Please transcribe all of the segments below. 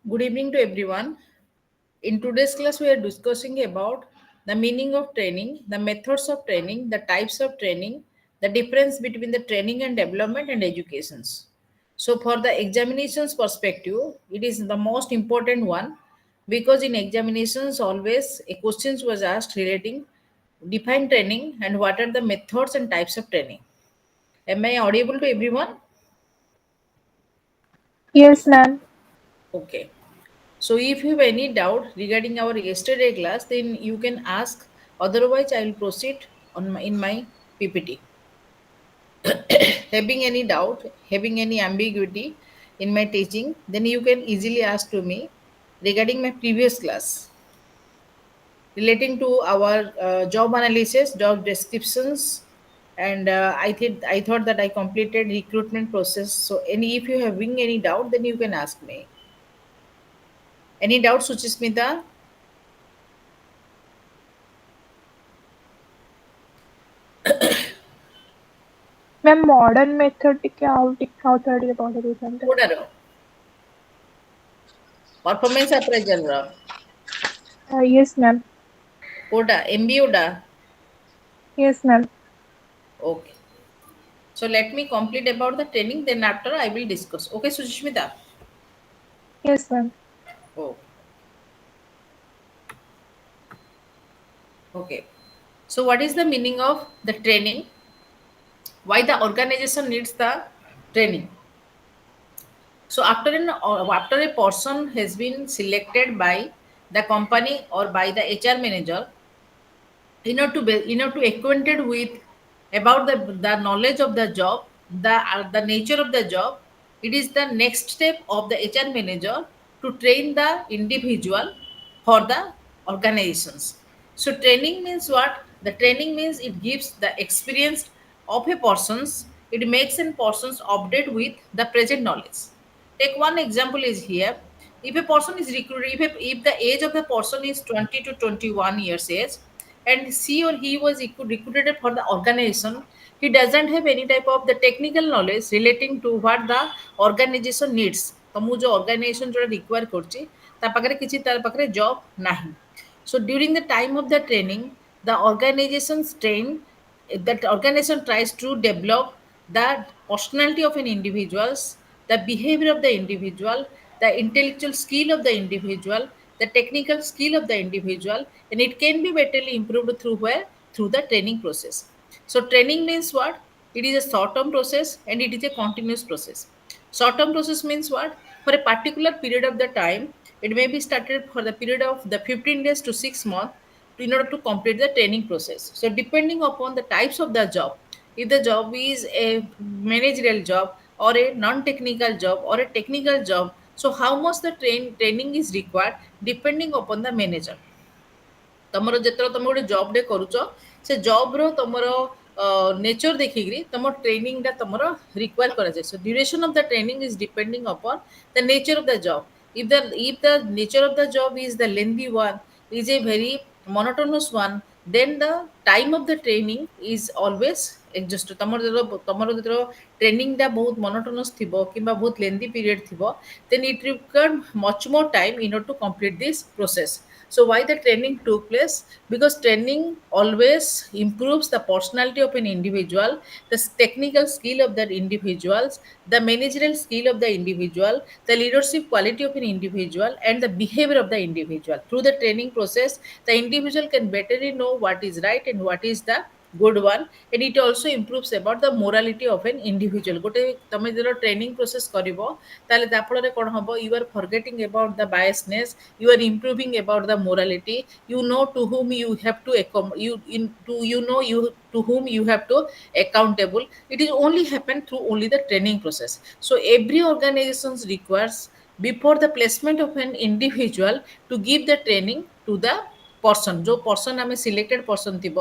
Good evening to everyone. In today's class, we are discussing about the meaning of training, the methods of training, the types of training, the difference between the training and development and educations. So, for the examinations perspective, it is the most important one because in examinations, always a questions was asked relating define training and what are the methods and types of training. Am I audible to everyone? Yes, ma'am. Okay. So if you have any doubt regarding our yesterday class, then you can ask. Otherwise, I will proceed in my PPT. Having any doubt, having any ambiguity in my teaching, then you can easily ask to me regarding my previous class relating to our job analysis, job descriptions, and I thought that I completed recruitment process. So any if you having any doubt, then you can ask me. Any doubt, Suchismita? Ma'am, modern method ଟିକେ ଆଉ ଥରେ ଟିକେ ପଢେଇ ଦେଇଥାନ୍ତେ। କୋଉଟାର performance appraisal ର Yes, ma'am. କୋଉଟା MBO ଟା Yes, ma'am. okay. So let me complete about the training, then after I will discuss. Okay, Sushmita? Yes, ma'am. Oh, okay. So what is the meaning of the training? Why the organization needs the training? So after a person has been selected by the company or by the HR manager, to acquainted with about the knowledge of the job, the nature of the job. It is the next step of the HR manager to train the individual for the organizations. So training means what? The training means it gives the experience of a persons. It makes a persons update with the present knowledge. Take one example is here. If a person is recruited, if the age of the person is 20 to 21 years age, and she or he was recruited for the organization, he doesn't have any type of the technical knowledge relating to what the organization needs. तो मु जो organization जो require करची ता पाखरे किछि तार पाखरे job नाही. So during the time of the training, the organization's train that organization tries to develop the personality of an individuals, the behavior of the individual, the intellectual skill of the individual, the technical skill of the individual, and it can be betterly improved through where? Through the training process. So training means what? It is a short-term process and it is a continuous process. Short-term process means what? For a particular period of the time, it may be started for the period of the 15 days to 6 months in order to complete the training process. So depending upon the types of the job, if the job is a managerial job or a non-technical job or a technical job, so how much the training is required depending upon the manager. ତମର ଯେତେବେଳେ ତମେ ଗୋଟେ ଜବ୍ଟେ କରୁଛ ସେ ଜବ୍ର ତମର nature ଦେଖିକିରି ତମ ଟ୍ରେନିଂଟା ତମର ରିକ୍ୱାର କରାଯାଏ so duration of the training is depending upon the nature of the job if the nature of the job is the lengthy one is a very monotonous one then the time of the training is always exhaust ତମର ଯେତେବେଳେ ଟ୍ରେନିଂଟା ବହୁତ monotonous ଥିବ କିମ୍ବା ବହୁତ lengthy period ଥିବ then it required much more time in order to complete this process. So why the training took place? Because training always improves the personality of an individual, the technical skill of that individuals, the managerial skill of the individual, the leadership quality of an individual, and the behavior of the individual. Through the training process, the individual can betterly know what is right and what is the good one, and it also improves about the morality of an individual. ଗୋଟେ ତମେ ଯେତେବେଳେ training process କରିବ ତାହେଲେ ତା ଫଳରେ କ'ଣ ହେବ you are forgetting about the biasness, you are improving about the morality, you know to whom you have to you to whom you have to accountable. It is only happen through only the training process. So every organization requires before the placement of an individual to give the training to the person जो person ଆମେ selected person ଥିବ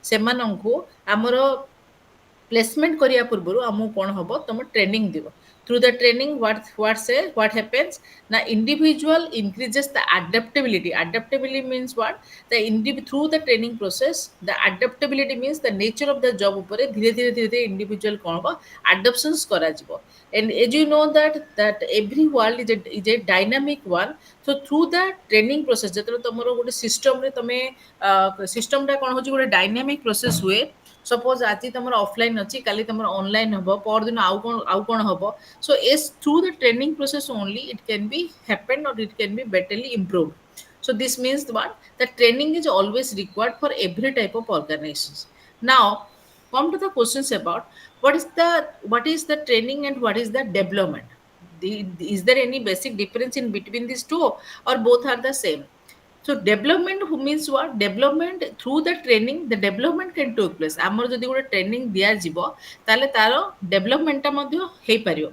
ସେମାନଙ୍କୁ ଆମର placement କରିବା ପୂର୍ବରୁ ଆମକୁ କ'ଣ ହେବ ତମ training Diba Through the training, what happens? Now individual increases the adaptability means what? Through the training process, the adaptability means the nature of the job upare dhire dhire individual kon ba adoptions kara jibo. And as you know that every world is a dynamic one. So through the training process, ଯେତେବେଳେ ତମର ଗୋଟେ ସିଷ୍ଟମରେ ତମେ ସିଷ୍ଟମଟା କ'ଣ ହେଉଛି ଗୋଟେ dynamic process ହୁଏ। Suppose ଆଜି ତମର ଅଫଲାଇନ୍ ଅଛି, କାଲି ତମର ଅନଲାଇନ୍ ହବ, ପରଦିନ ଆଉ କ'ଣ ହବ। So yes, through the training process only it can be happen or it can be betterly improved. So this means what? The training is always required for every type of organizations. Now come to the questions about what is the training and what is the development. Is there any basic difference in between these two, or both are the same? So development means what? Development through the training, the development can take place. ଆମର ଯଦି ଗୋଟେ training ଦିଆଯିବ ତାହେଲେ ତାର ଡେଭଲପମେଣ୍ଟଟା ମଧ୍ୟ ହେଇପାରିବ।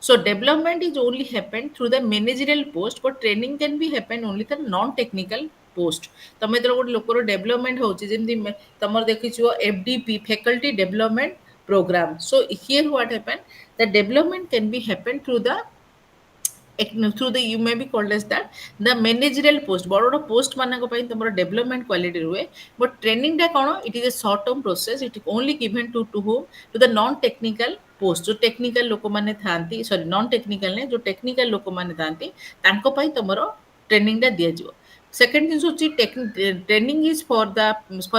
So development is only happen through the managerial post, but training can be happen only the non technical post. ତମେ ଯେତେବେଳେ ଗୋଟେ ଲୋକର ଡେଭଲପମେଣ୍ଟ ହେଉଛି, ଯେମିତି ତମର ଦେଖିଥିବ FDP, faculty development program. So here what happen? The development can be happen through the, you may be called as that the managerial post, ବଡ଼ ବଡ଼ post ମାନଙ୍କ ପାଇଁ ତମର development quality ରୁହେ। but training ଟା କ'ଣ? it is a short term process, it is only given to whom? To the non technical post, जो technical ଲୋକମାନେ ଥାଆନ୍ତି, sorry non technical ନାହିଁ, जो technical ଲୋକମାନେ ଥାଆନ୍ତି ତାଙ୍କ ପାଇଁ ତମର training ଟା ଦିଆଯିବ। ସେକେଣ୍ଡ ଜିନିଷ ହେଉଛି training is for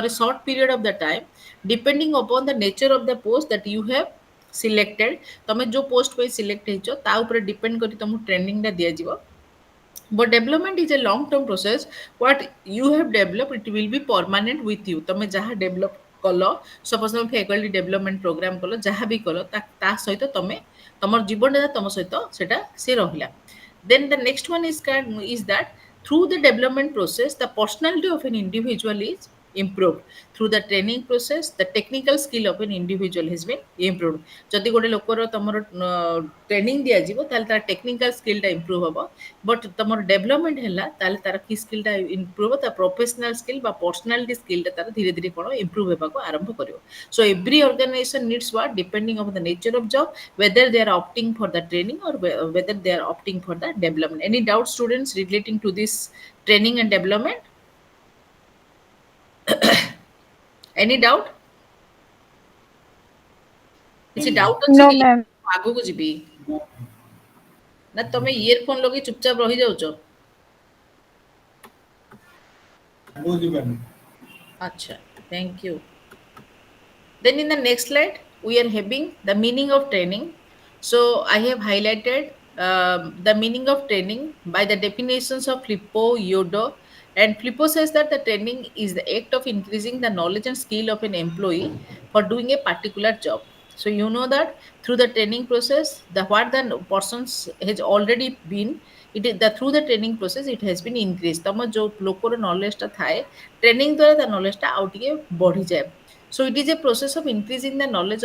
a short period of the time, depending upon the nature of the post that you have selected। ତମେ ଯୋଉ post ପାଇଁ select ହେଇଛ ତା ଉପରେ depend କରି ତମକୁ training ଟା ଦିଆଯିବ। but development is a long term process. what you have developed it will be permanent with you। ତମେ ଯାହା develop କଲ, ସପୋଜ ତମେ ଫ୍ୟାକଲ୍ଟି ଡେଭଲପମେଣ୍ଟ ପ୍ରୋଗ୍ରାମ କଲ, ଯାହା ବି କଲ ତା ସହିତ ତମେ ତମର ଜୀବନଟା ତମ ସହିତ ସେଟା ସେ ରହିଲା। then the next one is that through the development process the personality of an individual is improved। through the training process the technical skill of an individual has been improved। ଯଦି ଗୋଟେ ଲୋକର ତମର ଟ୍ରେନିଂ ଦିଆଯିବ ତାହେଲେ ତାର technical ସ୍କିଲ୍ଟା improve ହେବ। But ତମର ଡେଭଲପମେଣ୍ଟ ହେଲା ତାହେଲେ ତାର କି ସ୍କିଲ୍ଟା ଇମ୍ପ୍ରୁଭ୍ ହେବ? ତା ପ୍ରଫେସନାଲ ସ୍କିଲ୍ ବା ପର୍ସନାଲିଟି ସ୍କିଲ୍ଟା ତାର ଧୀରେ ଧୀରେ କ'ଣ ଇମ୍ପ୍ରୁଭ୍ ହେବାକୁ ଆରମ୍ଭ କରିବ। So every organisation needs what? Depending on the nature of job, whether they are opting for the training or whether they are opting for the development. Any doubt students relating to this training and development? any doubt? କିଛି doubt ଅଛି No, କି? ma'am. ଆଗକୁ ଯିବି ନା ତମେ earphone ଲଗେଇ ଚୁପଚାପ ରହିଯାଉଛ? ଆଚ୍ଛା, thank you. Then in the next slide, we are having the meaning of training. So I have highlighted the meaning of training by the definitions of Filippo Yodo. And Filippo says that the training is the act of increasing the knowledge and skill of an employee for doing a particular job. So you know that through the training process, the what the persons has already been, it is the through the training process it has been increased। ତମ ଯୋଉ ଲୋକର knowledge ଟା ଥାଏ, training ଦ୍ୱାରା ତା knowledge ଟା ଆଉ ଟିକେ ବଢିଯାଏ। So it is a process of increasing the knowledge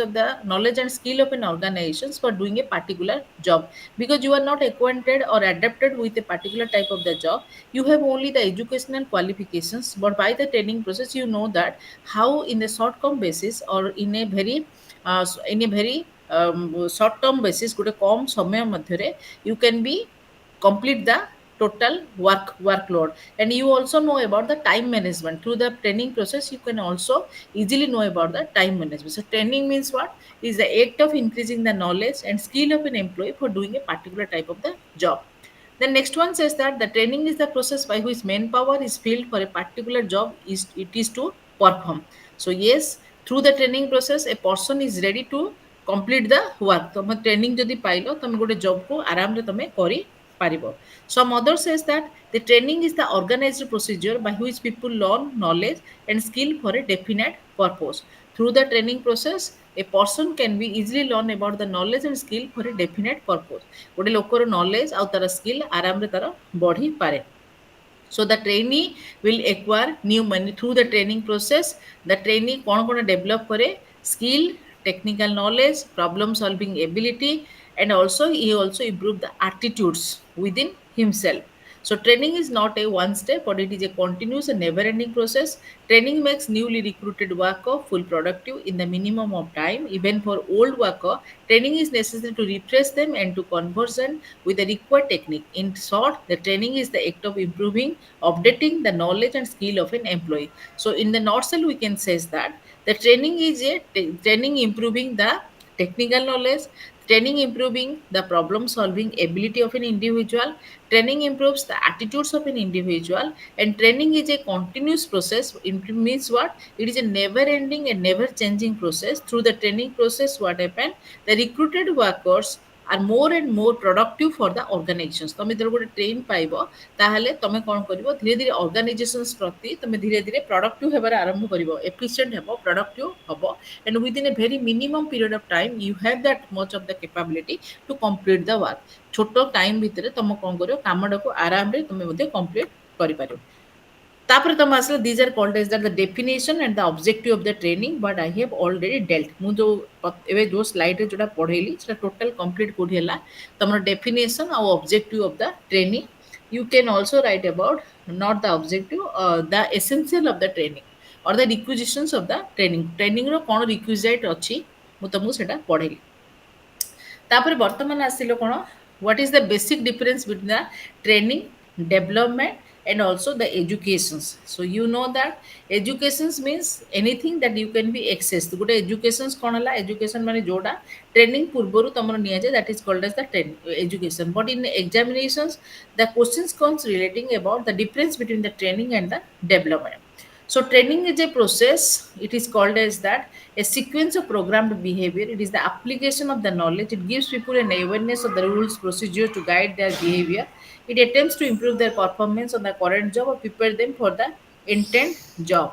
and skill of an organizations for doing a particular job, because you are not acquainted or adapted with a particular type of the job. You have only the educational qualifications, but by the training process you know that how in a short term basis or in a very short term basis ଗୋଟେ କମ ସମୟ ମଧ୍ୟରେ you can be complete the total workload। and you also know about the time management through the training process, you can also easily know about the time management। so training means what? Is the act of increasing the knowledge and skill of an employee for doing a particular type of the job। the next one says that the training is the process by which manpower is filled for a particular job it is to perform। so yes, through the training process a person is ready to complete the work। ତମେ training ଯଦି ପାଇଲ ତମେ ଗୋଟେ ଜବକୁ ଆରାମରେ ତମେ କରିପାରିବ। some other says that the training is the organized procedure by which people learn knowledge and skill for a definite purpose। through the training process a person can be easily learn about the knowledge and skill for a definite purpose। ଗୋଟେ ଲୋକର knowledge ଆଉ ତାର skill ଆରାମରେ ତାର ବଢିପାରେ। so the trainee will acquire new money through the training process। the trainee କ'ଣ develop करे? skill, technical knowledge, problem solving ability, and also he also improve the attitudes within himself। So training is not a one step, but it is a continuous and never ending process. Training makes newly recruited worker full productive in the minimum of time. Even for old worker, training is necessary to refresh them and to conversion with the required technique. In short, the training is the act of improving, updating the knowledge and skill of an employee. So in the nutshell, we can say that the training is a training improving the technical knowledge, training improving the problem solving ability of an individual, training improves the attitudes of an individual, and training is a continuous process. It means what? It is a never ending and never changing process. Through the training process, what happened? The recruited workers are more and more productive for the organizations. ତମେ ଯେତେବେଳେ ଗୋଟେ train ପାଇବ ତାହେଲେ ତମେ କ'ଣ କରିବ ଧୀରେ ଧୀରେ ଅର୍ଗାନାଇଜେସନ୍ସ ପ୍ରତି ତମେ ଧୀରେ ଧୀରେ ପ୍ରଡକ୍ଟିଭ ହେବାରେ ଆରମ୍ଭ କରିବ, ଏଫିସିଏଣ୍ଟ ହେବ, ପ୍ରଡକ୍ଟିଭ ହେବ, and within a very minimum period of time you have that much of the capability to complete the work. ଛୋଟ ଟାଇମ୍ ଭିତରେ ତମେ କ'ଣ କରିବ କାମଟାକୁ ଆରାମରେ ତମେ ମଧ୍ୟ କମ୍ପ୍ଲିଟ୍ କରିପାରିବ। ତାପରେ ତମେ ଆସିଲ these are called as the definition and the objective of the training but I have already dealt. ମୁଁ ଯେଉଁ ଏବେ ଯେଉଁ ସ୍ଲାଇଡ଼୍ରେ ଯେଉଁଟା ପଢ଼େଇଲି ସେଟା ଟୋଟାଲ୍ କମ୍ପ୍ଲିଟ୍ କେଉଁଠି ହେଲା ତମର ଡେଫିନେସନ୍ ଆଉ objective of the training. You can also write about not the objective the essential of the training or the requisitions of the training. ଟ୍ରେନିଂର କ'ଣ ରିକ୍ୱିଜାଇଟ୍ ଅଛି ମୁଁ ତମକୁ ସେଟା ପଢ଼େଇଲି। ତାପରେ ବର୍ତ୍ତମାନ ଆସିଲ କ'ଣ what is the basic difference between the training, development and also the educations. So you know that educations means anything that you can be accessed. Good educations କ'ଣ ହେଲା education ମାନେ ଯୋଉଟା training ପୂର୍ବରୁ ତମର ନିଆଯାଏ that is called as the training education. But in examinations the questions comes relating about the difference between the training and the development. So training is a process. It is called as that a sequence of programmed behavior. It is the application of the knowledge. It gives people an awareness of the rules, procedure to guide their behavior. It attempts to improve their performance on the current job or prepare them for the intent job.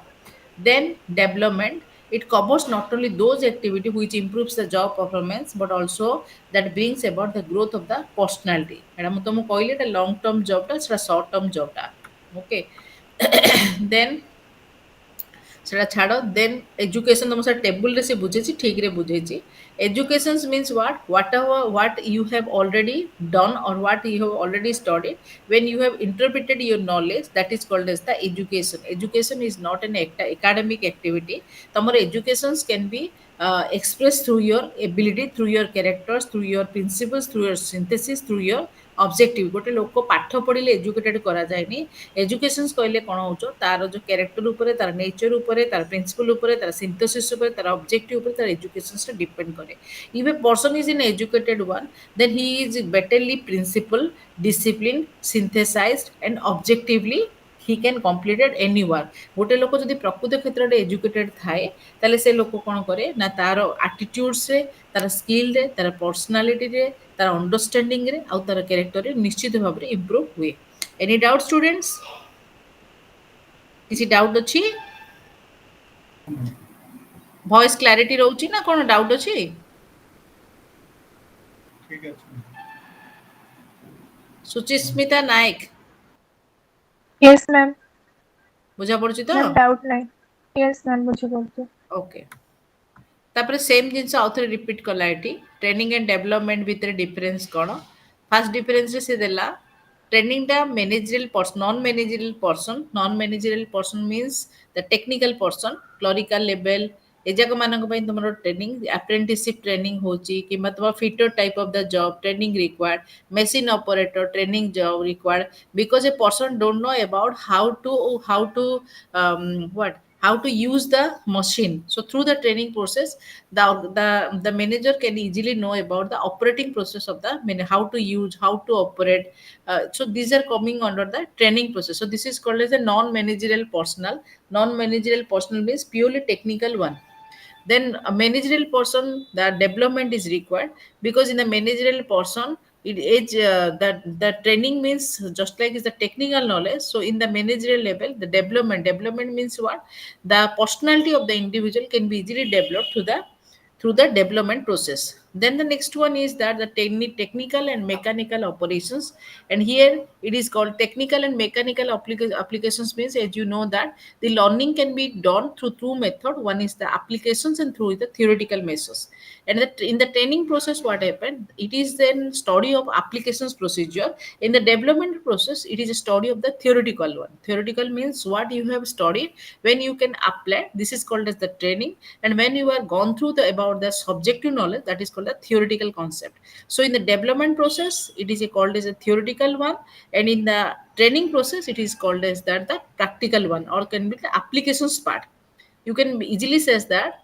Then development. It covers not only those activity which improves the job performance, but also that brings about the growth of the personality. And I'm going to long term job, short term job. Okay. Then সেটা ছাড় দেন education তোমার সাথে টেবুলরে সে বুঝেছি ঠিকরে বুঝেছি educations means what you have already done or what you have already studied when you have interpreted your knowledge that is called as the education is not an academic activity তোমার educations can be expressed through your ability through your characters through your principles through your synthesis through your objective ଗୋଟେ ଲୋକ ପାଠ ପଢ଼ିଲେ educated କରାଯାଏନି educations କହିଲେ କ'ଣ ହେଉଛ ତାର ଯେଉଁ କ୍ୟାରେକ୍ଟର ଉପରେ ତାର ନେଚର ଉପରେ ତାର ପ୍ରିନ୍ସିପଲ ଉପରେ ତାର ସିନ୍ଥେସିସ୍ ଉପରେ ତାର ଅବଜେକ୍ଟିଭ ଉପରେ ତାର ଏଜୁକେସନ୍ସଟା ଡିପେଣ୍ଡ କରେ if a person is in educated one then he is betterly principle discipline synthesized and objectively he can completed any work ଗୋଟେ ଲୋକ ଯଦି ପ୍ରକୃତ କ୍ଷେତ୍ରରେ ଏଜୁକେଟେଡ୍ ଥାଏ ତାହେଲେ ସେ ଲୋକ କ'ଣ କରେ ନା ତାର ଆଟିଟ୍ୟୁଡ୍ସରେ ତାର ସ୍କିଲ୍ରେ ତାର ପର୍ସନାଲିଟିରେ ତାର ଅଣ୍ଡରଷ୍ଟାଣ୍ଡିଂରେ ଆଉ ତାର କ୍ୟାରେକ୍ଟରରେ ନିଶ୍ଚିତ ଭାବରେ ଇମ୍ପ୍ରୁଭ୍ ହୁଏ। Any doubt students? କିଛି ଡାଉଟ୍ ଅଛି? ଭଏସ୍ କ୍ଲାରିଟି ରହୁଛି ନା କ'ଣ ଡାଉଟ୍ ଅଛି? Suchismita Nayak Yes, ma'am. ବୁଝା ପଡୁଛି ତ? Ma'am, doubt ନାହିଁ. Yes, ma'am, ବୁଝିପାରୁଛି। ଓକେ ତାପରେ ସେମ୍ ଜିନିଷ ଆଉଥରେ ରିପିଟ୍ କଲା ଏଠି ଟ୍ରେନିଂ ଆଣ୍ଡ ଡେଭଲପମେଣ୍ଟ ଭିତରେ ଡିଫରେନ୍ସ କ'ଣ ଫାର୍ଷ୍ଟ ଡିଫରେନ୍ସରେ ସେ ଦେଲା ଟ୍ରେନିଂଟା ମ୍ୟାନେଜରିଆଲ ନନ୍ ମ୍ୟାନେଜରିଆଲ ପର୍ସନ୍ ମିନ୍ସ ଦ ଟେକ୍ନିକାଲ ପର୍ସନ୍ କ୍ଲରିକାଲ ଲେଭେଲ ଏଯାକ ମାନଙ୍କ ପାଇଁ ତୁମର ଟ୍ରେନିଂ ଆପ୍ରେଣ୍ଟିସିପ୍ ଟ୍ରେନିଂ ହେଉଛି କିମ୍ବା ତୁମ fitter type of the job training required machine operator training job required because a person don't know about how to what how to use the machine. So through the training process the manager can easily know about the operating process of the how to use how to operate. So these are coming under the training process. So this is called as a non-managerial personnel. Non-managerial personnel means purely technical one. Then a managerial person the development is required because in the managerial person it is the training means just like is the technical knowledge. So in the managerial level the development means what the personality of the individual can be easily developed through the development process. Then the next one is that the technical and mechanical operations, and here it is called technical and mechanical applications. Means, as you know, that the learning can be done through two method. One is the applications and through the theoretical measures. And in the training process, what happened? It is then study of applications procedure. In the development process, it is a study of the theoretical one. Theoretical means what you have studied when you can apply. This is called as the training. And when you are gone through the about the subjective knowledge, that is called the theoretical concept. So in the development process, it is called as a theoretical one, and in the training process, it is called as that the practical one, or can be the applications part. You can easily says that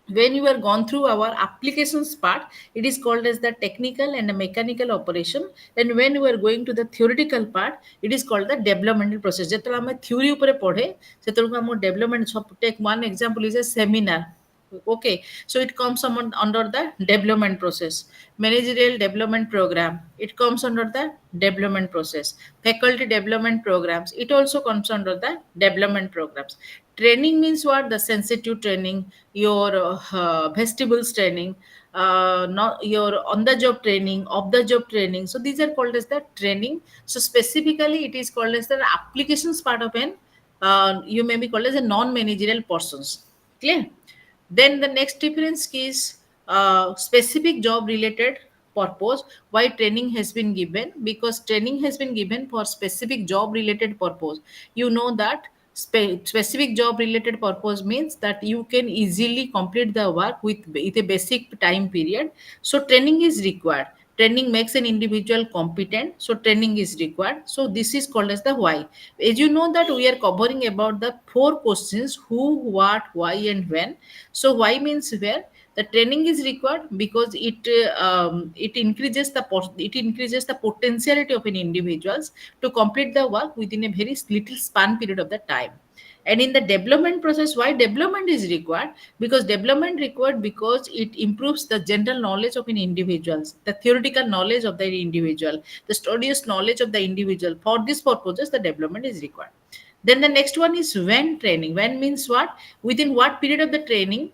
when you are gone through our applications part, it is called as the technical and the mechanical operation. And when you are going to the theoretical part, it is called the developmental process. ଯେତେବେଳେ ଆମେ theory ଉପରେ ପଢେ ସେତେବେଳକୁ ଆମ development take one example is a seminar. Okay, so it comes under the development process. Managerial development program, it comes under the development process. Faculty development programs, it also comes under the development programs. Training means what? The sensitive training, your vegetables training, not your on the job training, off the job training. So these are called as the training. So specifically it is called as the applications part of an you may be called as a non managerial persons. Clear? Then the next difference is specific job related purpose. Why training has been given? Because training has been given for specific job related purpose. You know that specific job related purpose means that you can easily complete the work with a basic time period. So training is required. Training makes an individual competent, so training is required. So this is called as the why. As you know that we are covering about the four questions: who, what, why, and when. So why means where the training is required because it increases it increases the potentiality of an individuals to complete the work within a very little span period of the time. And in the development process, why development is required? Because development required because it improves the general knowledge of an individuals, the theoretical knowledge of the individual, the studious knowledge of the individual. For this purposes, the development is required. Then the next one is when training. When means what? Within what period of the training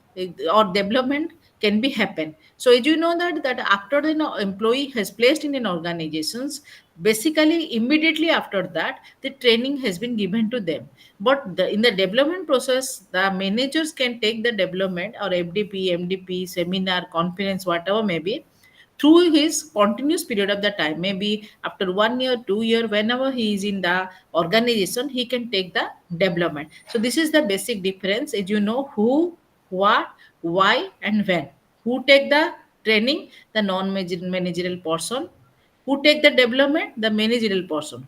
or development can be happen. So as you know that after the employee has placed in an organizations, basically immediately after that the training has been given to them. But in the development process, the managers can take the development or FDP, MDP, seminar, conference, whatever may be, through his continuous period of the time. Maybe after 1 year, 2 year, whenever he is in the organization, he can take the development. So this is the basic difference. As you know, who, what, why, and when. Who take the training? The non-managerial person. Who take the development? The managerial person.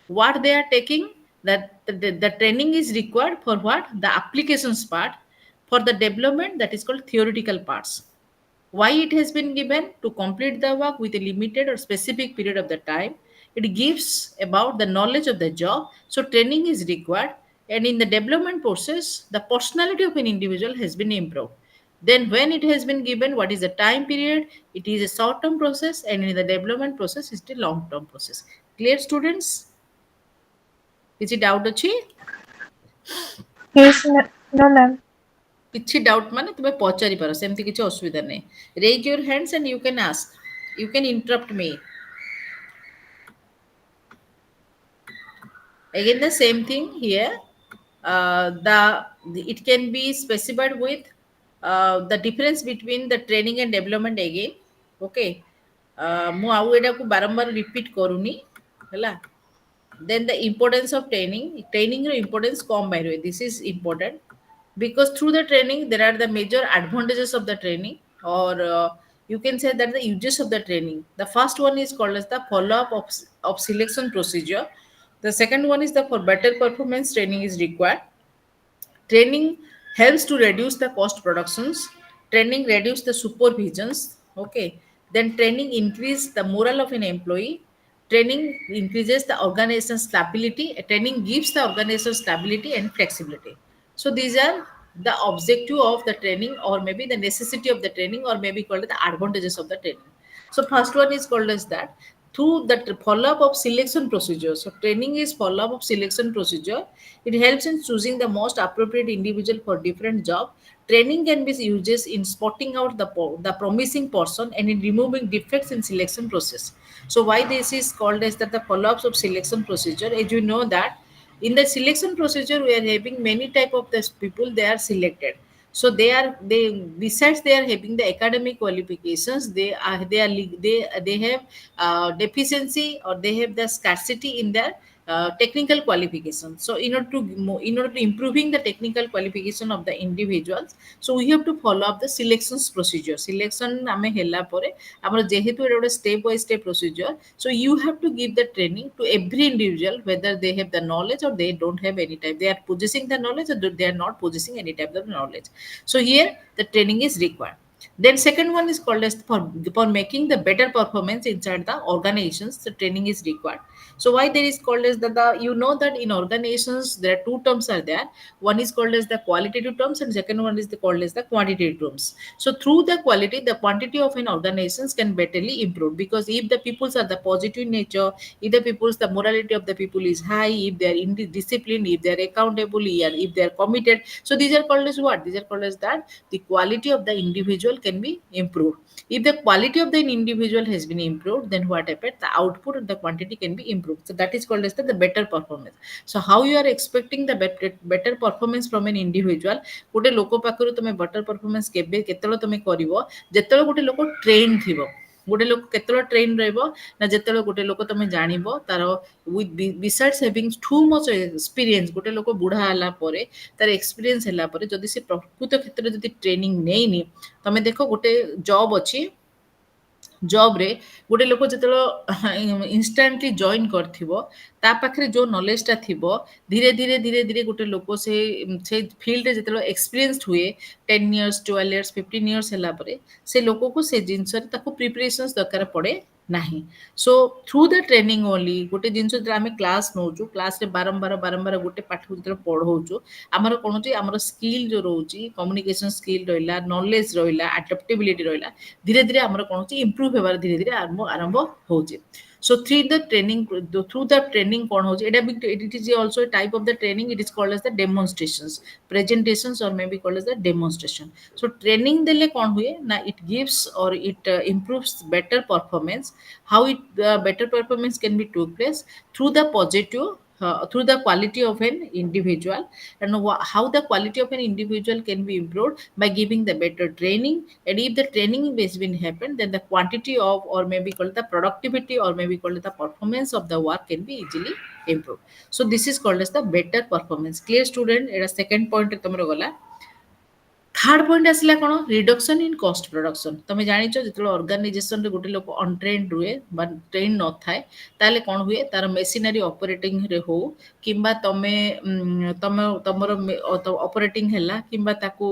What they are taking? That the training is required for what? The applications part. For the development, that is called theoretical parts. Why it has been given? To complete the work with a limited or specific period of the time. It gives about the knowledge of the job. So training is required. And in the development process, the personality of an individual has been improved. Then when it has been given, what is the time period? It is a short-term process, and in the development process, it's a long-term process. Clear, students? Is it doubt ଅଛି? Yes, no, ma'am. କିଛି doubt ମାନେ ତୁମେ ପଚାରିପାର, ସେମିତି କିଛି ଅସୁବିଧା ନାହିଁ. Raise your hands and you can ask. You can interrupt me. Again, the same thing here. It can be specified with the difference between the training and development again. Okay. ମୁଁ ଆଉ ଏଟାକୁ ବାରମ୍ବାର ରିପିଟ୍ କରୁନି ହେଲା. Then the importance of training ର importance କମ by the way, this is important because through the training there are the major advantages of the training, or you can say that the uses of the training. The first one is called as the follow up of selection procedure. The second one is the for better performance training is required. Training helps to reduce the cost productions. Training reduce the supervisions. Okay. Then training increase the morale of an employee. Training increases the organization stability. Training gives the organization stability and flexibility. So these are the objective of the training, or maybe the necessity of the training, or maybe called the advantages of the training. So first one is called as that through the follow-up of selection procedure. So training is follow-up of selection procedure. It helps in choosing the most appropriate individual for different job. Training can be used in spotting out the promising person and in removing defects in selection process. So why this is called as that the follow-ups of selection procedure? As you know that in the selection procedure we are having many type of these people they are selected. So they besides they are having the academic qualifications, they have deficiency or they have the scarcity in their technical qualifications. So in order to improving the technical qualification of the individuals, so we have to follow up the selections procedure. Selection ame hela pore amar jehetu eta gote step by step procedure, so you have to give the training to every individual whether they have the knowledge or they don't have any type, they are possessing the knowledge or they are not possessing any type of knowledge. So here the training is required. Then second one is called as for making the better performance inside the organizations, the training is required. So why there is called as the you know that in organizations there are two terms are there. One is called as the qualitative terms and second one is the called as the quantitative terms. So through the quality, the quantity of an organizations can betterly improve, because if the peoples are the positive in nature, if the people's the morality of the people is high, if they are in discipline, if they are accountable, if they are committed, so these are called as what? These are called as that the quality of the individual can be improved. If the quality of the individual has been improved, then what happened? The output and the quantity can be improved. So that is called as the better performance. So how you are expecting the better performance from an individual? ଗୋଟେ ଲୋକ ପାଖରୁ ତମେ better performance କେବେ କେତେବେଳେ ତମେ କରିବ? ଯେତେବେଳେ ଗୋଟେ ଲୋକ train ଥିବ। ଗୋଟେ ଲୋକ କେତେବେଳେ ଟ୍ରେନ୍ ରହିବ ନା ଯେତେବେଳେ ଗୋଟେ ଲୋକ ତମେ ଜାଣିବ ତାର with besides having too much experience, ଗୋଟେ ଲୋକ ବୁଢା ହେଲା ପରେ ତାର ଏକ୍ସପିରିଏନ୍ସ ହେଲା ପରେ ଯଦି ସେ ପ୍ରକୃତ କ୍ଷେତ୍ରରେ ଯଦି ଟ୍ରେନିଂ ନେଇନି, ତମେ ଦେଖ ଗୋଟେ ଜବ୍ ଅଛି, ଜବ୍‌ରେ ଗୋଟେ ଲୋକ ଯେତେବେଳେ ଇନଷ୍ଟାଣ୍ଟଲି ଜଏନ୍ କରିଥିବ, ତା ପାଖରେ ଯୋଉ ନଲେଜଟା ଥିବ, ଧୀରେ ଧୀରେ ଗୋଟେ ଲୋକ ସେ ଫିଲ୍ଡରେ ଯେତେବେଳେ ଏକ୍ସପିରିଏନ୍ସଡ ହୁଏ, 10 ଇୟର୍ସ, 12 ଇୟର୍ସ, 15 ଇୟର୍ସ ହେଲା ପରେ, ସେ ଲୋକକୁ ସେ ଜିନିଷରେ ତାକୁ ପ୍ରିପାରେସନ୍ସ ଦରକାର ପଡ଼େ ନାହିଁ। So through the training only ଗୋଟେ ଜିନିଷ ଯେତେବେଳେ ଆମେ କ୍ଲାସ୍ ନଉଛୁ, କ୍ଲାସ୍‌ରେ ବାରମ୍ବାର ଗୋଟେ ପାଠକୁ ଯେତେବେଳେ ପଢ଼ଉଛୁ, ଆମର କ'ଣ ହଉଛି, ଆମର ସ୍କିଲ୍ ଯୋଉ ରହୁଛି, କମ୍ୟୁନିକେସନ ସ୍କିଲ୍ ରହିଲା, ନଲେଜ ରହିଲା, ଆଡାପ୍ଟେବିଲିଟି ରହିଲା, ଧୀରେ ଧୀରେ ଆମର କ'ଣ ହଉଛି ଇମ୍ପ୍ରୁଭ ହେବାର ଧୀରେ ଧୀରେ ଆରମ୍ଭ ହଉଛି। So through the training କ'ଣ ହଉଛି, ଏଇଟା ବି it is also a type of the training, it is called as the demonstrations, presentations or maybe called as the demonstration. So training ଦେଲେ କ'ଣ ହୁଏ ନା it gives or it improves better performance. How it better performance can be took place through the positive, through the quality of an individual, and how the quality of an individual can be improved by giving the better training. And if the training has been happened, then the quantity of or maybe called the productivity or maybe called the performance of the work can be easily improved. So this is called as the better performance. Clear student? It is second point tomorrow gala. Third point আসলে কোণ রিডকশন in cost production. তুমি জানিছ যেতବେଳେ অর্গানাইজেসନରେ ଗୋଟେ ଲୋକ ଅନଟ୍ରେନ୍ଡ ରୁହେ ବା train ନଥାଏ, ତାହେଲେ କ'ଣ ହୁଏ, ତାର ମେସିନାରୀ ଅପରେଟିଂରେ ହଉ କିମ୍ବା ତମେ ତମର ଅପରେଟିଂ ହେଲା କିମ୍ବା ତାକୁ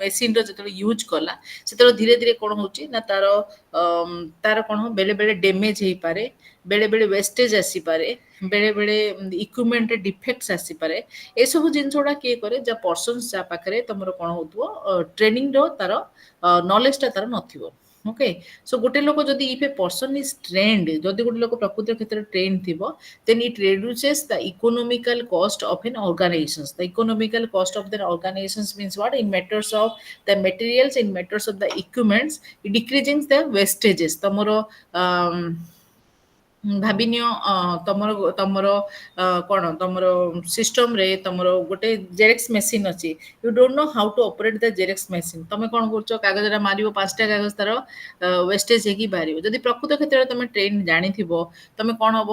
ମେସିନ୍ର ଯେତେବେଳେ ୟୁଜ୍ କଲା, ସେତେବେଳେ ଧୀରେ ଧୀରେ କ'ଣ ହେଉଛି ନା ତାର କ'ଣ ବେଳେବେଳେ ଡ୍ୟାମେଜ୍ ହେଇପାରେ, ବେଳେବେଳେ ୱେଷ୍ଟେଜ୍ ଆସିପାରେ, ବେଳେବେଳେ ଇକ୍ୟୁପମେଣ୍ଟରେ ଡିଫେକ୍ଟସ୍ ଆସିପାରେ। ଏସବୁ ଜିନିଷ ଗୁଡ଼ା କିଏ କରେ? ଯାହା ପର୍ସନ୍ସ ଯାହା ପାଖରେ ତମର କ'ଣ ହଉଥିବ, ଟ୍ରେନିଂର ତାର ନଲେଜଟା ତାର ନଥିବ। ଓକେ, ସୋ ଗୋଟେ ଲୋକ ଯଦି if a person is trained, ଯଦି ଗୋଟେ ଲୋକ ପ୍ରକୃତ କ୍ଷେତ୍ରରେ ଟ୍ରେନ୍ ଥିବ, then it reduces the economical cost of an organizations. The economical cost of the organizations means what? In matters of the materials, in matters of the equipments, it decreasing the wastages. ତମର ଭାବିନିଅ ତମର ତମର କ'ଣ ତମର ସିଷ୍ଟମରେ ତମର ଗୋଟେ xerox machine ଅଛି, you don't know how to operate the xerox machine, ତମେ କ'ଣ କରୁଛ, କାଗଜଟା ମାରିବ, 5ଟା କାଗଜ ତାର ୱେଷ୍ଟେଜ୍ ହେଇକି ବାହାରିବ। ଯଦି ପ୍ରକୃତ କ୍ଷେତ୍ରରେ ତମେ ଟ୍ରେନ୍ ଜାଣିଥିବ, ତମେ କ'ଣ ହବ,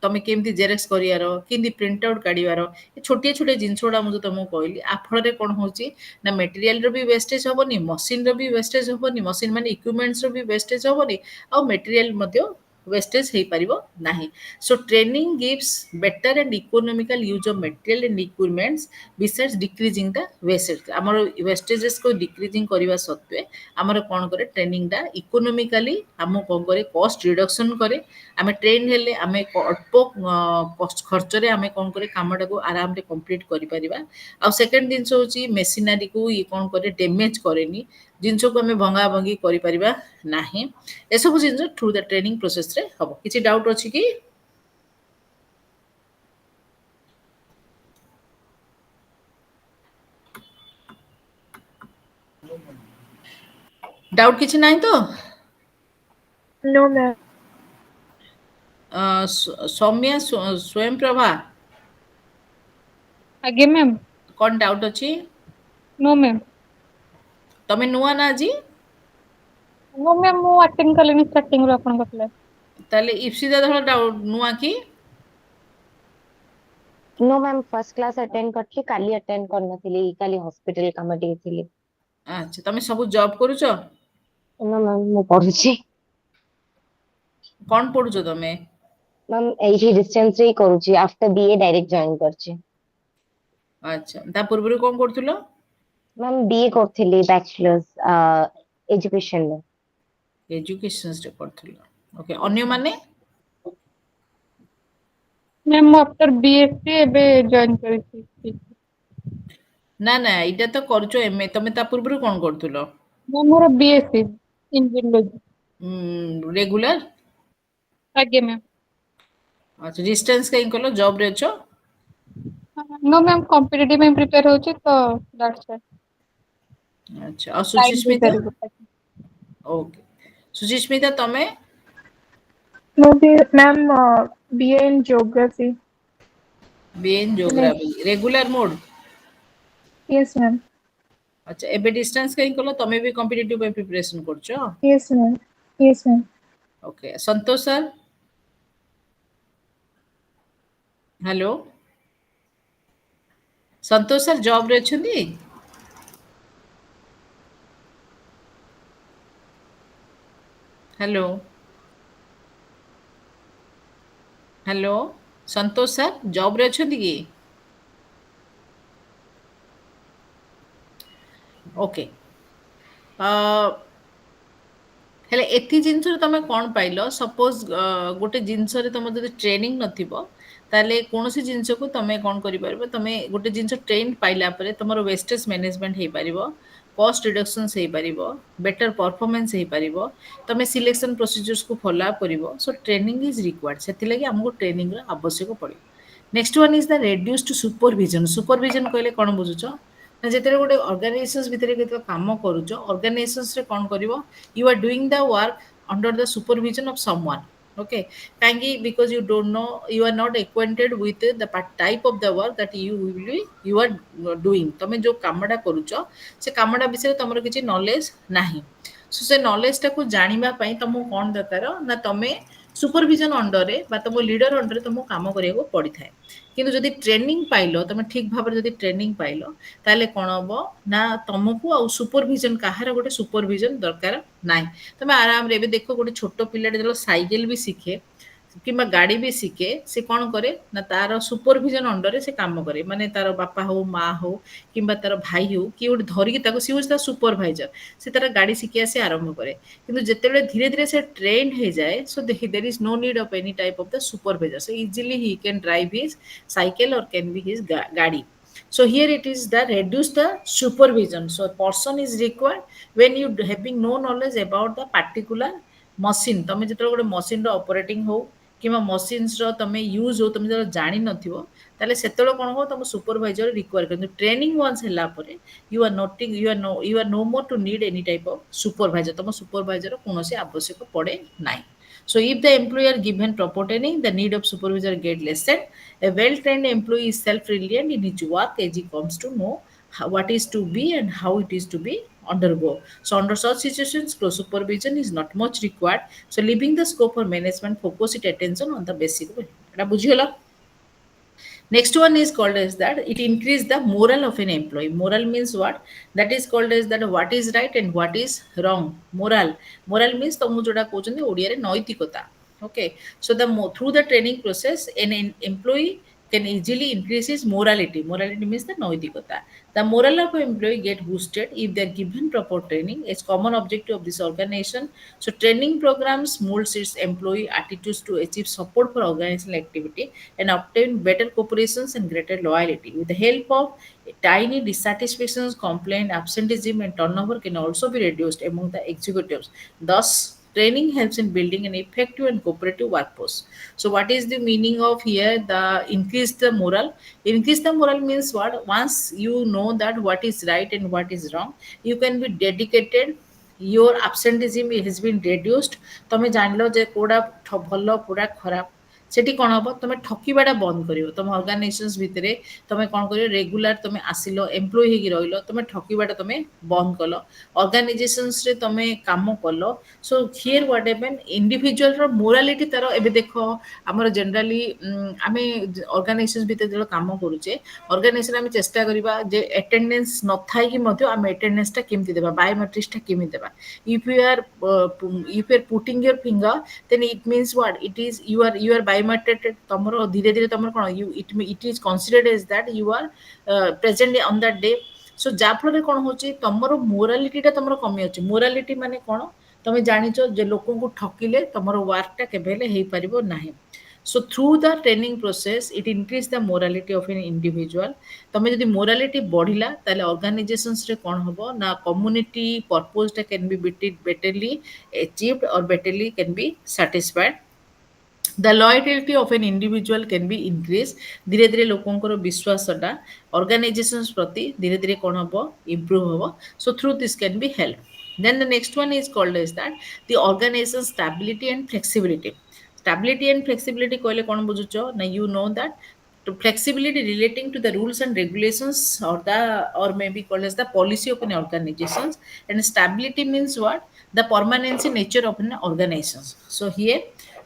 ତମେ କେମିତି ଜେରେକ୍ସ କରିବାର, କେମିତି ପ୍ରିଣ୍ଟ ଆଉଟ୍ କାଢ଼ିବାର, ଏ ଛୋଟିଆ ଛୋଟିଆ ଜିନିଷ ଗୁଡ଼ା ମୁଁ ଯେଉଁ ତମକୁ କହିଲି, ଆ ଫଳରେ କ'ଣ ହେଉଛି ନା ମେଟେରିଆଲର ବି ୱେଷ୍ଟେଜ୍ ହେବନି, ମସିନ୍ର ବି ୱେଷ୍ଟେଜ୍ ହେବନି, ମସିନ୍ ମାନେ ଇକ୍ୟୁପମେଣ୍ଟସର ବି ୱେଷ୍ଟେଜ୍ ହେବନି, ଆଉ ମେଟେରିଆଲ ମଧ୍ୟ ୱେଷ୍ଟେଜ୍ ହେଇପାରିବ ନାହିଁ। So training gives better and economical use of material and equipments besides decreasing the wastage. ଆମର ୱେଷ୍ଟେଜେସ୍ କୁ ଡିକ୍ରିଜିଂ କରିବା ସତ୍ତ୍ୱେ ଆମର କ'ଣ କରେ, ଟ୍ରେନିଂଟା ଇକୋନୋମିକାଲି ଆମକୁ କ'ଣ କରେ, କଷ୍ଟ ରିଡକ୍ସନ୍ କରେ। ଆମେ ଟ୍ରେନ୍ ହେଲେ ଆମେ ଅଳ୍ପ ଖର୍ଚ୍ଚରେ ଆମେ କ'ଣ କରେ, କାମଟାକୁ ଆରାମରେ କମ୍ପ୍ଲିଟ୍ କରିପାରିବା। ଆଉ ସେକେଣ୍ଡ ଜିନିଷ ହେଉଛି ମେସିନାରୀକୁ ଇଏ କ'ଣ କରେ, ଡ୍ୟାମେଜ୍ କରେନି, ଜିନିଷକୁ ଆମେ ଭଙ୍ଗା ଭଙ୍ଗି କରିପାରିବା ନାହିଁ। ଏସବୁ ଜିନିଷ ଥ୍ରୁ ଦ ଟ୍ରେନିଂ ପ୍ରୋସେସରେ ହବ। କିଛି ଡାଉଟ୍ ଅଛି କି? डाउट किसी नहीं तो No, ma'am. सौम्या स्वयं प्रभा ଆଜ୍ଞା ମ୍ୟାମ୍। कौन डाउट अच्छी नो ମ୍ୟାମ୍। तमें नुआ ना जी नो ମ୍ୟାମ୍ ମୁଁ ଆଟେଣ୍ଡ କଲିନି ଷ୍ଟାର୍ଟିଂରୁ ଆପଣଙ୍କ କ୍ଲାସ୍। ताले इप्सिता धर डाउट नुआ की no ma'am first class attend करछि काली अटेंड करनथिली काली हॉस्पिटल काम टिके थिली। अच्छा तमें सब जॉब करूछ नो मैम मु पढुछि। कौन पढ़ुछ तमें मैम एही डिस्टेंस रे करूछि आफ्टर बीए डायरेक्ट जॉइन करछि। अच्छा ता पूर्व कौन करथुलो मैम बीए करथिली बैचलर्स एजुकेशन में। एजुकेशन रे करथुलो ओके अन्य माने ମ୍ୟାମ୍ ମୁଁ ଆଫ୍ଟର ବିଏସସି ଏବେ ଜଏନ୍ କରିଛି। ନା ନା ଏଇଟା ତ କରୁଛ ଏମଏ ତମେ ତା ପୂର୍ବରୁ କଣ କରୁଥିଲ ମ୍ୟାମ୍ ମୋର ବିଏସସି ଇନ୍ ଜିଓଲୋଜି। ରେଗୁଲାର ଆଜ୍ଞା ମ୍ୟାମ୍। ଆଚ୍ଛା ଡିଷ୍ଟାନ୍ସ କାହିଁ କଲ ଜବ୍ ରେ ଅଛ नो ମ୍ୟାମ୍ କମ୍ପିଟିଟିଭ୍ ପାଇଁ ପ୍ରିପେୟାର ହଉଛି ତ ଦ୍ୟାଟ୍ସ ହ୍ୱାଇ ଆଚ୍ଛା ଆଉ ଟାଇମ୍ ସୁଚିସ୍ମିତା ଦେଇପାରିବୁ। ओके सुचिस्मिता तमे No, ma'am. BA in geography. BN Like, geography regular mode yes, ma'am. अच्छा एबे डिस्टेंस कहीं कलो तमे भी कॉम्पिटिटिव पे प्रिपरेशन करछो Yes, ma'am. Yes, ma'am. Okay Santosh sir hello Santosh sir job रे छथि hello hello Santosh sir job रे छथि की ओके हेले एथि जिनसरे तमे कौन पाइलो सपोज गोटे जिनसरे तुम जदि ट्रेनिंग नथिबो ताले कोनोसी जिनस को तमे कौन करि परबो तमे गोटे जिनस ट्रेन पाइला परे तमरो वेस्टेज मैनेजमेंट हेइ परिबो कॉस्ट रिडक्शन हेइ परिबो बेटर परफॉर्मेंस हेइ परिबो तमे सिलेक्शन प्रोसीजर्स को फॉलो अप करिवो सो ट्रेनिंग इज रिक्वायर्ड सेति लगी हमको ट्रेनिंग रा आवश्यक पड़िबो next one is the reduced supervision supervision कहले कौन बुझुछ ना जेतेले गोटे ऑर्गेनाइजेशंस भितरे केते काम करूछ ऑर्गेनाइजेशंस रे कौन करिवो you are doing the work under the supervision of someone okay thank you because you don't know you are not acquainted with the type of the work that you will be you are doing ତମେ ଯୋଉ କାମଟା କରୁଛ ସେ କାମଟା ବିଷୟରେ ତମର କିଛି knowledge ନାହିଁ ସୋ ସେ ନଲେଜଟାକୁ ଜାଣିବା ପାଇଁ ତମକୁ କ'ଣ ଦରକାର ନା ତମେ ସୁପରଭିଜନ ଅଣ୍ଡରରେ ବା ତମ ଲିଡର ଅଣ୍ଡରରେ ତମକୁ କାମ କରିବାକୁ ପଡିଥାଏ କିନ୍ତୁ ଯଦି ଟ୍ରେନିଂ ପାଇଲ ତମେ ଠିକ ଭାବରେ ଯଦି ଟ୍ରେନିଂ ପାଇଲ ତାହେଲେ କ'ଣ ହବ ନା ତମକୁ ଆଉ ସୁପରଭିଜନ କାହାର ଗୋଟେ ସୁପରଭିଜନ ଦରକାର ନାହିଁ ତମେ ଆରାମରେ ଏବେ ଦେଖ ଗୋଟେ ଛୋଟ ପିଲାଟେ ଯେତେବେଳେ ସାଇକେଲ ବି ଶିଖେ କିମ୍ବା ଗାଡି ବି ଶିଖେ ସେ କ'ଣ କରେ ନା ତାର ସୁପରଭିଜନ ଅଣ୍ଡରରେ ସେ କାମ କରେ ମାନେ ତାର ବାପା ହଉ ମା ହଉ କିମ୍ବା ତାର ଭାଇ ହଉ କିଏ ଗୋଟେ ଧରିକି ତାକୁ ସିଏ ହେଉଛି ତା ସୁପରଭାଇଜର ସେ ତାର ଗାଡି ଶିଖିବା ସେ ଆରମ୍ଭ କରେ କିନ୍ତୁ ଯେତେବେଳେ ଧୀରେ ଧୀରେ ସେ ଟ୍ରେଣ୍ଡ ହେଇଯାଏ so there is no need of any type of the supervisor so easily he can drive his cycle or can be his gadi so here it is the reduce the supervision so a person is required when you having no knowledge about the particular machine ତମେ ଯେତେବେଳେ ଗୋଟେ machine ର operating ହଉ କିମ୍ବା machines ର ତମେ use ହଉ ତମେ ଯେତେବେଳେ ଜାଣି ନଥିବ ତାହେଲେ ସେତେବେଳେ କ'ଣ ହବ ତମ ସୁପରଭାଇଜର ରିକ୍ୱାର କିନ୍ତୁ ଟ୍ରେନିଂ ୱାନ୍ସ ହେଲା ପରେ you are no more to need any type of supervisor ତମ ସୁପରଭାଇଜର କୌଣସି ଆବଶ୍ୟକ ପଡେ ନାହିଁ so if the employee are given proper training the need of supervisor get lessened a well trained employee is self reliant in his work as he comes to know what is to be and how it is to be undergo so under such situations close supervision is not much required so leaving the scope for management focus its attention on the basic এটা বুঝিগলা next one is called as that it increase the moral of an employee moral means what that is called as that what is right and what is wrong moral means ତମକୁ ଯୋଉଟା କହୁଛନ୍ତି ଓଡ଼ିଆରେ ନୈତିକତା okay so through the training process an employee can easily increase his morality means the noitikota the moral of an employee get boosted if they are given proper training it's common objective of this organization so training programs molds its employee attitudes to achieve support for organizational activity and obtain better cooperations and greater loyalty with the help of tiny dissatisfactions complaint absenteeism and turnover can also be reduced among the executives thus training helps in building an effective and cooperative workforce so what is the meaning of here the increase the moral means what once you know that what is right and what is wrong you can be dedicated your absenteeism has been reduced, ତମେ ଜାଣିଲ ଯେ କୋଉଟା ଭଲ କୋଉଟା ଖରାପ, ସେଠି କ'ଣ ହବ ତମେ ଠକିବାଟା ବନ୍ଦ କରିବ ତମ ଅର୍ଗାନାଇଜେସନ୍ସ ଭିତରେ। ତମେ କ'ଣ କରିବ ରେଗୁଲାର ତମେ ଆସିଲ ଏମ୍ପ୍ଲୟ ହେଇକି ରହିଲ, ତମେ ଠକିବାଟା ତମେ ବନ୍ଦ କଲ, ଅର୍ଗାନାଇଜେସନ୍ସରେ ତମେ କାମ କଲ। ସୋ ହିୟର ହ୍ୱାଟ ହେପେନ୍ ଇଣ୍ଡିଭିଜୁଆଲର ମୋରାଲିଟି ତାର ଏବେ ଦେଖ ଆମର ଜେନେରାଲି ଆମେ ଅର୍ଗାନାଇଜେସନ୍ ଭିତରେ ଯେତେବେଳେ କାମ କରୁଛେ ଅର୍ଗାନାଇଜେସନ୍ ଆମେ ଚେଷ୍ଟା କରିବା ଯେ ଆଟେଣ୍ଡାନ୍ସ ନଥାଇକି ମଧ୍ୟ ଆମେ ଆଟେଣ୍ଡାନ୍ସଟା କେମିତି ଦେବା, ବାୟୋମେଟ୍ରିକ୍ସଟା କେମିତି ଦେବା। if you are if you are putting your finger, then it means what it is, you are biometric ତମର ଧୀରେ ଧୀରେ ତମର କ'ଣ it is considered as that you are present on that day। So ଯାହାଫଳରେ କ'ଣ ହେଉଛି ତମର ମୋରାଲିଟିଟା ତମର କମି ଅଛି। ମୋରାଲିଟି ମାନେ କ'ଣ, ତମେ ଜାଣିଛ ଯେ ଲୋକଙ୍କୁ ଠକିଲେ ତମର ୱାର୍କଟା କେବେ ହେଲେ ହେଇପାରିବ ନାହିଁ। So through the training process, it increase the morality of an individual। ତମେ ଯଦି ମୋରାଲିଟି ବଢିଲା ତାହେଲେ ଅର୍ଗାନାଇଜେସନ୍ସରେ କ'ଣ ହବ ନା କମ୍ୟୁନିଟି ପର୍ପୋଜଟା can be betterly achieved or betterly can be satisfied। the loyalty of an individual can be increased। ଧୀରେ ଧୀରେ ଲୋକଙ୍କର ବିଶ୍ୱାସଟା ଅର୍ଗାନାଇଜେସନ୍ସ ପ୍ରତି ଧୀରେ ଧୀରେ କ'ଣ ହବ ଇମ୍ପ୍ରୁଭ୍ ହବ। so through this can be helped। then the next one is called as that the organization stability and flexibility। stability and flexibility କହିଲେ କ'ଣ ବୁଝୁଛ ନା you know that to flexibility relating to the rules and regulations or may be called as the policy of an organizations। and stability means what, the permanency nature of an organization। so here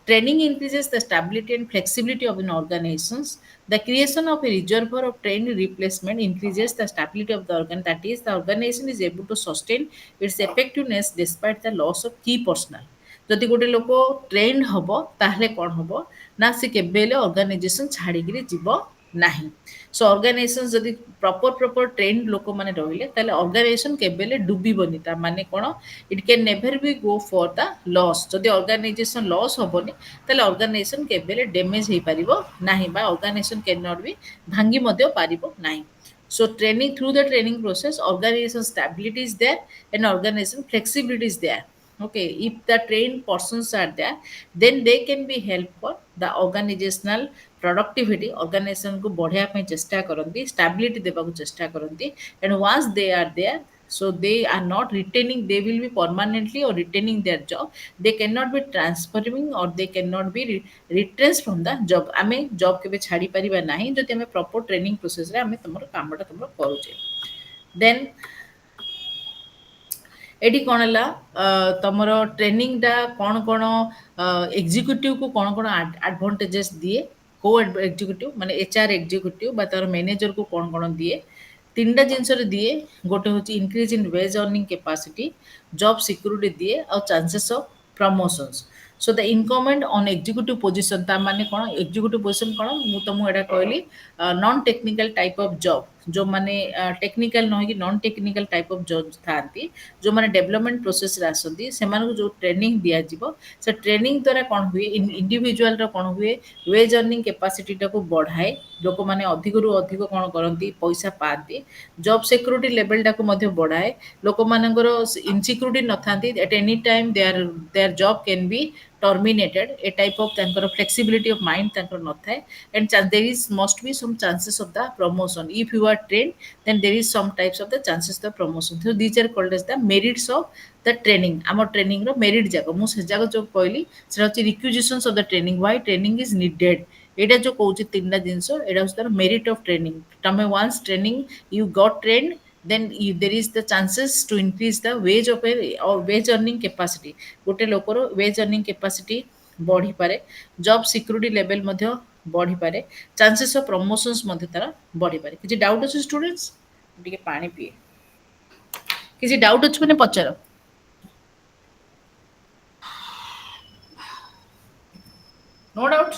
training increases the stability and flexibility of an organizations। the creation of a reservoir of trained replacement increases the stability of the organ, that is the organization is able to sustain its effectiveness despite the loss of key personnel। ଯଦି ଗୋଟେ ଲୋକ trend ହବ ତାହେଲେ କ'ଣ ହବ ନା ସେ କେବେ ହେଲେ ଅର୍ଗାନାଇଜେସନ୍ ଛାଡ଼ିକିରି ଯିବ ନାହିଁ। ସୋ ଅର୍ଗାନାଇଜେସନ୍ ଯଦି ପ୍ରପର ଟ୍ରେଣ୍ଡ ଲୋକମାନେ ରହିଲେ ତାହେଲେ ଅର୍ଗାନାଇଜେସନ୍ କେବେ ହେଲେ ଡୁବିବନି। ତା ମାନେ କ'ଣ, ଇଟ୍ can never B go for the loss. ଯଦି ଅର୍ଗାନାଇଜେସନ୍ ଲସ୍ ହବନି ତାହେଲେ ଅର୍ଗାନାଇଜେସନ୍ କେବେ ହେଲେ ଡ୍ୟାମେଜ୍ ହେଇପାରିବ ନାହିଁ ବା ଅର୍ଗାନାଇଜେସନ୍ କ୍ୟାନ୍ ନଟ୍ ବି ଭାଙ୍ଗି ମଧ୍ୟ ପାରିବ ନାହିଁ। So training, through the training process, organization stability is there and organization flexibility is there। okay, if the trained persons are there, then they can be help for the organizational productivity। organization को बढ़ाया ପାଇଁ ଚେଷ୍ଟା କରନ୍ତି, stability ଦେବାକୁ ଚେଷ୍ଟା କରନ୍ତି। and once they are there, so they are not retaining, they will be permanently or retaining their job। they cannot be transferring or they cannot be retrenched from the job। ଆମେ job କେବେ ଛାଡ଼ି ପାରିବା ନାହିଁ ଯଦି ଆମେ proper training process ରେ ଆମେ ତମର କାମଟା ତମର କରୁଛେ। then ଏଠି କ'ଣ ହେଲା ତମର ଟ୍ରେନିଂଟା କ'ଣ କ'ଣ ଏକ୍ଜିକ୍ୟୁଟିଭକୁ କ'ଣ କ'ଣ ଆଡଭାଣ୍ଟେଜେସ୍ ଦିଏ, କୋଉ ଏକ୍ଜିକ୍ୟୁଟିଭ ମାନେ HR ଏକ୍ଜିକ୍ୟୁଟିଭ ବା ତାର ମ୍ୟାନେଜରକୁ କ'ଣ କ'ଣ ଦିଏ, ତିନିଟା ଜିନିଷରେ ଦିଏ। ଗୋଟେ ହେଉଛି increase in wage earning capacity, job security ଦିଏ ଆଉ chances of promotions. So the increment on executive position, ତା ମାନେ କ'ଣ ଏକ୍ଜିକ୍ୟୁଟିଭ ପୋଜିସନ୍ କ'ଣ, ମୁଁ ତମକୁ ଏଇଟା କହିଲି non technical type of job, ଯେଉଁମାନେ ଟେକ୍ନିକାଲ ନହେଇକି non technical type of job ଥାଆନ୍ତି, ଯେଉଁମାନେ ଡେଭଲପମେଣ୍ଟ ପ୍ରୋସେସ୍ରେ ଆସନ୍ତି ସେମାନଙ୍କୁ ଯେଉଁ ଟ୍ରେନିଂ ଦିଆଯିବ, ସେ ଟ୍ରେନିଂ ଦ୍ୱାରା କ'ଣ ହୁଏ ଇଣ୍ଡିଭିଜୁଆଲର କ'ଣ ହୁଏ ୱେଜ୍ ଅର୍ନିଂ କେପାସିଟିଟାକୁ ବଢ଼ାଏ, ଲୋକମାନେ ଅଧିକରୁ ଅଧିକ କ'ଣ କରନ୍ତି ପଇସା ପାଆନ୍ତି। ଜବ୍ ସିକ୍ୟୁରିଟି ଲେଭେଲଟାକୁ ମଧ୍ୟ ବଢ଼ାଏ, ଲୋକମାନଙ୍କର ଇନସିକ୍ୟୁରିଟି ନଥାନ୍ତି, at any time their job can be terminated. ଏ ଟାଇପ୍ ଅଫ୍ ତାଙ୍କର ଫ୍ଲେକ୍ସିବିଲିଟି ଅଫ୍ ମାଇଣ୍ଡ ତାଙ୍କର ନଥାଏ। and there is must be some chances of the promotion if you are trained, then there is some types of the chances of promotion। so these are called as the merits of the training। ଆମ ଟ୍ରେନିଂର merit ଯାକ ମୁଁ ସେ ଯାକ ଯେଉଁ କହିଲି ସେଟା ହେଉଛି requisitions of the training, why training is needed। ଏଇଟା ଯେଉଁ କହୁଛି ତିନିଟା ଜିନିଷ, ଏଇଟା ହେଉଛି ତାର ମେରିଟ୍ ଅଫ୍ ଟ୍ରେନିଂ। ତମେ once training you got trained, then there is the chances to increase the wage of a or wage earning capacity। ଗୋଟେ ଲୋକର wage earning capacity ବଢ଼ିପାରେ, ଜବ୍ ସିକ୍ୟୁରିଟି ଲେଭେଲ ମଧ୍ୟ ବଢ଼ିପାରେ, ଚାନ୍ସେସ୍ ଅଫ୍ ପ୍ରମୋସନ୍ସ ମଧ୍ୟ ତାର ବଢ଼ିପାରେ। କିଛି ଡାଉଟ୍ ଅଛି ଷ୍ଟୁଡେଣ୍ଟସ୍? ଟିକେ ପାଣି ପିଏ। କିଛି ଡାଉଟ୍ ଅଛି ମାନେ ପଚାର। No doubt.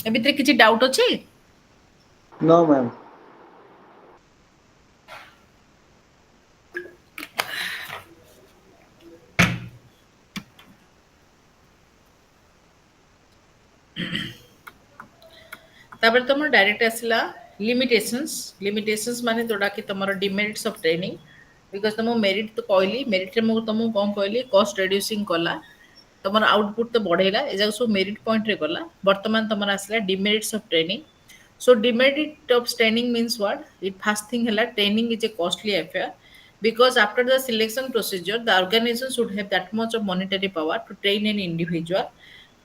ଏ ଭିତରେ କିଛି ଡାଉଟ୍ ଅଛି? No, ma'am. ତାପରେ ତମର ଡାଇରେକ୍ଟ ଆସିଲା ଲିମିଟେସନ୍ସ। ଲିମିଟେସନ୍ସ ମାନେ ଯୋଉଟା କି ତମର ଡିମେରିଟ୍ସ ଅଫ୍ ଟ୍ରେନିଂ। बिकज तुम मेरिट तो कहली मेरिट मुझे तुमको कौन कहली कस्ट रिड्यूसिंग कला तुम आउटपुट तो बढ़ेला ए जाक सब मेरिट पॉइंट रे गला बर्तमान तुम आसला demerits of training so demerit of training means what it first thing है training is a costly affair because after the selection procedure the organization should have that much of monetary power to train an individual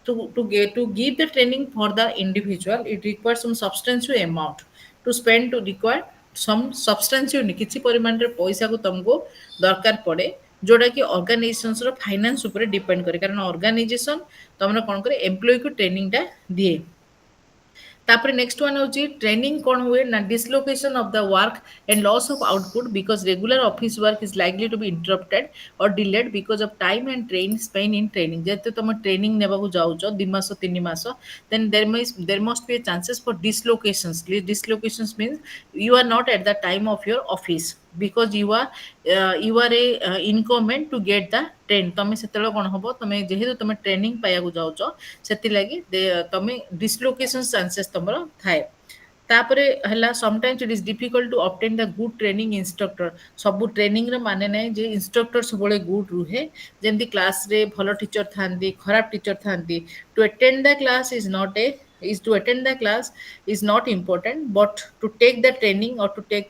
to give the training for the individual it requires some substantial amount to spend to require some substantial କିଛି ପରିମାଣରେ ପଇସାକୁ ତମକୁ ଦରକାର ପଡ଼େ ଯୋଉଟା କି ଅର୍ଗାନାଇଜେସନର finance ଉପରେ depend କରେ କାରଣ ଅର୍ଗାନାଇଜେସନ ତମର କ'ଣ କରେ ଏମ୍ପ୍ଲୟୀକୁ ଟ୍ରେନିଂଟା ଦିଏ ତାପରେ ନେକ୍ସଟ ୱାନ୍ ହେଉଛି ଟ୍ରେନିଂ କ'ଣ ହୁଏ ନା dislocation of the work and loss of output because regular office work is likely to be interrupted or delayed because of time and train spend in training ଯେହେତୁ ତୁମେ ଟ୍ରେନିଂ ନେବାକୁ ଯାଉଛ 2 ମାସ 3 ମାସ ଦେନ୍ there must be a chances for dislocations dislocations means you are not at the time of your office because you are a incumbent to get the train ତମେ ସେତେବେଳେ କ'ଣ ହବ ତମେ ଯେହେତୁ ତମେ ଟ୍ରେନିଂ ପାଇବାକୁ ଯାଉଛ ସେଥିଲାଗି ତମେ ଡିସଲୋକେସନ ଚାନ୍ସେସ୍ ତମର ଥାଏ ତାପରେ ହେଲା sometimes it is difficult to obtain the good training instructor ସବୁ ଟ୍ରେନିଂର ମାନେ ନାହିଁ ଯେ ଇନଷ୍ଟ୍ରକ୍ଟର ସବୁବେଳେ ଗୁଡ୍ ରୁହେ ଯେମିତି କ୍ଲାସରେ ଭଲ ଟିଚର ଥାନ୍ତି ଖରାପ ଟିଚର ଥାନ୍ତି to attend the class is not a is to attend the class is not important but to take the training or to take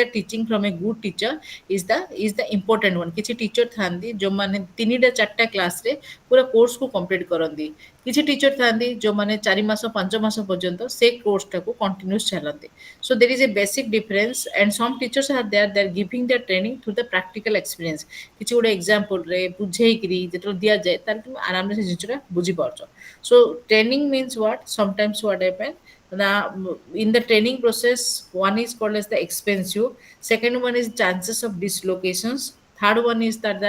the teaching from a good teacher is the important one किसी teacher थांदी जो माने 3टा 4टा class रे पूरा course को complete करंदी किसी teacher थांदी जो माने 4 मास 5 मास पर्यंत से कोर्स टाको continuous चलंदी so there is a basic difference and some teachers are there they are giving their training through the practical experience किसी गोटे एग्जांपल रे बुझेइकरी जेतो दिया जाए तार तुम आराम से जिनिसटा बुझी पारछो so training means what sometimes what happen now in the training process one is called as the expensive second one is chances of dislocations third one is that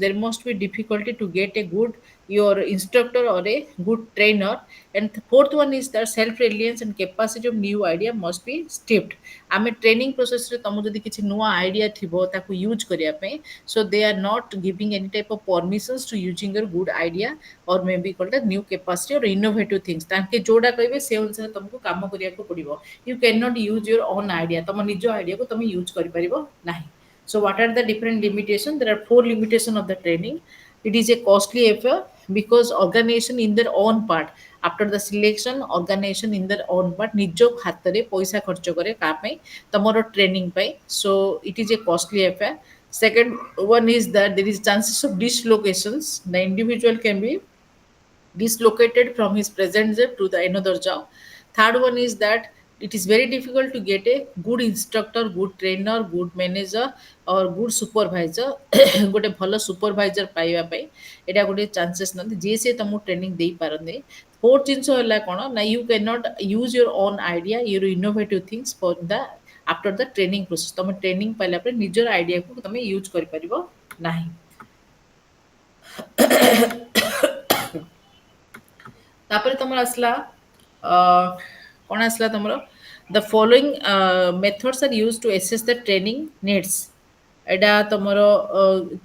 there must be difficulty to get a good your instructor or a good trainer and the fourth one is that self reliance and capacity of new idea must be stepped आम training process रे तुम जदि किसी नुआ idea थिबो ताकू use करिया पे so they are not giving any type of permissions to using your good idea or maybe called a new capacity or innovative things ताके जोड़ा कहबे से अनुसार तुमको काम करिया को पड़िबो you cannot use your own idea तुम निज आइडिया को तुम यूज करि परिबो नाही so what are the different limitations there are 4 limitations of the training it is a costly affair because organization in their own part after the selection organization in their own part निज हाथ रे पैसा खर्च करे का पे तमरो training पे so it is a costly affair second one is that there is chances of dislocations the individual can be dislocated from his present job to the another job third one is that it is very difficult to get a good instructor good trainer good manager or good supervisor गोटे भल supervisor पाइबा पे एटा गोटे chances नथि जे से तुमको training दे पारंदे fourth जिंस होला कोन ना you can not use your own idea your innovative things for the after the training process तुम ट्रेनिंग पाइला पर निजर आइडिया को तुम यूज कर परिबो नाही तापर तुम आसला कौन आसला तुमरो the following methods are used to assess the training needs एटा तुमरो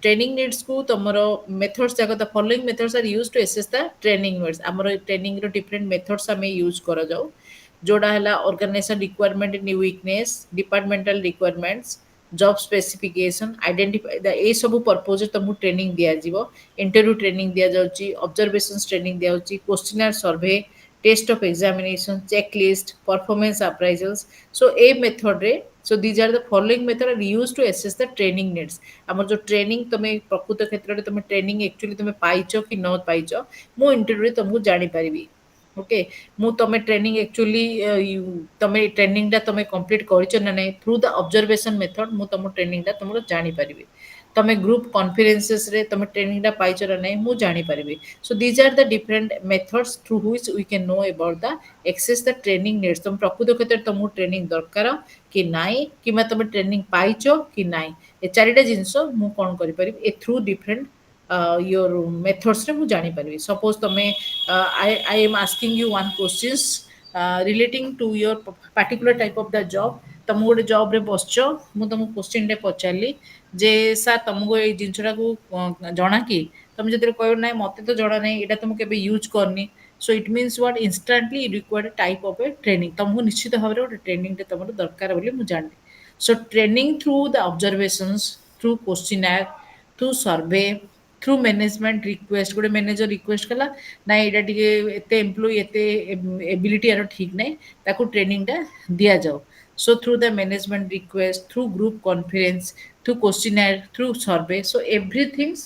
ट्रेनिंग नीड्स को तुमरो मेथड्स जाक the following methods are used to assess the training needs हमरो ट्रेनिंग रो डिफरेंट मेथड्स हमें यूज करा जाऊ जोड़ा है organization requirement in weakness departmental requirements job specification identify the ए सब पर्पज तुमको ट्रेनिंग दिया जीवो इंटरव्यू ट्रेनिंग दिया जाउची ऑब्जर्वेशंस ट्रेनिंग दिया जाउची questionnaire survey test of examination checklist performance appraisals so ए मेथड रे so these are the following method are used to assess the training needs हमर जो ट्रेनिंग तमे प्रकृत क्षेत्र रे तमे ट्रेनिंग एक्चुअली तमे पाइचो कि न पाइचो मो इंटरव्यू तुमको जानि परिबी ओके मु तमे ट्रेनिंग एक्चुअली तमे ट्रेनिंग दा तमे कंप्लीट करिचो ना नै थ्रू द ऑब्जर्वेशन मेथड मु तम ट्रेनिंग दा तुमरो जानि परिबी तमे ग्रुप कॉन्फ्रेंसेस रे तमे ट्रेनिंग दा पाइचो ना नै मु जानि परिबी so these are the different methods through which we can know about the access the training needs तुम प्रकृत क्षेत्र तुमको ट्रेनिंग दरकार कि नाई कि तुम ट्रेनिंग पाइचो कि नाई ए चारिटा जिनस मु कोन करि परिबी ए थ्रू डिफरेंट योर मेथड्स रे मु जानि परिबी सपोज तमे I am asking you one questions relating to your particular type of the job तुम गोटे जॉब रे बसचो मु तुमको क्वेश्चन रे पचारली जे सर तुमको ए जिनसटा को जना कि तुम जदि कहयो ना मते तो जଣା नै एटा तुम केबे यूज करनी so it means what instantly you require a type of a training तुमको निश्चित भाव रे ट्रेनिंग टे तुमरो दरकार बोली मु जानली So training through the observations, through questionnaire, through survey, through management request, गोटे मैनेजर रिक्वेस्ट कला ना एटा टिके एते एम्प्लॉय एते एबिलिटी आर ठीक नै ताको ट्रेनिंग टा दिया जाओ. So through the management request, through group conference, through questionnaire, through survey, so everything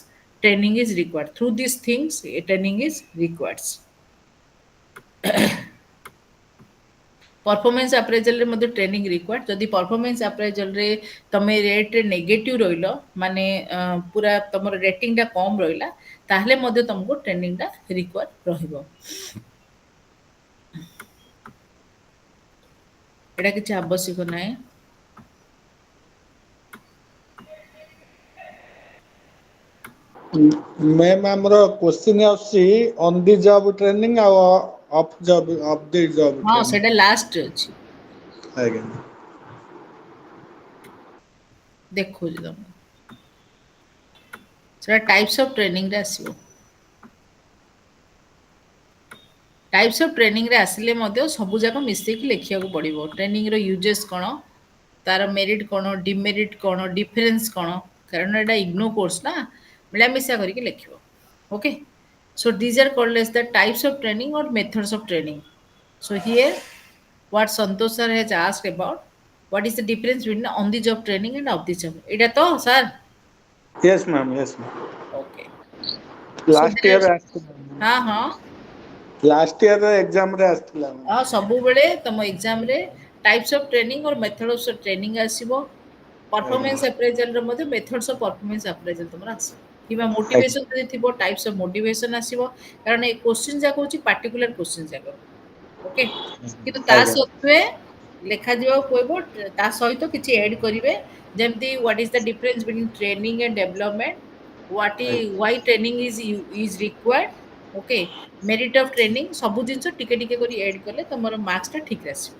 training is required. Through these things training is required. Performance appraisal रे मध्ये ट्रेनिंग रिक्वायर्ड. जदि परफॉर्मेंस अप्रेजल रे तमे रेट रे negative रहिलो माने पूरा तमर rating टा कम रहिला ताहले मध्ये तुमको ट्रेनिंग टा रिक्वायर रहिबो. एटा किछ आवश्यक नाही. मैम हमर क्वेश्चन आसी ऑन द जॉब ट्रेनिंग आ off job off the job हां ट्रेनिंग. सेटा लास्ट अछि. आगे देखो जे तुम सेटा टाइप्स ऑफ ट्रेनिंग रे आसीबो. टाइप्स ऑफ ट्रेनिंग रे आसिले मध्ये सब जाक मिसै कि लेखिया को पड़िबो. ट्रेनिंग रो यूजेस कोन, तार मेरिट कोन, डिमेरिट कोन, डिफरेंस कोन, कारण एटा इग्नो कोर्स ना मिला मिसा करके लिखिबो. Okay. So these are called as the types of training or methods of training. So here what Santosh sir has asked about, what is the difference between on the job training and off the job. Eta to sir. Yes ma'am yes ma'am. Okay. So last there year हाँ हाँ last year exam रे आस्थिला. हाँ सबु बेले तम exam रे types of training और methods of training आसीबो. परफॉर्मेंस अप्रेजल रे मध्ये मेथड्स ऑफ परफॉर्मेंस अप्रेजल तमरा आसीबो. किबा मोटिवेशन जदि थिबो टाइप्स ऑफ मोटिवेशन आसीबो. कारण ए क्वेश्चन जा होची पार्टिकुलर क्वेश्चन जा. ओके. किंतु ता आଜ୍ଞା. सत्वे लेखा जीवा कहबो ता सहित किछि ऐड करिवे. जेमति what is the difference between training and development, what is why training is required. Okay. Merit of training सब जिंस टिके टिके करी ऐड करले तमरो मार्क्स टा ठीक आसी.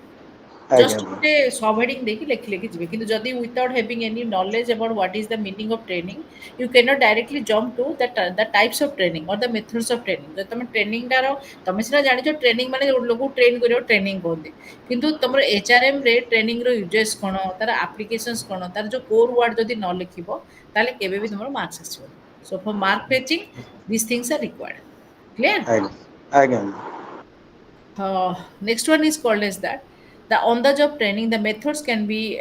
जस्ट आଜ୍ଞା. गोटे सब हेडिंग देखि लेखि लेखि जिवे. किंतु जदि without having any knowledge about what is the meaning of training, you cannot directly jump to the types of training or the methods of training. जो तुम ट्रेनिंग डारो तुम सिना जानि जो ट्रेनिंग माने लोग ट्रेन करियो ट्रेनिंग कहते. किंतु तुमर एचआरएम रे ट्रेनिंग रो यूजेस कोन, तार एप्लीकेशंस कोन, तार जो कोर वर्ड जदि न लिखिबो ताले केबे भी तुमर मार्क्स आसीबो. So for mark fetching these things are required. Clear? आଜ୍ଞା. आଜ୍ଞା. Next one is called as that the on the job training. The methods can be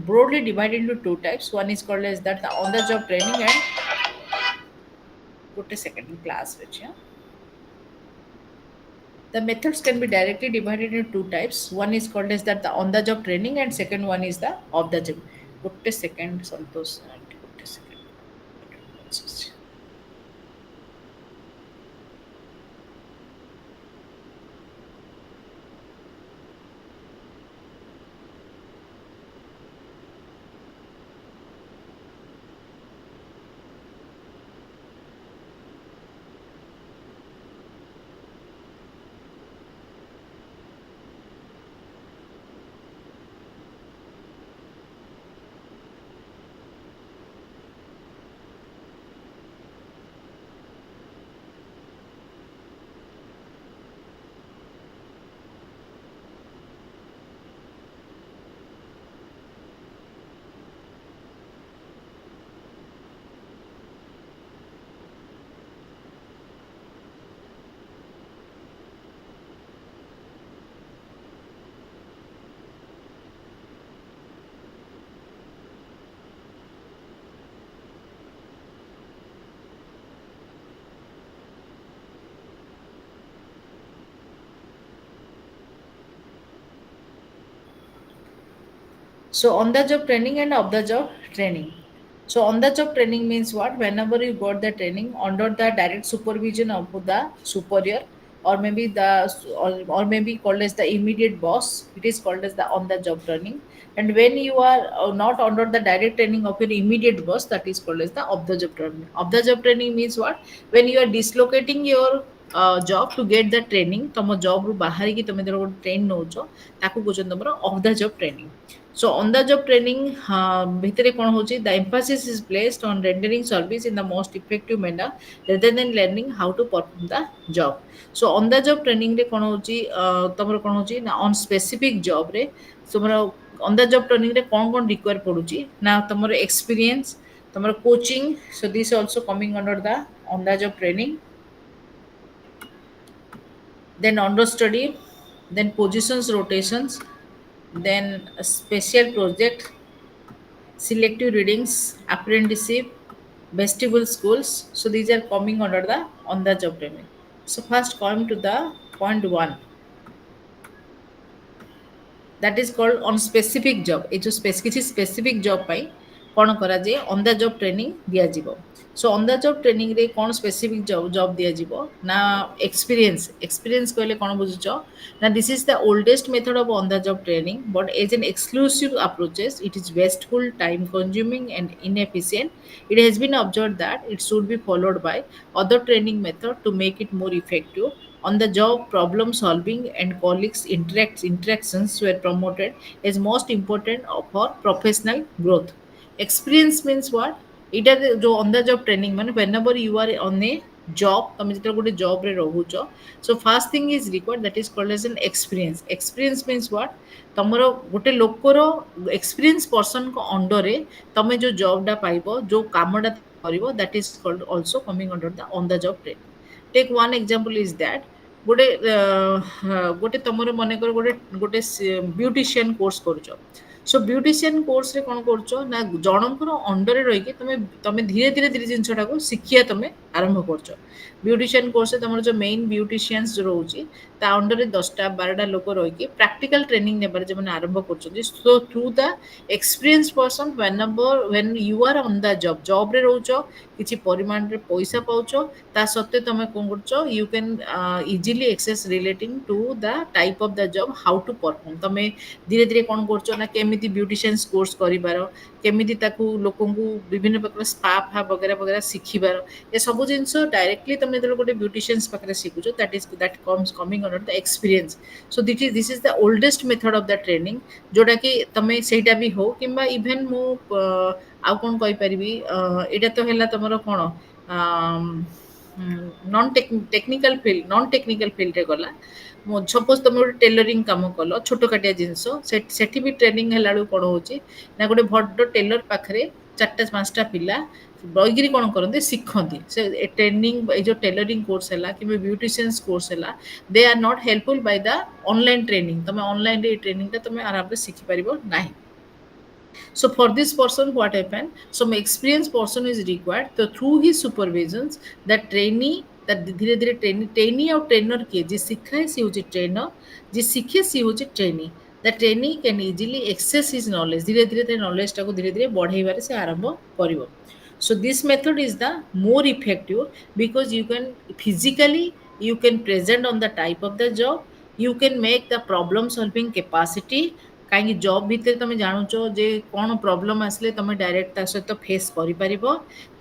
broadly divided into two types. One is called as that the on the job training and put a second class which yeah. The methods can be directly divided into two types. One is called as that the on the job training and second one is the off the job. Put a second Santosh. Put a second. So on the job training and off the job training. So on the job training means what? Whenever you got the training under the direct supervision of the superior or maybe or maybe called as the immediate boss, it is called as the on the job training. And when you are not under the direct training of your immediate boss, that is called as the off the job training. Off the job training means what? When you are dislocating your job to get the training, तम job रू बाहर की तमे धरो train नौचो ताकू कहउछन तमरो off the job training. So on the job training भितरे कोन होची, the emphasis is placed on rendering service in the most effective manner rather than learning how to perform the job. So on the job training रे कोन होची तमरो कोन होची ना on specific job रे तुमरो on the job training रे कौन कौन require पड़ुची ना तुमर एक्सपीरियंस तुमर coaching so this also coming under the on the job training then understudy then positions rotations then a special project selective readings apprenticeship vestibule schools so these are coming under the on the job training so first come to the point 1 that is called on specific job ये जो किसी specific job पाई कौन करा जाए on the job training दिया जीवो so on the job training रे कौन specific job दिया जीवो ना experience कहले कौन बुझुचो ना this is the oldest method of on the job training but as an exclusive approaches it is wasteful time consuming and inefficient it has been observed that it should be followed by other training method to make it more effective on the job problem solving and colleagues interactions were promoted as most important for professional growth experience means what এটা जो on the job training ମାନେ whenever you are on a job ତମେ ଯେତେବେଳେ ଗୋଟେ job ରେ ରହୁଛ so first thing is required that is called as an experience means what ତମର ଗୋଟେ ଲୋକର experience person ଙ୍କ ଅଣ୍ଡରରେ ତମେ ଯୋଉ job ଟା ପାଇବ ଯୋଉ କାମଟା କରିବ that is called also coming under the on the job training take one example is that ଗୋଟେ ଗୋଟେ ତମର ମନେକର ଗୋଟେ ଗୋଟେ ବ୍ୟୁଟିସିଆନ କୋର୍ସ କରୁଛ ସୋ ବ୍ୟୁଟିସିଆନ କୋର୍ସରେ କ'ଣ କରୁଛ ନା ଜଣଙ୍କର ଅଣ୍ଡରରେ ରହିକି ତମେ ଧୀରେ ଧୀରେ ଧୀରେ ଜିନିଷଟାକୁ ଶିଖିବା ତମେ ଆରମ୍ଭ କରୁଛ ବ୍ୟୁଟିସିଆନ କୋର୍ସରେ ତମର ଯୋଉ ମେନ୍ ବ୍ୟୁଟିସିଆନ୍ସ ଯୋଉ ରହୁଛି ତା ଅଣ୍ଡରରେ 10ଟା 12ଟା ଲୋକ ରହିକି ପ୍ରାକ୍ଟିକାଲ ଟ୍ରେନିଂ ନେବାରେ ଯେଉଁମାନେ ଆରମ୍ଭ କରୁଛନ୍ତି so through the experience person when you are on the jobରେ ରହୁଛ କିଛି ପରିମାଣରେ ପଇସା ପାଉଛ ତା ସତ୍ତ୍ୱେ ତମେ କ'ଣ କରୁଛ you can easily access relating to the type of the job how to perform ତମେ ଧୀରେ ଧୀରେ କ'ଣ କରୁଛ ନା କେମିତି ବ୍ୟୁଟିସିଆନ୍ସ କୋର୍ସ କରିବାର କେମିତି ତାକୁ ଲୋକଙ୍କୁ ବିଭିନ୍ନ ପ୍ରକାର ସ୍ପା ଫା ବଗେରା ବଗେରା ଶିଖିବାର ଏସବୁ ଜିନିଷ ଡାଇରେକ୍ଟଲି ତମେ ଯେତେବେଳେ ଗୋଟେ ବ୍ୟୁଟିସିଆନ୍ସ ପାଖରେ ଶିଖୁଛ that comes coming under the experience so this is the oldest method of the training ଯୋଉଟାକି ତମେ ସେଇଟା ବି ହଉ କିମ୍ବା ଇଭେନ୍ ମୁଁ ଆଉ କ'ଣ କହିପାରିବି ଏଇଟା ତ ହେଲା ତମର କ'ଣ ନନ୍ ଟେକ୍ନିକାଲ ଫିଲ୍ଡରେ ଗଲା ସପୋଜ ତମେ ଗୋଟେ ଟେଲରିଂ କାମ କଲ ଛୋଟକାଟିଆ ଜିନିଷ ସେଠି ବି ଟ୍ରେନିଂ ହେଲା ବେଳକୁ କ'ଣ ହେଉଛି ନା ଗୋଟେ ବଡ଼ ଟେଲର ପାଖରେ 4ଟା 5ଟା ପିଲା ରହିକିରି କ'ଣ କରନ୍ତି ଶିଖନ୍ତି ସେ ଟ୍ରେନିଂ ଏଇ ଯେଉଁ ଟେଲରିଂ କୋର୍ସ ହେଲା କିମ୍ବା ବ୍ୟୁଟିସିଆନ୍ସ କୋର୍ସ ହେଲା they are not helpful by the online training ତମେ ଅନଲାଇନ୍ରେ ଏଇ ଟ୍ରେନିଂଟା ତମେ ଆରାମରେ ଶିଖିପାରିବ ନାହିଁ so for this person what happened some experienced person is required so through his supervisions the trainee that धीरे धीरे trainee और trainer किए जी सिखाए सी होची trainer जी सीखे सी होची trainee the trainee can easily access his knowledge धीरे धीरे ते knowledge टाको धीरे धीरे बढ़ाइबारे से आरंभ करिवो so this method is the more effective because you can physically you can present on the type of the job you can make the problem solving capacity कहीं job भितर तुम जानुच जे कौन प्रॉब्लम आसले तुम डायरेक्ट ता सहित फेस करि परिबो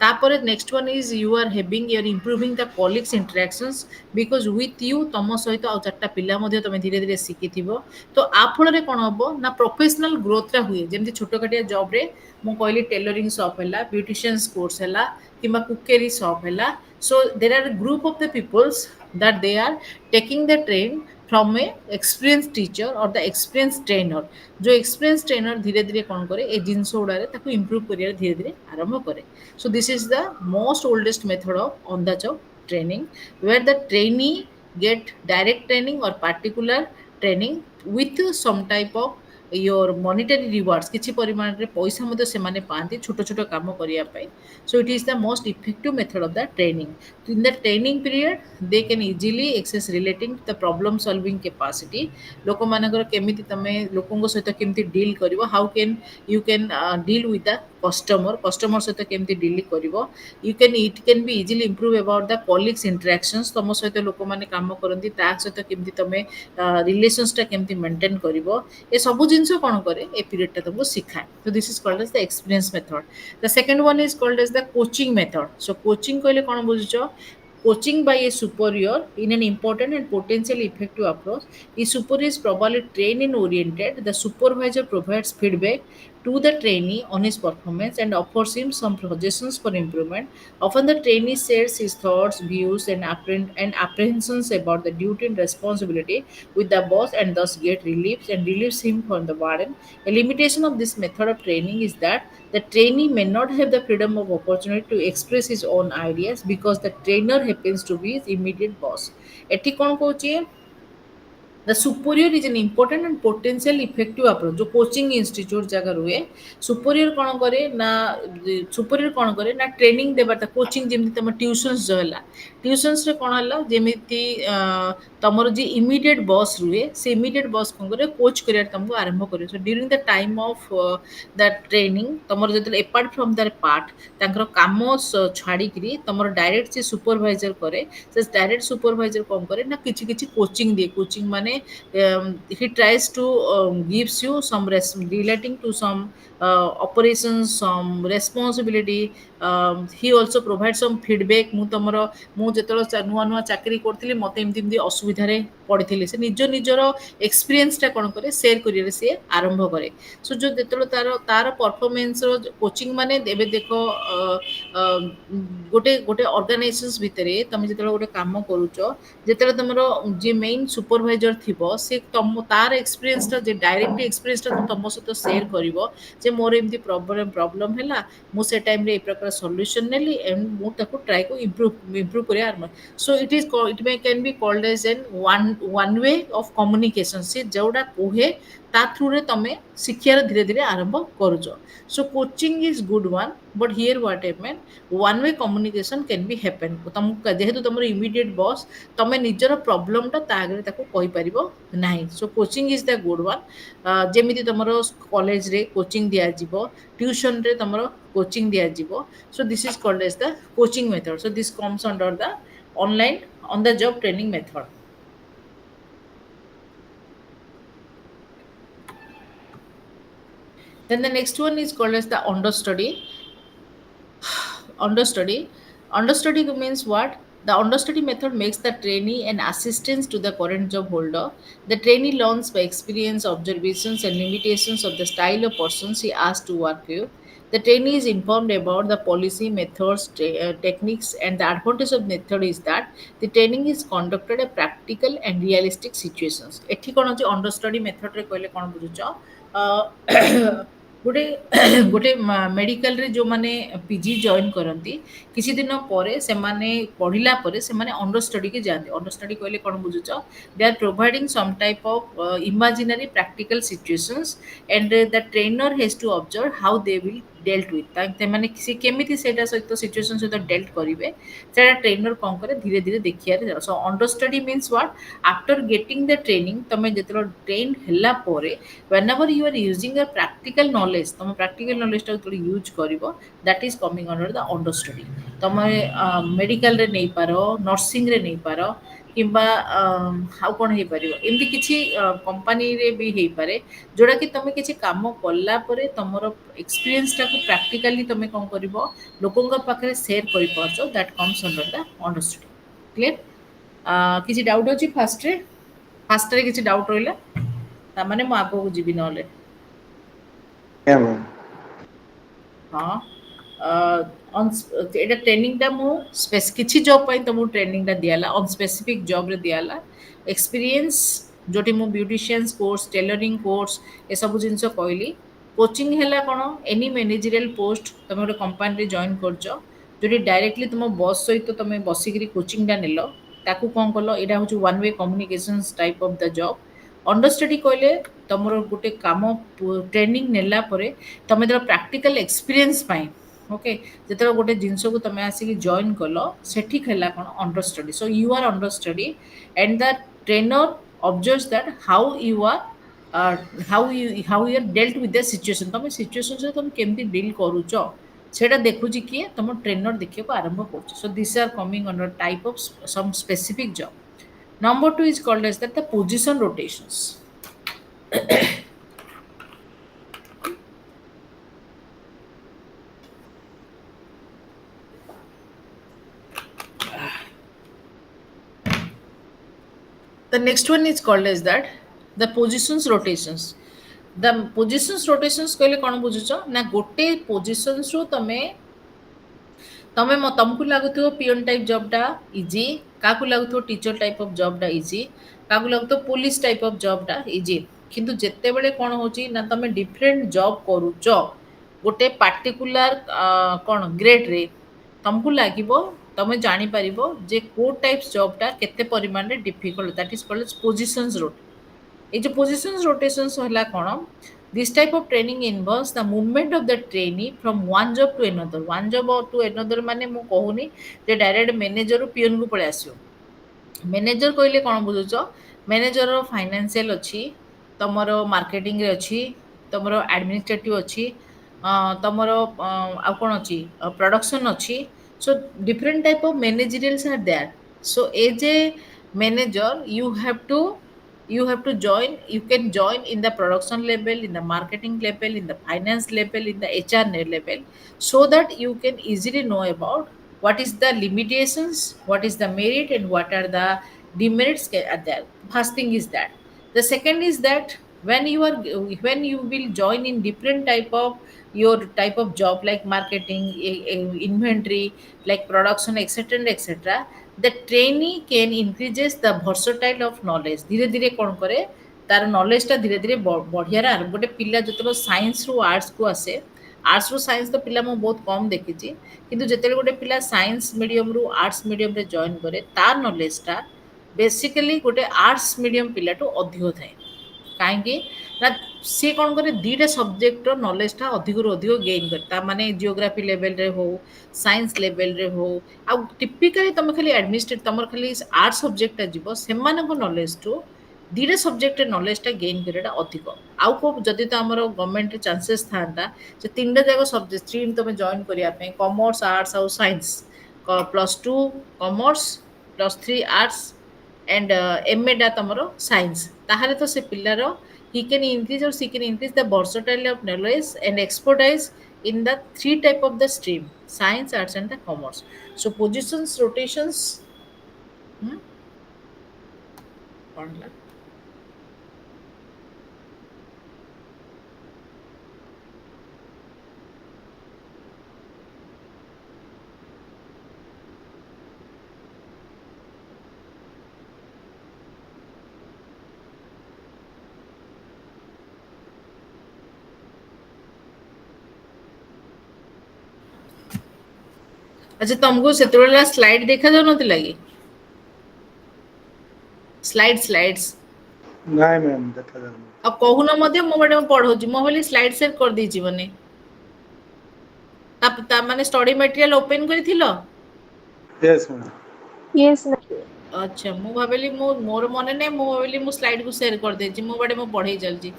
तापर next one is you are having you are improving the colleagues interactions because with you तुम सहित आ 4टा पिला मध्ये तुम धीरे धीरे शिखिथिबो तो आ फल कौन हम ना प्रोफेशनल ग्रोथटा हुए जमी छोटकाटिया जॉब रे मु कहली टेलरिंग शॉप है ब्यूटिशियंस कोर्स है कि कुकेरी शॉप है so there are group of the peoples that they are taking the train from a experienced teacher or the experienced trainer जो experienced trainer धीरे धीरे कौन करे ए जिनस उड़ारे ताको improve करिया धीरे धीरे आरंभ करे so this is the most oldest method of on the job training where the trainee get direct training or particular training with some type of your monetary rewards किछि परिमाण रे पैसा मध्ये से माने पांती छोट छोट काम करिया पाई so it is the most effective method of the training so in the training period they can easily access relating to the problem solving capacity लोक मानकर केमिति तमे लोकंग सहित केमिति deal करिवो how can you can deal with the customer सहित केमिति deal करिवो it can be easily improve about the colleagues interactions तम सहित लोक माने काम करंती ता सहित केमिति तमे रिलेशंस टा केमिति मेंटेन करिवो ए सब जिनस कौन करे ए पीरियड टा तुमको सिखाए so this is called as the experience method the second one is called as the coaching method so coaching कहले कौन बुझुचो coaching by a superior in an important and potentially effective approach the superior is probably trained and oriented the supervisor provides feedback to the trainee on his performance and offers him some suggestions for improvement. Often the trainee shares his thoughts, views, and apprehensions about the duty and responsibility with the boss and thus get relief and relieves him from the burden. A limitation of this method of training is that the trainee may not have the freedom of opportunity to express his own ideas because the trainer happens to be his immediate boss. ଏଠି କ'ଣ କହୁଛି the superior is an important and potential effective approach जो coaching institute जगह रुए superior कौन करे ना superior कौन करे ना ट्रेनिंग देबार कोचिंग जेमती तुम ट्यूशन्स जो है ट्यूशन्स रे कौन है जेमती तुमर जी इमीडिएट बॉस रुए से इमीडिएट बॉस कौन करे कोच करियर तुमको आरंभ करे so during the time of the training तुमर जो एपार्ट फ्रॉम दैट पार्ट तांकर काम छाड़ी तुमर डायरेक्ट से सुपरवाइजर करे से डायरेक्ट सुपरवाइजर कौन करे ना किछि किछि कोचिंग दिए कोचिंग माने he tries to gives you some relating to some operations some responsibility he also provides some feedback ମୁଁ ତମର ମୁଁ ଯେତେବେଳେ ନୂଆ ନୂଆ ଚାକିରି କରୁଥିଲି ମୋତେ ଏମିତି ଏମିତି ଅସୁବିଧାରେ ପଡ଼ିଥିଲି ସେ ନିଜ ନିଜର ଏକ୍ସପିରିଏନ୍ସଟା କ'ଣ କରେ ସେୟାର କରିବାରେ ସିଏ ଆରମ୍ଭ କରେ ସୋ ଯେଉଁ ଯେତେବେଳେ ତାର ପରଫର୍ମାନ୍ସର କୋଚିଂ ମାନେ ଏବେ ଦେଖ ଗୋଟେ ଗୋଟେ ଅର୍ଗାନାଇଜେସନ୍ସ ଭିତରେ ତମେ ଯେତେବେଳେ ଗୋଟେ କାମ କରୁଛ ଯେତେବେଳେ ତମର ଯିଏ ମେନ୍ ସୁପରଭାଇଜର ଥିବ ସେ ତମ ତାର ଏକ୍ସପିରିଏନ୍ସଟା ଯେ ଡାଇରେକ୍ଟ ଏକ୍ସପିରିଏନ୍ସଟା ତମ ସହିତ ସେୟାର କରିବ ଯେ ମୋର ଏମିତି ପ୍ରୋବ୍ଲେମ୍ ହେଲା ମୁଁ ସେ ଟାଇମ୍ରେ ଏ ପ୍ରକାର ସଲ୍ୟୁସନ୍ ନେଲି ଏଣ୍ଡ ମୁଁ ତାକୁ ଟ୍ରାଏକୁ ଇମ୍ପ୍ରୁଭ୍ କରିବା ଆରମ୍ଭ show eat May can be called age N one way of communication ସେ ଯେଉଁଟା କୁହେ ତା ଥ୍ରୁରେ ତମେ ଶିକ୍ଷାର ଧୀରେ ଧୀରେ ଆରମ୍ଭ କରୁଛ so coaching is good one but here what I mean one way communication can be happen ତମକୁ ଯେହେତୁ ତମର ଇମିଡ଼ିଏଟ୍ ବସ୍ ତମେ ନିଜର ପ୍ରୋବ୍ଲେମଟା ତା ଆଗରେ ତାକୁ କହିପାରିବ ନାହିଁ so coaching is the good one ଯେମିତି ତମର କଲେଜରେ କୋଚିଂ ଦିଆଯିବ ଟ୍ୟୁସନ୍ରେ ତମର କୋଚିଂ ଦିଆଯିବ so this is called as the coaching method so this comes under the online on the job training method. Then the next one is called as the understudy. Understudy. Understudy means what? The understudy method makes the trainee an assistant to the current job holder. The trainee learns by experience, observations, and limitations of the style of persons he asked to work with. The trainee is informed about the policy, methods, techniques, and the advantage of method is that the training is conducted in practical and realistic situations. ଏଠି କ'ଣ ଅଛି understudy method ରେ କହିଲେ କ'ଣ ବୁଝୁଛ ଗୋଟେ ଗୋଟେ ମେଡ଼ିକାଲରେ ଯେଉଁମାନେ ପିଜି ଜଏନ୍ କରନ୍ତି କିଛି ଦିନ ପରେ ସେମାନେ ପଢ଼ିଲା ପରେ ସେମାନେ ଅଣ୍ଡରଷ୍ଟଡ଼ିକି ଯାଆନ୍ତି ଅଣ୍ଡରଷ୍ଟଡ଼ି କହିଲେ କ'ଣ ବୁଝୁଛ they are providing some type of imaginary practical situations and the trainer has to observe how they will dealt with ସେମାନେ ସେ କେମିତି ସେଇଟା ସହିତ ସିଚୁଏସନ୍ ସହିତ ଡେଲ୍ଟ କରିବେ ସେଇଟା ଟ୍ରେନର କ'ଣ କରେ ଧୀରେ ଧୀରେ ଦେଖିବାରେ ଯାଅ so understudy means what after getting the training ତୁମେ ଯେତେବେଳେ ଟ୍ରେନ୍ ହେଲା ପରେ whenever you are using a practical knowledge तुम practical knowledge टा थोड़ी यूज करिवो that is coming under the understudy तुम मेडिकल रे नहीं पारो नर्सिंग रे नहीं पारो किंबा हाउ कोन हे परिवो एमती किछि कंपनी रे भी हे पारे जोड़ा कि तुम किछि काम कला परे तुमरो एक्सपीरियंस टा को प्रैक्टिकली तुम कोन करिवो लोकन का पाखरे शेयर करि पारछो that comes under the understudy clear किछि डाउट अछि फास्ट रे किछि डाउट रहला तामाने मु आगो जीवी नले Yeah, ma'am. हाँ एटा ट्रेनिंगटा मु କିଛି जॉब ପାଇଁ ତ ମୁଁ ଟ୍ରେନିଂଟା ଦିଆଲା ଅନ୍ ସ୍ପେସିଫିକ୍ ଜବ୍ରେ ଦିଆଲା ଏକ୍ସପିରିଏନ୍ସ ଯୋଉଠି ମୁଁ ବ୍ୟୁଟିସିଆନ୍ସ କୋର୍ସ ଟେଲରିଂ କୋର୍ସ ଏସବୁ ଜିନିଷ କହିଲି କୋଚିଂ ହେଲା କ'ଣ ଏନି ମ୍ୟାନେଜରିଆଲ ପୋଷ୍ଟ ତମେ ଗୋଟେ କମ୍ପାନୀରେ ଜଏନ୍ କରୁଛ ଯୋଉଠି ଡାଇରେକ୍ଟଲି ତୁମ ବସ୍ ସହିତ ତମେ ବସିକିରି କୋଚିଂଟା ନେଲ ତାକୁ କ'ଣ କଲ ଏଇଟା ହେଉଛି one way communications type of the job understudy କହିଲେ ତମର ଗୋଟେ କାମ ଟ୍ରେନିଂ ନେଲା ପରେ ତମେ ତାର ପ୍ରାକ୍ଟିକାଲ ଏକ୍ସପିରିଏନ୍ସ ପାଇଁ ଓକେ ଯେତେବେଳେ ଗୋଟେ ଜିନିଷକୁ ତମେ ଆସିକି ଜଏନ୍ କଲ ସେଠି ହେଲା କ'ଣ understudy so you are understudy and the trainer observes that how you are dealt with the situation ତମେ ସିଚୁଏସନ୍ ସହିତ ତମେ କେମିତି ଡିଲ୍ କରୁଛ ସେଇଟା ଦେଖୁଛି କିଏ ତମ ଟ୍ରେନର ଦେଖିବାକୁ ଆରମ୍ଭ କରୁଛି so this R coming under type of SUM specific job. Number two is called as that the position rotations. The next one is called as that the positions rotations. The positions rotations कहले कौन बुझुच ना गोटे positions रु तमे ତମେ ତମକୁ ଲାଗୁଥିବ peon type job ଟା ଇଜି, କାହାକୁ ଲାଗୁଥିବ ଟିଚର ଟାଇପ ଅଫ ଜବ୍ ଟା ଇଜି, କାହାକୁ ଲାଗୁଥିବ ପୋଲିସ ଟାଇପ ଅଫ ଜବ୍ ଟା ଇଜି। କିନ୍ତୁ ଯେତେବେଳେ କ'ଣ ହଉଛି ନା ତମେ ଡିଫରେଣ୍ଟ ଜବ୍ କରୁଛ ଗୋଟେ ପାର୍ଟିକୁଲାର କ'ଣ ଗ୍ରେଡରେ, ତମକୁ ଲାଗିବ ତମେ ଜାଣିପାରିବ ଯେ କୋଉ ଟାଇପ ଜବ୍ ଟା କେତେ ପରିମାଣରେ difficult, that is called positions rote. এই যে positions rotations ହେଲା କ'ଣ, this type of training involves the movement of the trainee from one job to another, one job to another ମାନେ ମୁଁ କହୁନି ଯେ ଡାଇରେକ୍ଟ ମ୍ୟାନେଜରରୁ ପିଅନକୁ ପଳେଇ ଆସିବ। ମ୍ୟାନେଜର କହିଲେ କ'ଣ ବୁଝୁଛ, ମ୍ୟାନେଜର ଫାଇନାନ୍ସିଆଲ ଅଛି, ତମର ମାର୍କେଟିଂରେ ଅଛି, ତମର ଆଡମିନିଷ୍ଟ୍ରେଟିଭ ଅଛି, ତମର ଆଉ କ'ଣ ଅଛି, ପ୍ରଡକ୍ସନ ଅଛି। So different type of managerials are there. So as a manager you have to join, you can join in the production level, in the marketing level, in the finance level, in the HR level, so that you can easily know about what is the limitations, what is the merit, and what are the demerits are there. First thing is that. The second is that when you will join in different type of your type of job like marketing, inventory, like production, etc and etc, the trainee can increases the versatile of knowledge। धीरे धीरे कौन करे तार knowledge टा धीरे धीरे बढ़िया। गोटे पिला जो साइंस रु आर्ट्स को आसे, आर्ट्स रु साइंस तो पिला मैं बहुत कम देखी, किंतु जिते गोटे पिला साइंस मीडियम रु आर्ट्स मीडियम रे जॉइन करे तार नॉलेज टा बेसिकली गोटे आर्ट्स मीडियम पिला टू अधिक थाए। कहीं ना सी कौन करे दीटा सब्जेक्टर नॉलेज टा अधिक रु अधिक गेन करे, माने जियोग्राफी लेवल रे हो, साइंस लेवल रे हो, आ टिपिकली तुम खाली एडमिनिस्ट्रेट तुम खाली आर्ट सब्जेक्ट जीव से नॉलेज टू दीटा सब्जेक्ट नॉलेज टा गेन करटा अधिक। आउ को जदि तो आमर गवर्नमेंट चांसेस था जे तीनटा जाक सब्जेक्ट स्ट्रीम तुम जॉइन करने कॉमर्स आर्ट्स आउ science, +2 commerce +3 arts and MA डा तुमर साइंस, ताहले तो से पिलार he can increase or she can increase the versatility of knowledge and expertise in the three type of the stream: science, arts and the commerce. So positions rotations, कौन ला? अच्छा तुमको से slide देखा जाऊ नथिला कि स्लाइड्स ନାଇଁ ମ୍ୟାମ୍ ଦେଖାଯାଉନି। अब कहून मध्य मो बाटे पढ़ौची मो बोली स्लाइड शेयर कर देछि बने ता माने स्टडी मटेरियल ओपन करिथिलो। Yes ma'am. Yes, ma'am. अच्छा मु भाबेली मोर मने नै, मु भाबेली मु स्लाइड को शेयर कर देछि, मो बाटे मो पढ़ै चलछि।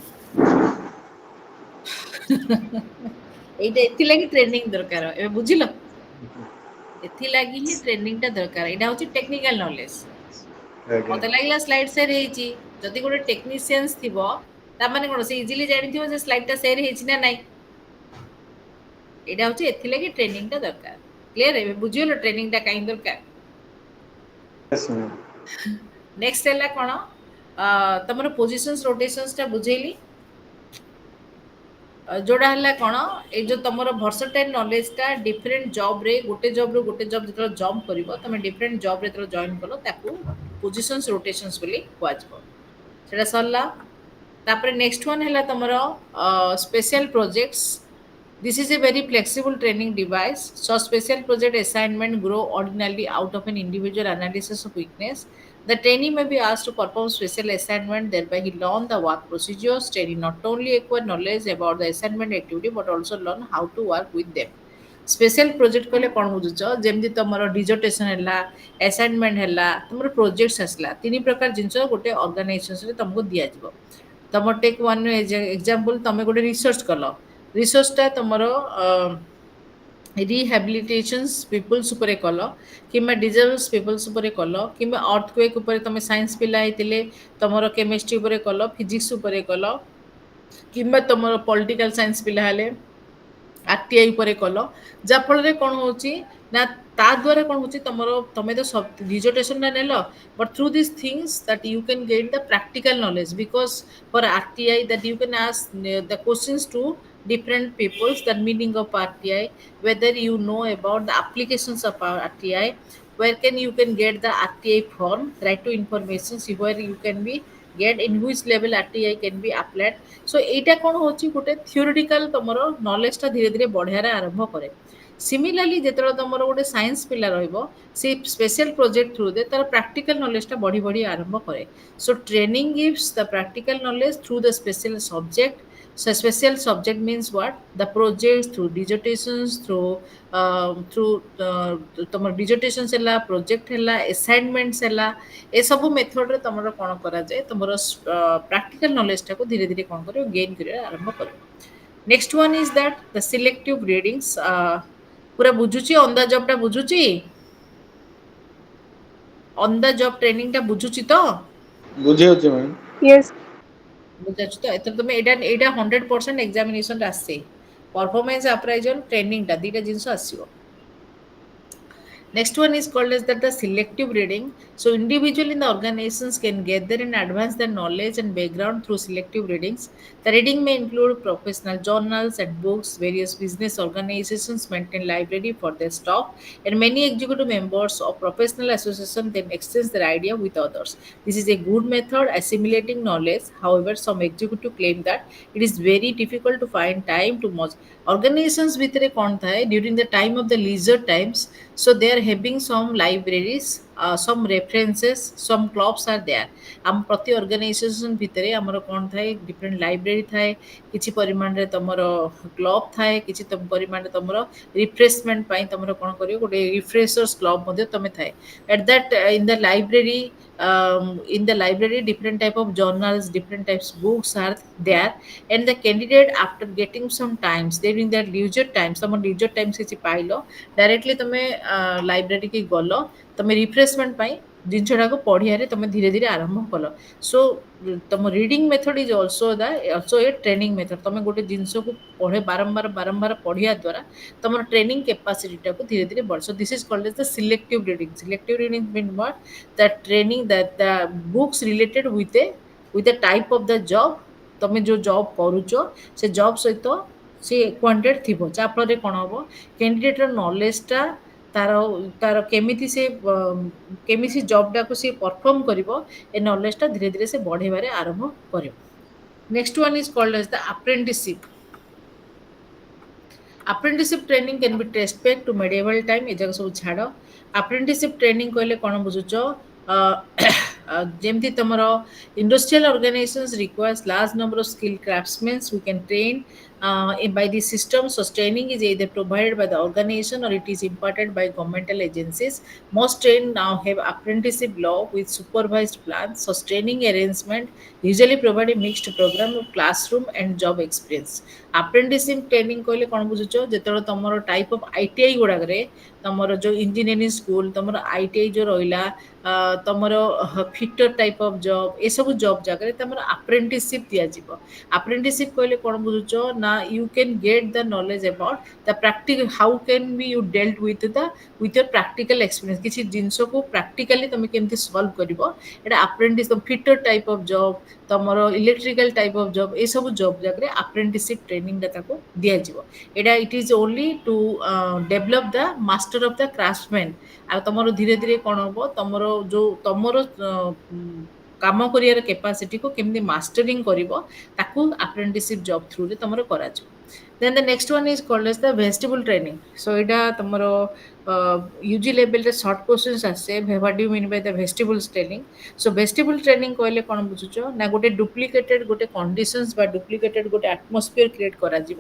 एटा एथि लागि ट्रेनिंग दरकार ए बुझिलो, एथि लागि ही ट्रेनिंग ता दरकार। एटा होछि टेक्निकल नॉलेज। मते लागला स्लाइड शेयर हेछि, जदि गोटे टेक्नीशियंस थिबो ता माने कोन से इजीली जानि थिबो जे स्लाइड ता शेयर हेछि ना नै। एटा होछि एथि लागि ट्रेनिंग ता दरकार। क्लियर है बुझियो ट्रेनिंग ता काई दरकार। Yes ma'am. नेक्स्ट है कौन तुम पोजिशंस रोटेशंस टा बुझेली, जोड़ा है कौन ये जो तुम भर्सटाइल नॉलेज टा डिफरेंट जॉब रे गोटे जॉब रो गोटे जॉब जो जॉब करिवो तुम डिफरेंट जॉब रे जॉइन कलो ताकू पोजिशंस रोटेशंस बोली कुआजबो। सेटा सरला तापर नेक्स्ट वन है तुमर special projects. This is a very flexible training device. So special project assignment grow ordinarily out of an individual analysis of weakness. The trainee may be asked to perform special assignment, thereby he learn the work procedures. Trainee not only acquire knowledge about the assignment activity but also learn how to work with them. Special project कहले कौन बुझुच, जमी तुम dissertation है, assignment है, तुम projects आसला, तीन प्रकार जिनस गोटे ऑर्गेनाइजेशन तुमको दिज्व। तुम टेक वन एग्जांपल तुम गोटे रिसर्च कल, रिसर्चटा तुम रिहाबिलिटेशंस पीपल्स उपरे कल कि डिजेबल्स पीपल्स उपरे कल कि अर्थक्वेक उपरे तुम साइंस पिला होते तुम केमिस्ट्री उपरे कल, फिजिक्स उपरे कल कि तुम पॉलिटिकल साइंस पिला हेले आरटीआई उपरे कल, जाफल कौन हो ନା ତା ଦ୍ୱାରା କ'ଣ ହେଉଛି ତମର ତମେ ତ ଡିଜର୍ଟେସନଟା ନେଲ but through this things that you can get the practical knowledge because for RTI that you can ask the questions to different peoples the meaning of RTI, whether you know about the applications of RTI, where you can get the RTI form, right to information, see where you can be get in which level RTI can be applied. So এইটা କ'ଣ ହେଉଛି ଗୋଟେ theoretical ତମର knowledge ଟା ଧୀରେ ଧୀରେ ବଢ଼ିବାରେ ଆରମ୍ଭ କରେ। ସିମିଲାରଲି ଯେତେବେଳେ ତମର ଗୋଟେ ସାଇନ୍ସ ପିଲା ରହିବ ସେ ସ୍ପେଶାଲ ପ୍ରୋଜେକ୍ଟ ଥ୍ରୁରେ ତାର ପ୍ରାକ୍ଟିକାଲ ନଲେଜଟା ବଢ଼ି ବଢ଼ି ଆରମ୍ଭ କରେ। So training gives the practical knowledge through the special subject. So special subject means what? The projects through dissertations, through ତମର dissertations ହେଲା, project ହେଲା, assignments ହେଲା, ଏସବୁ ମେଥଡ଼ରେ ତମର କ'ଣ କରାଯାଏ ତମର ପ୍ରାକ୍ଟିକାଲ ନଲେଜଟାକୁ ଧୀରେ ଧୀରେ କ'ଣ କରିବ ଗେନ୍ କରିବା ଆରମ୍ଭ କରିବ। Next one is that the selective readings. ପୁରା ବୁଝୁଛି ଅନ୍ ଦ ଜବ୍ଟା ବୁଝୁଛି, ଅନ୍ ଦ ଜବ୍ ଟ୍ରେନିଂଟା ବୁଝୁଛି ତ? ବୁଝି ହଉଛି ମ୍ୟାମ୍। Yes. ବୁଝାଉଛି ତ? ଏଥର ତମେ ଏଇଟା 100% ଏକ୍ଜାମିନେସନରେ ଆସେ। ପରଫର୍ମାନ୍ସ ଆପ୍ରାଇଜଲ ଟ୍ରେନିଂଟା ଦୁଇଟା ଜିନିଷ ଆସିବ। Next one is called as that the selective reading. So individual in the organizations can gather and advance their knowledge and background through selective readings. The reading may include professional journals and books. Various business organizations maintain library for their stock, and many executive members of professional association then exchange their idea with others. This is a good method assimilating knowledge. However, some executive claim that it is very difficult to find time to merge organizations ଭିତରେ କ'ଣ ଥାଏ during the time of the leisure times. So they are having some libraries, some references, some clubs are there. ଆମ ପ୍ରତି organisation ଭିତରେ ଆମର କ'ଣ ଥାଏ different library ଥାଏ, କିଛି ପରିମାଣରେ ତମର କ୍ଲବ୍ ଥାଏ, କିଛି ପରିମାଣରେ ତମର ରିଫ୍ରେଶମେଣ୍ଟ ପାଇଁ ତମର କ'ଣ କରିବ ଗୋଟେ ରିଫ୍ରେଶର୍ସ କ୍ଲବ୍ ମଧ୍ୟ ତମେ ଥାଏ। At that in the library different type of journals, different types books are there, and the candidate after getting some times during their leisure times ତମ leisure times କିଛି ପାଇଲ ଡାଇରେକ୍ଟଲି ତମେ ଲାଇବ୍ରେରୀ କି ଗଲ, ତମେ ରିଫ୍ରେଶମେଣ୍ଟ ପାଇଁ ଜିନିଷଟାକୁ ପଢ଼ିବାରେ ତମେ ଧୀରେ ଧୀରେ ଆରମ୍ଭ କଲ। ସୋ ତମ reading method is also A training method. ତମେ ଗୋଟେ ଜିନିଷକୁ ବାରମ୍ବାର ପଢ଼ିବା ଦ୍ୱାରା ତମର ଟ୍ରେନିଂ କେପାସିଟିଟାକୁ ଧୀରେ ଧୀରେ ବଢ଼େ। So this is called as the selective reading. Selective reading mean what? The training the books related with the type of the job ତମେ ଯେଉଁ ଜବ୍ କରୁଛ ସେ ଜବ୍ ସହିତ ସେ ଏକ୍ୱାଣ୍ଟେଡ୍ ଥିବ, ଯାହାଫଳରେ କ'ଣ ହେବ କ୍ୟାଣ୍ଡିଡେଟ୍ର ନଲେଜଟା ତାର କେମିତି ଜବ୍ଟାକୁ ସେ ପରଫର୍ମ କରିବ ଏ ନଲେଜଟା ଧୀରେ ଧୀରେ ସେ ବଢ଼େଇବାରେ ଆରମ୍ଭ କରିବ। Next one is called as the apprenticeship. Apprenticeship training can be traced back to medieval time. ଏ ଯାକ ସବୁ ଛାଡ଼। Apprenticeship training କହିଲେ କ'ଣ ବୁଝୁଛ? ଯେମିତି ତମର industrial organizations requires large number of skilled craftsmen who can train by the system. So training is either provided by the organization or it is imparted by governmental agencies. Most train now have apprenticeship law with supervised plans. So training arrangement usually provide a mixed program of classroom and job experience. Apprenticeship training କହିଲେ କ'ଣ ବୁଝୁଛ? ଯେତେବେଳେ ତମର type of ITI ଗୁଡ଼ାକରେ ତମର ଯେଉଁ engineering school ତମର ITI ଯେଉଁ ରହିଲା, ତମର ଫିଟର ଟାଇପ୍ ଅଫ୍ ଜବ୍, ଏସବୁ ଜବ୍ ଜାଗାରେ ତମର ଆପ୍ରେଣ୍ଟିସିପ୍ ଦିଆଯିବ। ଆପ୍ରେଣ୍ଟିସିପ୍ କହିଲେ କ'ଣ ବୁଝୁଛ? ନା you can get the knowledge about the practical how can be you dealt with your practical experience. କିଛି ଜିନିଷକୁ ପ୍ରାକ୍ଟିକାଲି ତମେ କେମିତି ସଲ୍ଭ କରିବ, ଏଇଟା apprentice fitter type of job, ତମର ଇଲେକ୍ଟ୍ରିକାଲ ଟାଇପ୍ ଅଫ୍ ଜବ୍, ଏସବୁ ଜବ୍ ଜାଗାରେ ଆପ୍ରେଣ୍ଟିସିପ୍ ଟ୍ରେନିଂଟା ତାକୁ ଦିଆଯିବ। ଏଇଟା it is only to develop the master of the କ୍ରାଫ୍ଟମ୍ୟାନ୍। ଆଉ ତମର ଧୀରେ ଧୀରେ କ'ଣ ହେବ ତମର ତମର କାମ କରିବାର କେପାସିଟିକୁ କେମିତି ମାଷ୍ଟରିଂ କରିବ ତାକୁ ଆପ୍ରେଣ୍ଟିସିପ୍ ଜବ୍ ଥ୍ରୁରେ ତମର କରାଯିବ। Then the next one is called as the vestibule training. So ଏଇଟା ତମର UG ଲେଭେଲରେ ସର୍ଟ କ୍ୱେଶ୍ଚନ୍ସ ଆସେ। What do you mean by the vestibule training? So vestibule training କହିଲେ କ'ଣ ବୁଝୁଛ? ନା ଗୋଟେ ଡୁପ୍ଲିକେଟେଡ୍ ଗୋଟେ କଣ୍ଡିସନ୍ସ ବା ଡୁପ୍ଲିକେଟେଡ୍ ଗୋଟେ ଆଟମୋସ୍ଫିୟର କ୍ରିଏଟ୍ କରାଯିବ।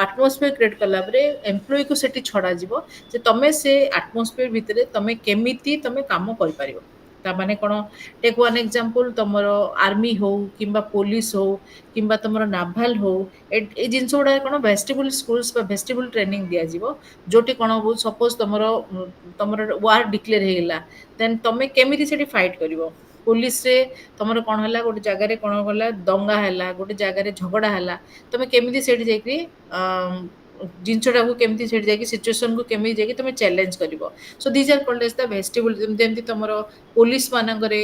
ଆଟମୋସ୍ଫିୟର କ୍ରିଏଟ୍ କଲା ପରେ ଏମ୍ପ୍ଲୟିକୁ ସେଠି ଛଡ଼ାଯିବ ଯେ ତମେ ସେ ଆଟମୋସ୍ଫିୟର ଭିତରେ ତମେ କେମିତି ତମେ କାମ କରିପାରିବ। ତାମାନେ କ'ଣ? ଟେକ୍ ୱାନ୍ ଏକ୍ଜାମ୍ପଲ୍, ତମର ଆର୍ମି ହଉ କିମ୍ବା ପୋଲିସ ହଉ କିମ୍ବା ତମର ନାଭାଲ ହଉ, ଏ ଜିନିଷ ଗୁଡ଼ାକ କ'ଣ ଭେଷ୍ଟିବୁଲ୍ ସ୍କୁଲ୍ସ ବା ଭେଷ୍ଟିବୁଲ୍ ଟ୍ରେନିଂ ଦିଆଯିବ। ଯେଉଁଠି କ'ଣ ହବ ସପୋଜ୍ ତମର ୱାର୍ ଡିକ୍ଲେୟାର ହେଇଗଲା, ଦେନ୍ ତମେ କେମିତି ସେଠି ଫାଇଟ୍ କରିବ। ପୋଲିସରେ ତମର କ'ଣ ହେଲା, ଗୋଟେ ଜାଗାରେ କ'ଣ ଗଲା ଦଙ୍ଗା ହେଲା, ଗୋଟେ ଜାଗାରେ ଝଗଡ଼ା ହେଲା, ତମେ କେମିତି ସେଠି ଯାଇକରି ଜିନିଷଟାକୁ କେମିତି ସେଠି ଯାଇକି ସିଚୁଏସନକୁ କେମିତି ଯାଇକି ତମେ ଚ୍ୟାଲେଞ୍ଜ କରିବ। So these are called as the vestibule. ଯେମିତି ତମର ପୋଲିସ ମାନଙ୍କରେ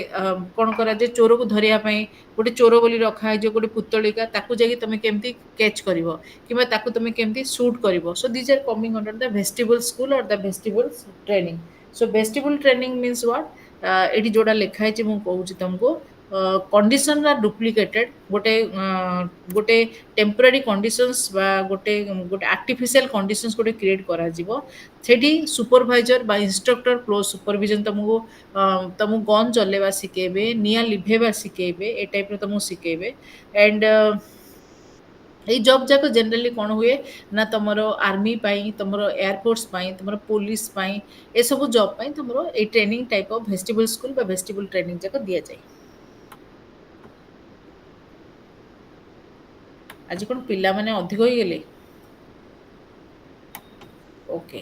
କ'ଣ କରାଯାଏ, ଚୋରକୁ ଧରିବା ପାଇଁ ଗୋଟେ ଚୋର ବୋଲି ରଖା ହେଇଯିବ ଗୋଟେ ପୁତଳିକା, ତାକୁ ଯାଇକି ତମେ କେମିତି କ୍ୟାଚ୍ କରିବ କିମ୍ବା ତାକୁ ତମେ କେମିତି ସୁଟ୍ କରିବ। So these are coming under the vestibule school or the vestibule training. So vestibule training means what, ଏଠି ଯୋଉଟା ଲେଖା ହେଇଛି ମୁଁ କହୁଛି ତମକୁ, କଣ୍ଡିସନ୍ ଆର୍ ଡୁପ୍ଲିକେଟେଡ୍, ଗୋଟେ ଗୋଟେ ଟେମ୍ପୋରାରୀ କଣ୍ଡିସନ୍ସ ବା ଗୋଟେ ଗୋଟେ ଆର୍ଟିଫିସିଆଲ କଣ୍ଡିସନ୍ସ ଗୋଟେ କ୍ରିଏଟ୍ କରାଯିବ। ସେଠି ସୁପରଭାଇଜର ବା ଇନଷ୍ଟ୍ରକ୍ଟର କ୍ଲୋଜ ସୁପରଭିଜନ ତମକୁ ତମକୁ ଗନ୍ ଚଲେଇବା ଶିଖେଇବେ, ନିଆଁ ଲିଭେଇବା ଶିଖେଇବେ, ଏ ଟାଇପ୍ର ତମକୁ ଶିଖେଇବେ। ଆଣ୍ଡ ଏଇ ଜବ୍ ଯାକ ଜେନେରାଲି କ'ଣ ହୁଏ ନା ତମର ଆର୍ମି ପାଇଁ, ତମର ଏୟାରଫୋର୍ସ ପାଇଁ, ତମର ପୋଲିସ ପାଇଁ, ଏସବୁ ଜବ୍ ପାଇଁ ତମର ଏଇ ଟ୍ରେନିଂ ଟାଇପ୍ ଅଫ୍ ଭେଷ୍ଟିବୁଲ ସ୍କୁଲ ବା ଭେଷ୍ଟିବୁଲ ଟ୍ରେନିଂ ଯାକ ଦିଆଯାଏ। ଆଜି କ'ଣ ପିଲାମାନେ ଅଧିକ ହେଇଗଲେ? Okay.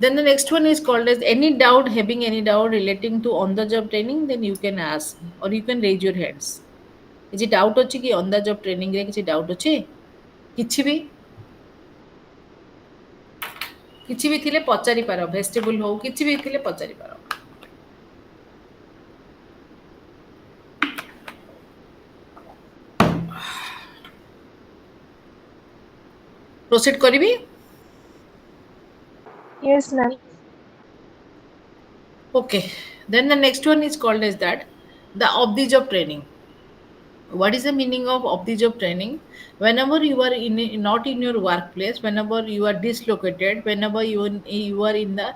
Then the next one is called as any doubt, having any doubt relating to on the job training, then you can ask or you can raise your hands. କିଛି doubt ଅଛି କି ଅନ୍ ଦ ଜବ୍ ଟ୍ରେନିଂରେ? କିଛି doubt ଅଛି? କିଛି ବି କିଛି ବି ଥିଲେ ପଚାରିପାର, ଭେଷ୍ଟିବୁଲ ହଉ କିଛି ବି ଥିଲେ ପଚାରିପାର। ପ୍ରୋସିଡ୍ କରିବି? Yes, ma'am. Okay. Then the next one is called as that the of the job training. What is the meaning of the job training? Whenever you are not in your workplace, whenever you are dislocated, whenever you are in the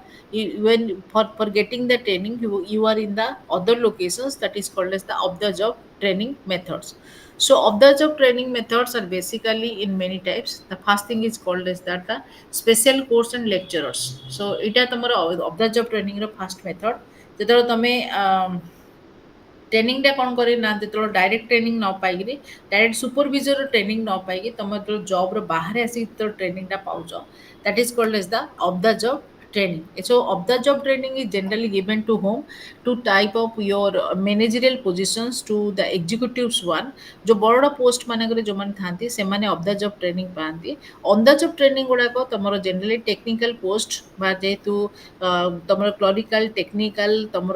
when for getting the training, you are in the other locations, that is called as the of the job training methods. So of the job training methods are basically in many types. The first thing is called as that the special course and lecturers. So এটা তোমার of the job training ର first method। ଯେତେବେଳେ ତମେ ट्रेनिंगटा कौन करे ना, जो direct training न पाइकी डायरेक्ट सुपरविजर ट्रेनिंग न पाइकी तुम जो जॉब बाहर आसी ट्रेनिंगटा पाउच, that is called as the off the job training. So of the job training is generally given to whom? To type of your managerial positions, to the executives one, जो बड़ post मानक जो मैंने था से ऑफ द जॉब ट्रेनिंग पाती। On the job training गुड़ाक तुम generally technical post जेहेतु तुम क्लरिकल टेक्निकल तुम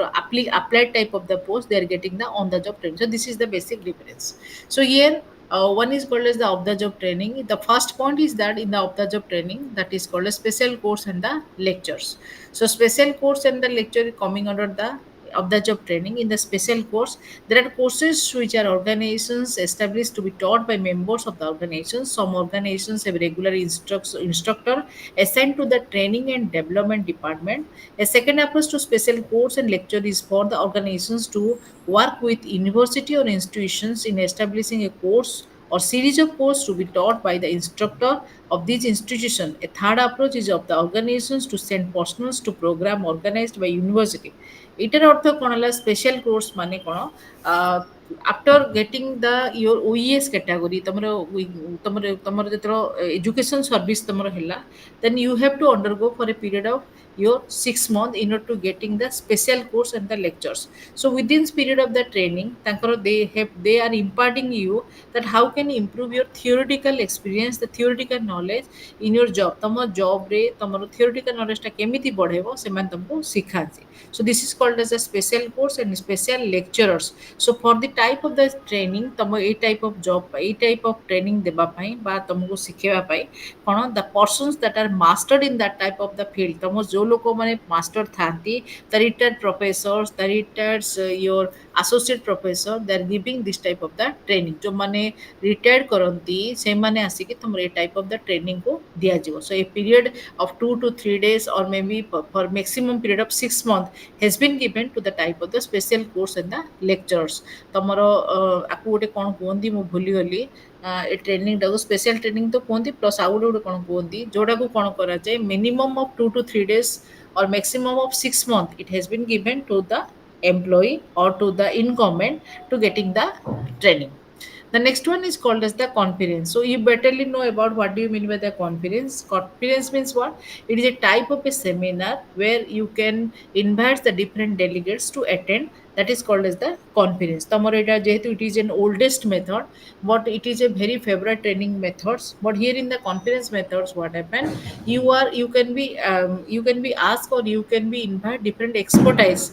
applied type of the post, they are getting the on the job training. So this is the basic difference. So here one is called as the of the job training. The first point is that in the of the job training, that is called a special course and the lectures. So special course and the lecture is coming under the of the job training. In the special course, there are courses which are organizations established to be taught by members of the organizations. Some organizations have regular instructor assigned to the training and development department. A second approach to special course and lecture is for the organizations to work with university or institutions in establishing a course or series of courses to be taught by the instructor of these institution. A third approach is of the organizations to send personnel to program organized by university. এটার অর্থ কোণ হল special course মানে কোণ, after getting the your OES category তোমার তোমার তোমার যেতବେଳେ এজুকেশন সর্ভিস তোমার হেলা, then you have to undergo for a period of your 6 months in order to getting the special course and the lectures. So within this period of the training they are imparting you that how can you improve your theoretical experience, the theoretical knowledge in your job. तम job रे तमरो theoretical knowledge टा केमिति बढ़ेबो से मान तुमको सिखाची. So this is called as a special course and special lecturers. So for the type of the training तम ए type of job A type of training देबा पई बा तुमको सिखेबा पई कोन the persons that are mastered in that type of the field, तम जो लोक माने मास्टर थांती, the retired professors, the retired your associate professor, they are giving this type of the training. जो माने रिटायर्ड करंती से माने आसिक तुम ए टाइप ऑफ द ट्रेनिंग को दिया जिवो। So a period of 2 to 3 days or maybe for maximum period of 6 months has been given to the type of the special course and the lectures. तमरो आकु गोटे कोन कोंदी मु भूली गली, ए ट्रेनिंग टाको special training तो कहती, प्लस आउ गोटे कौन कहती जोटा को कौन कराए minimum of 2 to 3 days or maximum of 6 months it has been given to the employee or to the incumbent to getting the training. The next one is called as the conference. So you betterly know about what do you mean by the conference. Conference means what? It is a type of a seminar where you can invite the different delegates to attend. That is called as the conference. Tamara এটা যেহেতু it is an oldest method, but it is a very favorite training methods. But here in the conference methods, what happen? You can be asked or you can be invite different expertise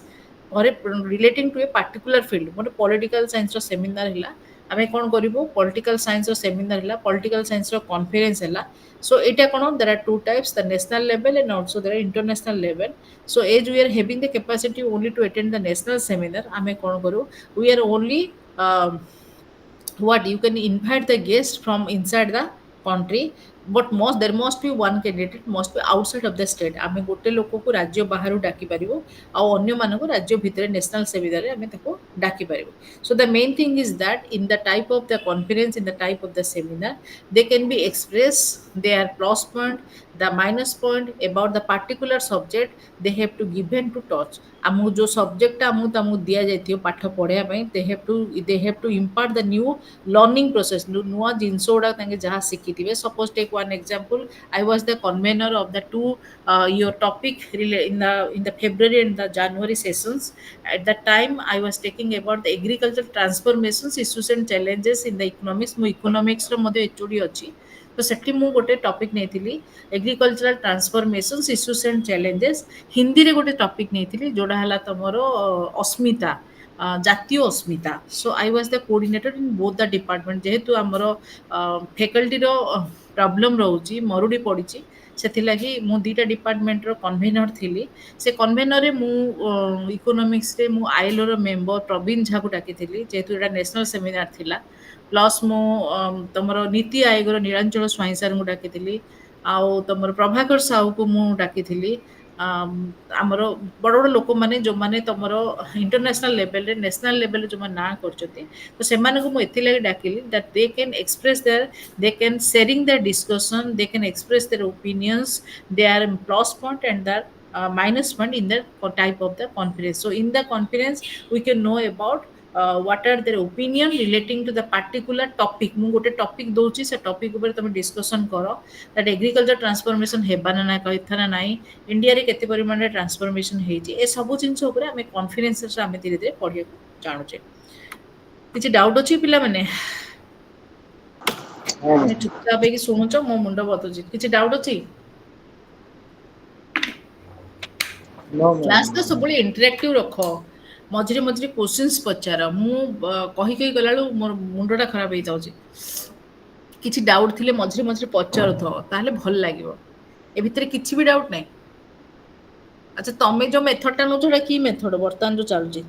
or a, relating to a particular field. What political science seminar ହେଲା ଆମେ କ'ଣ କରିବୁ political ସାଇନ୍ସର seminar ହେଲା political ସାଇନ୍ସର conference ହେଲା so ଏଇଟା କ'ଣ there are two types the national level and also there are international level so as we are having the capacity only to attend the national seminar आमे କ'ଣ करू we are only what you can invite the guest from inside the country but most there must be one candidate must be outside of the state ଆମେ ଗୋଟେ ଲୋକକୁ ରାଜ୍ୟ ବାହାରୁ ଡାକି ପାରିବୁ ଆଉ ଅନ୍ୟମାନଙ୍କୁ ରାଜ୍ୟ ଭିତରେ ନ୍ୟାସନାଲ ସେମିନାରରେ ଆମେ ତାକୁ ଡାକି ପାରିବୁ so the main thing is that in the type of the conference in the type of the seminar they can be express their plus point the minus point about the particular subject they have to given to touch ଆମକୁ ଯେଉଁ ସବଜେକ୍ଟଟା ଆମକୁ ଦିଆଯାଇଥିବ ପାଠ ପଢ଼ିବା ପାଇଁ they have to impart the new learning process ନୂଆ ଜିନିଷ ଗୁଡ଼ାକ ତାଙ୍କେ ଯାହା ଶିଖିଥିବେ suppose take one example I was the convener of the two your topic in the February and the January sessions at that time I was taking about the agricultural transformations issues and challenges in the economics ମୁଁ economicsର ମଧ୍ୟ HOD ଅଛି ତ ସେଠି ମୁଁ ଗୋଟେ topic ନେଇଥିଲି agricultural transformations issues and challenges ହିନ୍ଦୀରେ ଗୋଟେ ଟପିକ୍ ନେଇଥିଲି ଯେଉଁଟା ହେଲା ତମର ଅସ୍ମିତା ଜାତୀୟ ଅସ୍ମିତା so I was the coordinator in both the department ଯେହେତୁ ଆମର ଫ୍ୟାକଲ୍ଟିର ପ୍ରୋବ୍ଲେମ୍ ରହୁଛି ମରୁଡ଼ି ପଡ଼ିଛି ସେଥିଲାଗି ମୁଁ ଦୁଇଟା ଡିପାର୍ଟମେଣ୍ଟର କନଭେନର ଥିଲି ସେ କନଭେନରରେ ମୁଁ ଇକୋନୋମିକ୍ସରେ ମୁଁ ଆଇଏଲ୍ଓର ମେମ୍ବର ପ୍ରବୀଣ ଝାକୁ ଡାକିଥିଲି ଯେହେତୁ ଏଇଟା ନ୍ୟାସନାଲ ସେମିନାର ଥିଲା ପ୍ଲସ୍ ମୁଁ ତମର ନୀତି ଆୟୋଗର ନୀଳାଞ୍ଚଳ ସ୍ୱାଇଁ ସାର୍ଙ୍କୁ ଡାକିଥିଲି ଆଉ ତମର ପ୍ରଭାକର ସାହୁକୁ ମୁଁ ଡାକିଥିଲି ଆମର ବଡ଼ ବଡ଼ ଲୋକମାନେ ଯେଉଁମାନେ ତମର ଇଣ୍ଟରନ୍ୟାସନାଲ ଲେଭେଲରେ ନ୍ୟାସନାଲ ଲେଭେଲରେ ଯେଉଁମାନେ ନାଁ କରିଛନ୍ତି ତ ସେମାନଙ୍କୁ ମୁଁ ଏଥିଲାଗି ଡାକିଲି that they can express their they can sharing their discussion they can express their opinions their plus point and their minus point in the type of the conference so in the conference we can know about what are their opinion relating to the particular topic ମୁଁ ଗୋଟେ topic ଦଉଛି ସେ topic ଉପରେ ତମେ discussion କର that agriculture transformation ହେବା ନା କଥା ନା ନାହିଁ ଇଣ୍ଡିଆରେ କେତେ ପରିମାଣରେ ଟ୍ରାନ୍ସଫର୍ମେସନ୍ ହେଇଛି ଏସବୁ ଜିନିଷ ଉପରେ ଆମେ କନଫରେନ୍ସରେ ଆମେ ଧୀରେ ଧୀରେ ପଢ଼ିବାକୁ ଜାଣୁଛେ କିଛି ଡାଉଟ୍ ଅଛି ପିଲାମାନେ ଚୁପଚାପ ହେଇକି ଶୁଣୁଛ ମୋ ମୁଣ୍ଡ ବତୁଛି କିଛି ଡାଉଟ୍ ଅଛି No, କ୍ଲାସ୍ ତ ma'am. ସବୁବେଳେ ଇଣ୍ଟରାକ୍ଟିଭ ରଖ ମଝିରେ ମଝିରେ କ୍ୱେଶ୍ଚିନ୍ସ ପଚାର ମୁଁ କହି ଗଲାବେଳକୁ ମୋର ମୁଣ୍ଡଟା ଖରାପ ହେଇଯାଉଛି କିଛି ଡାଉଟ୍ ଥିଲେ ମଝିରେ ମଝିରେ ପଚାରୁଥିବ ତାହେଲେ ଭଲ ଲାଗିବ ଏ ଭିତରେ କିଛି ବି ଡାଉଟ୍ ନାହିଁ ଆଚ୍ଛା ତମେ ଯେଉଁ ମେଥଡ଼ଟା ନେଉଛ ସେଇଟା କି ମେଥଡ଼ ବର୍ତ୍ତମାନ ଯେଉଁ ଚାଲୁଛି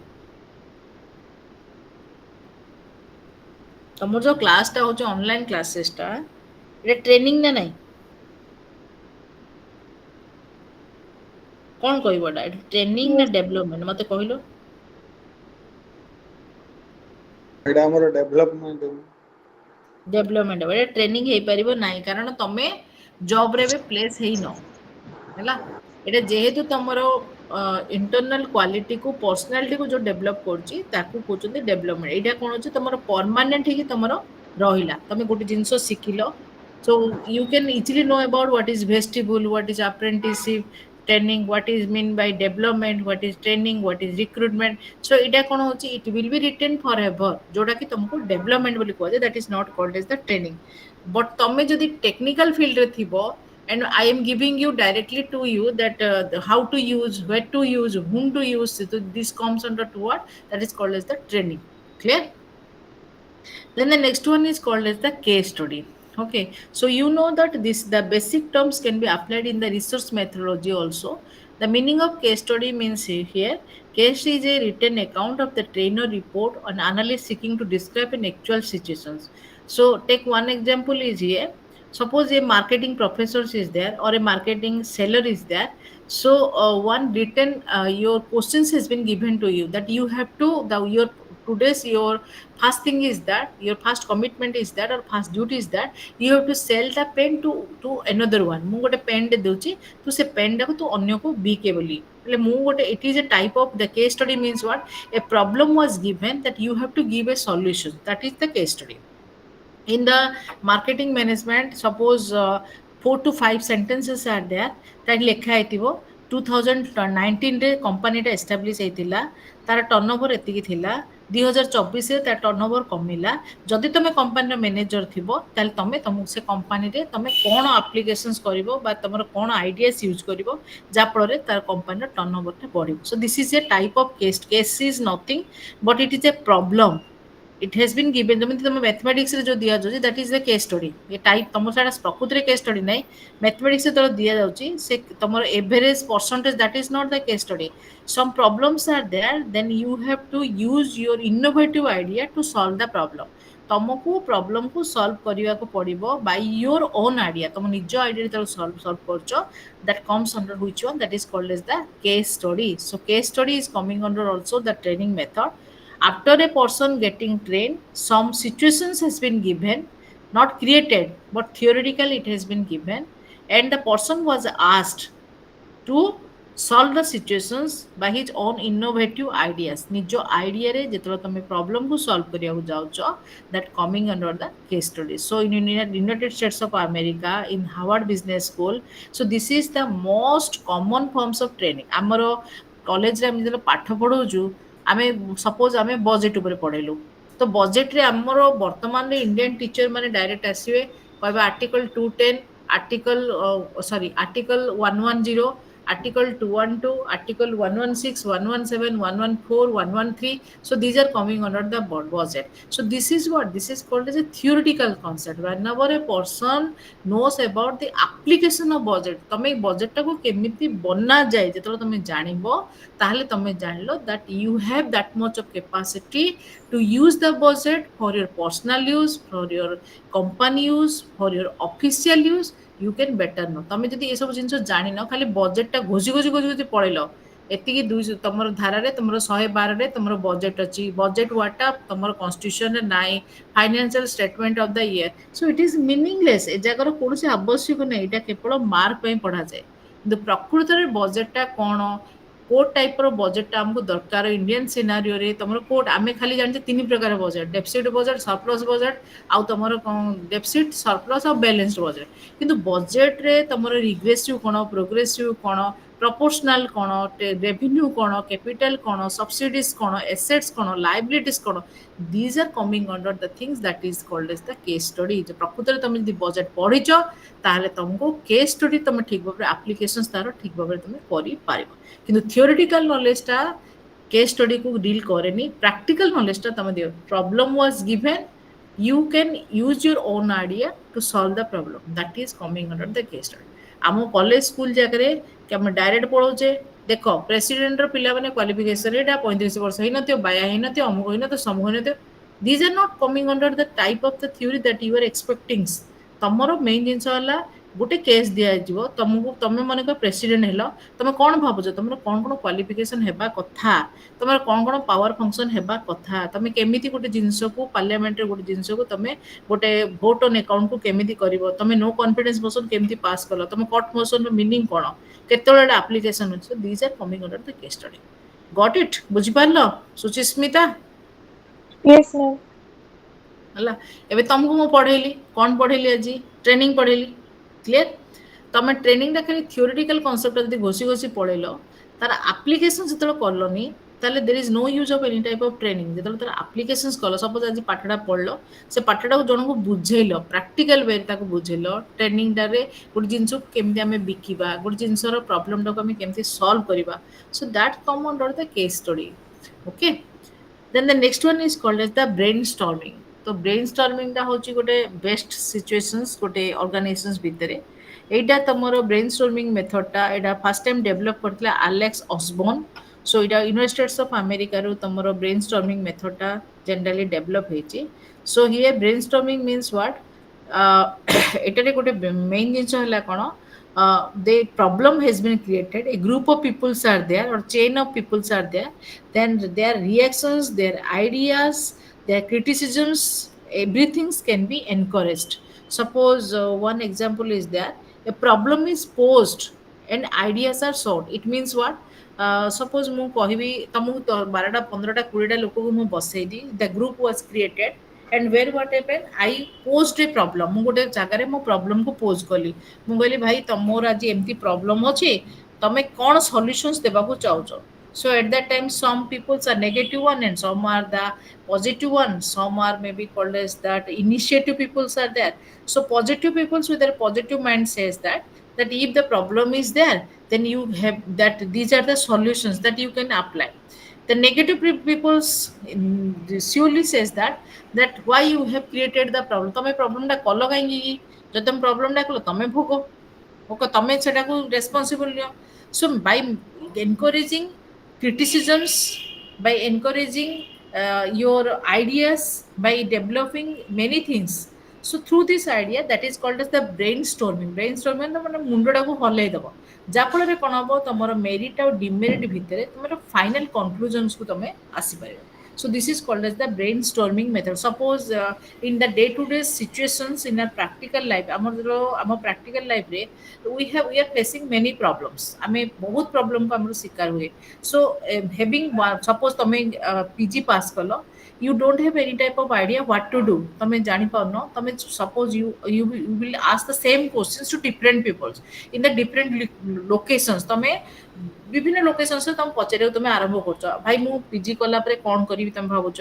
ତମର ଯେଉଁ କ୍ଲାସ୍ଟା ହେଉଛି ଅନଲାଇନ୍ କ୍ଲାସେସଟା ଏଇଟା ଟ୍ରେନିଂ ନା ନାହିଁ କ'ଣ କହିବ ଏଇଟା ଏଇଟା ଟ୍ରେନିଂ ନା ଡେଭଲପମେଣ୍ଟ ମୋତେ କହିଲ ଏଇଟା ଆମର ଡେଭଲପମେଣ୍ଟ ଡେଭଲପମେଣ୍ଟ ହେବ ଏଇଟା ଟ୍ରେନିଂ ହେଇପାରିବ ନାହିଁ କାରଣ ତମେ ଜବ୍ରେ ଏବେ ପ୍ଲେସ୍ ହେଇନ ହେଲା ଏଇଟା ଯେହେତୁ ତମର ଇଣ୍ଟରନାଲ କ୍ୱାଲିଟିକୁ ପର୍ସନାଲିଟିକୁ ଯେଉଁ ଡେଭଲପ୍ କରୁଛି ତାକୁ କହୁଛନ୍ତି ଡେଭଲପମେଣ୍ଟ ଏଇଟା କ'ଣ ହେଉଛି ତମର ପରମାନେଣ୍ଟ ହେଇକି ତମର ରହିଲା ତମେ ଗୋଟେ ଜିନିଷ ଶିଖିଲ so you can easily know about what is vestibule what is apprenticeship training what is mean by development what is training what is recruitment so এটা কোন হচ্ছে it will be written forever जोटा कि तुमको development बोली कहजे that is not called as the training but तमे जदि technical field रे थिबो and I am giving you directly to you that how to use where to use whom to use so this comes under to what that is called as the training clear then the next one is called as the case study okay so you know that this the basic terms can be applied in the research methodology also the meaning of case study means here case is a written account of the trainer report on analyst seeking to describe an actual situations so take one example is here suppose a marketing professor is there or a marketing seller is there so one written your questions has been given to you that you have to your today's your first thing is that your first commitment is that or first duty is that you have to sell the pen to another one ମୁଁ ଗୋଟେ pain ଟେ ଦଉଛି ତୁ ସେ pain ଟାକୁ ତୁ ଅନ୍ୟକୁ ବିକେ ବୋଲି ହେଲେ ମୁଁ ଗୋଟେ it is a type of the case study means what a problem was given that you have to give a solution that is the case study in the marketing management, suppose 4 to 5 sentences are there that ଲେଖା ହେଇଥିବ 2019 ରେ କମ୍ପାନୀଟା establish ହେଇଥିଲା, ତାର turnover ଏତିକି ଥିଲା, 2024ରେ ତା turnover କମିଲା। ଯଦି ତମେ କମ୍ପାନୀର ମ୍ୟାନେଜର ଥିବ ତାହେଲେ ତମେ ତମକୁ ସେ କମ୍ପାନୀରେ ତମେ କ'ଣ ଆପ୍ଲିକେସନ୍ସ କରିବ ବା ତମର କ'ଣ ଆଇଡିଆସ୍ ୟୁଜ୍ କରିବ ଯାହାଫଳରେ ତାର କମ୍ପାନୀର ଟର୍ଣ୍ଣଓଭରଟା ବଢ଼ିବ। So this is a type of case is nothing but it is a problem. It has been given जमी तुम मैथमेटिक्स रे जो दिया जाउची that is the case study. ये टाइप तुम सारा प्रकृति रे केस स्टडी नहीं, मैथमेटिक्स जो दिया जाउची से तुम average percentage that is not the case study. Some problems are there, then you have to use your innovative idea to solve the problem. तुमको प्रॉब्लम को सॉल्व करने को पड़ो बाय योर ओन आइडिया, तुम निज आइडिया जो solve कर that comes under which one that is called as the case study. So case study is coming under also the training method. After a person getting trained, some situations has been given, not created, but theoretically it has been given, and the person was asked to solve the situations by his own innovative ideas. निज idea रे जेतबे तमे problem को solve करिया को जाउचो, that coming under the case study. So in United States of America, in Harvard Business School, so this is the most common forms of training. ଆମର college रे हम जेतबे पाठ पढौछु, आमे सपोज आमे बजेट ऊपर पढेलु, तो बजेट रे हमर वर्तमान रे इंडियन टीचर माने डायरेक्ट आसीबे कहबे article 210, article article 110, article 212, article 116, 117, 114, 113. So these are coming under the budget. So this is what this is called as a theoretical concept. Whenever a person knows about the application of budget, तमे budget टाको केमिति बना जाए जेतलो तमे जानिबो ताहले तमे जानलो that you have that much of capacity to use the budget for your personal use, for your company use, for your official use. You can better know तुम जब ये सब जिन जान खाली बजेटा घोषी घोषी घोषी घोषी पढ़ल एति तुम धारा तुम 112 तुम बजेट अच्छी बजेट वाटा तुम कन्स्टिट्यूशन ना financial statement of the year. So it is meaningless ए जगार कौन आवश्यक ना यहाँ केवल मार्क पढ़ा जाए कि प्रकृत में बजेटा कौन कोड टाइप बजेटा आमको दरकार इंडियन सिनारियो रे तुम कोड आम खाली जानते 3 प्रकार budget deficit budget surplus budget आउ तुम डेफिसिट सरप्लस और बैलेंस्ड बजेट किंतु बजेट रे तुम रिग्रेसिव कौन प्रोग्रेसिव कौन प्रपोर्शनल कौन रेवेन्यू कौन कैपिटल कौन सब्सिडीज कौन एसेट्स कौन लायबिलिटीज कौन these are coming under the things that is called as the case study. प्रकृत में तुम जब बजेट पढ़ीच ताहले तुमको केस स्टडी तुम ठीक भाव एप्लिकेशंस तार ठीक भाव तुम कर किंतु थियोरेटिकल नॉलेजटा केस स्टडी को डील करेनी, प्रैक्टिकल नॉलेजटा तुम दियो problem was given you can use your own idea to solve the problem that is coming under the case study। आम कॉलेज स्कूल जगह कि आम डायरेक्ट पढ़ाऊे देख प्रेसिडेंट पिला माने क्वालिफिकेशन एटा 35 वर्ष होई नथियो बाया होई नथियो अमुक होई नथियो समूह होई नथियो these are not coming under the type of the theory that you are expecting. तमरो मेन जिनस हला गोटे केस दिया जाइबो तुमको तुम मन को प्रेसिडेंट हेलो तुम कौन भावुछ तुम कौन कौन क्वालिफिकेशन हेबा कथा तुम कौन कौन पावर फंक्शन हेबा कथा तुम केमिति गोटे जिनस को पार्लियामेंट रे गोटे जिनस को तुम गोटे वोट ऑन अकाउंट को केमिति करिवो तुम नो कॉन्फिडेंस मोशन केमिति पास कलो तुम कट मोशन रो मीनिंग कोन केतोळे एप्लीकेशन होछ these are coming under the case study. Got it बुझि पारलो सुचिस्मिता? Yes, ma'am. हला एबे तुमको मो पढेली कोन पढेली आज ट्रेनिंग पढेली क्लियर। तुम ट्रेनिंग खाली थियोरेटिकल कॉन्सेप्ट जब घोषी घोषी पढ़ेल तार एप्लिकेशन जो कलनी ताले there is no use of any type of training जो तार एप्लिकेशंस कल सपोज आज पाठटा पढ़ल से पाठटा को जन को बुझेल प्रैक्टिकल वे ताको बुझेल ट्रेनिंग टारे गोटे जिनस को केमती आम बिकिबा गोटे जिनसर प्रॉब्लम टाको आम केमती सॉल्व करबा so that come under the case study okay. Then the next one is called as the brainstorming. तो ब्रेनस्टॉर्मिंग होची गोटे बेस्ट सिचुएशंस गोटे ऑर्गेनाइजेशंस भितरे एटा तुमरो ब्रेनस्टॉर्मिंग मेथडटा एटा फर्स्ट टाइम डेवलप करथिला एलेक्स ऑसबर्न। सो एटा यूनाइटेड स्टेट्स ऑफ अमेरिका रो तुमरो ब्रेनस्टॉर्मिंग मेथडटा जनरली डेवलप हेची। So here brainstorming means what एटारे गोटे मेन जिंस हला कोन the problem has been created, a group of peoples are there or chain of peoples are there, then their reactions, their ideas, their criticisms, everything can be encouraged। Suppose one example is there, a problem is posed and ideas are sought, it means what suppose mu कहबी तुमको 12टा 15टा 20टा लोक को मु बसैदी the group was created and where what happened, I posed a problem, ମୁଁ ଗୋଟେ ଜାଗାରେ ମୋ problem କୁ pose କଲି, ମୁଁ କହିଲି ଭାଇ ତମର ଆଜି ଏମିତି problem ଅଛି, ତମେ କ'ଣ solutions ଦେବାକୁ ଚାହୁଁଛ? So at that time some peoples are negative one and some are the positive one, some are maybe called as that initiative peoples are there. So positive peoples with their positive mind says that if the problem is there, then you have that these are the solutions that you can apply. The negative peoples surely says that why you have created the problem, ତମେ problem ଟା କଲ କାହିଁକି କି? ଯଦି ତମେ problem ଟା କଲ ତମେ ଭୋଗ, okay ତମେ ସେଟାକୁ ରେସ୍ପନ୍ସିବଲ୍ ନିଅ. So by encouraging criticisms, by encouraging your ideas, by developing many things, so through this idea that is called as the brainstorming. Brainstorming ମାନେ ମୁଣ୍ଡଟାକୁ ହଲେଇ ଦବ, ଯାହାଫଳରେ କ'ଣ ହବ, ତମର ମେରିଟ୍ ଆଉ ଡିମେରିଟ୍ ଭିତରେ ତମର ଫାଇନାଲ କନକ୍ଲୁଜନ୍ସକୁ ତମେ ଆସିପାରିବ. So this is called as the brainstorming method. Suppose in the day to day situations in our practical life, our practical life रे we are facing many problems, ଆମେ ବହୁତ problem को ଆମର ଶିକାର ହୁଏ. So having suppose ତମେ PG pass call, you don't have any type of idea what to do, ତମେ ଜାଣି ପାରୁନ, ତମେ suppose you will ask the same questions to different peoples in the different locations. ତମେ ବିଭିନ୍ନ ଲୋକେସନ୍ସରେ ତମେ ପଚାରିବାକୁ ତମେ ଆରମ୍ଭ କରୁଛ, ଭାଇ ମୁଁ ପିଜି କଲା ପରେ କ'ଣ କରିବି ତମେ ଭାବୁଛ,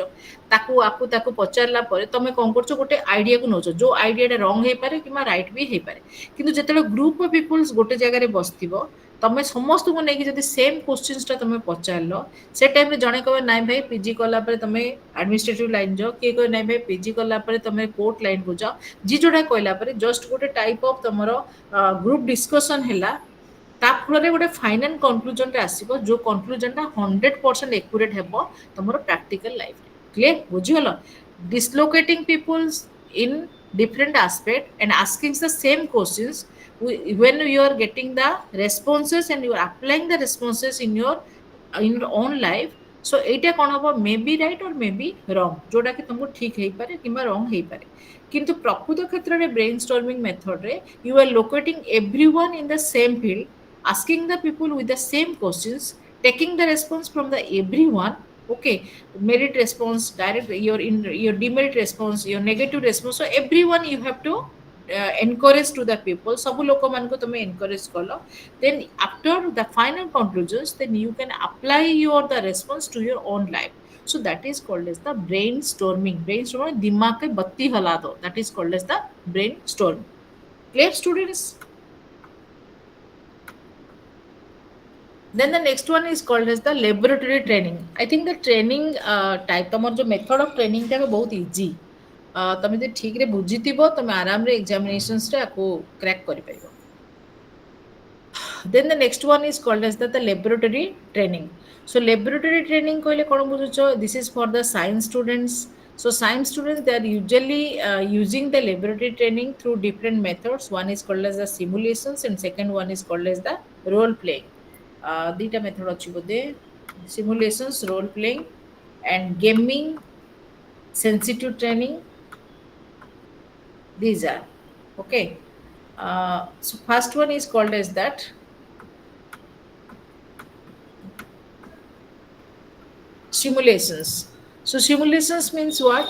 ତାକୁ ପଚାରିଲା ପରେ ତମେ କ'ଣ କରୁଛ, ଗୋଟେ ଆଇଡିଆକୁ ନେଉଛ, ଯୋଉ ଆଇଡିଆଟା ରଙ୍ଗ ହେଇପାରେ କିମ୍ବା ରାଇଟ୍ ବି ହେଇପାରେ. କିନ୍ତୁ ଯେତେବେଳେ ଗ୍ରୁପ ଅଫ୍ ପିପୁଲ୍ସ ଗୋଟେ ଜାଗାରେ ବସିଥିବ, ତମେ ସମସ୍ତଙ୍କୁ ନେଇକି ଯଦି ସେମ୍ କୋଶ୍ଚିନ୍ସଟା ତମେ ପଚାରିଲ, ସେ ଟାଇମରେ ଜଣେ କହିବ ନାଇଁ ଭାଇ ପିଜି କଲା ପରେ ତମେ ଆଡମିନିଷ୍ଟ୍ରେଟିଭ ଲାଇନ୍ ଯାଅ, କିଏ କହିବ ନାଇଁ ଭାଇ ପିଜି କଲା ପରେ ତମେ କୋର୍ଟ ଲାଇନ୍କୁ ଯାଅ, ଯିଏ ଯୋଉଟା କହିଲା ପରେ ଜଷ୍ଟ ଗୋଟେ ଟାଇପ୍ ଅଫ୍ ତମର ଗ୍ରୁପ ଡିସ୍କସନ୍ ହେଲା, ତା ଫଳରେ ଗୋଟେ ଫାଇନାଲ କନକ୍ଲୁଜନରେ ଆସିବ, ଯୋଉ କନକ୍ଲୁଜନଟା 100% ଏକୁରେଟ୍ ହେବ ତମର ପ୍ରାକ୍ଟିକାଲ ଲାଇଫରେ. Clear? ବୁଝିଗଲ? Dislocating peoples in different aspect and asking the same questions, when you are getting the responses and you are applying the responses in your own life, so এইটা କ'ଣ ହବ, ମେ ବି right ଅର୍ ମେ ବି ରଙ୍ଗ, ଯୋଉଟାକି ତମକୁ ଠିକ୍ ହେଇପାରେ କିମ୍ବା ରଙ୍ଗ ହେଇପାରେ. କିନ୍ତୁ ପ୍ରକୃତ କ୍ଷେତ୍ରରେ brain storming ମେଥଡରେ you are locating everyone in the same field, asking the people with the same questions, taking the response from the everyone, okay, merit response, direct your demerit response, your negative response, so everyone you have to encourage to the people, ସବୁ ଲୋକମାନଙ୍କୁ ତମେ encourage call, then after the final conclusions then you can apply the response to your own life. So that is called as the brainstorming. Brainstorming दिमाग के बत्ती हिला दो, that is called as the brainstorming. Clear students? Then the next one is called as the laboratory training. I think the training type तमर जो method of training टा बहुत easy, तमे जे ठीक रे बुझितिबो तमे आराम रे examinations रे आको crack करि पाइबो. Then the next one is called as the laboratory training. So laboratory training कहले कोन बुझुछो, this is for the science students. So science students, they are usually using the laboratory training through different methods. One is called as the simulations and second one is called as the role playing. Dita method ଅଛି ବୋଧେ, simulations, role playing and gaming, sensitive training, these are okay. So first one is called as that simulations. So simulations means what?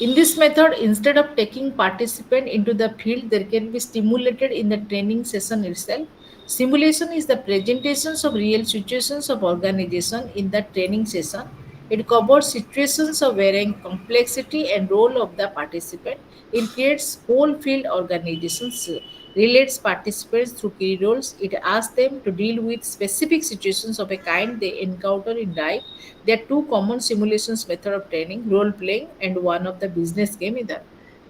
In this method, instead of taking participant into the field, there can be stimulated in the training session itself. Simulation is the presentations of real situations of organization in the training session. It covers situations of varying complexity and role of the participant. It creates whole field organizations, relates participants through key roles. It asks them to deal with specific situations of a kind they encounter in life. There are two common simulations method of training, role playing and one of the business game either.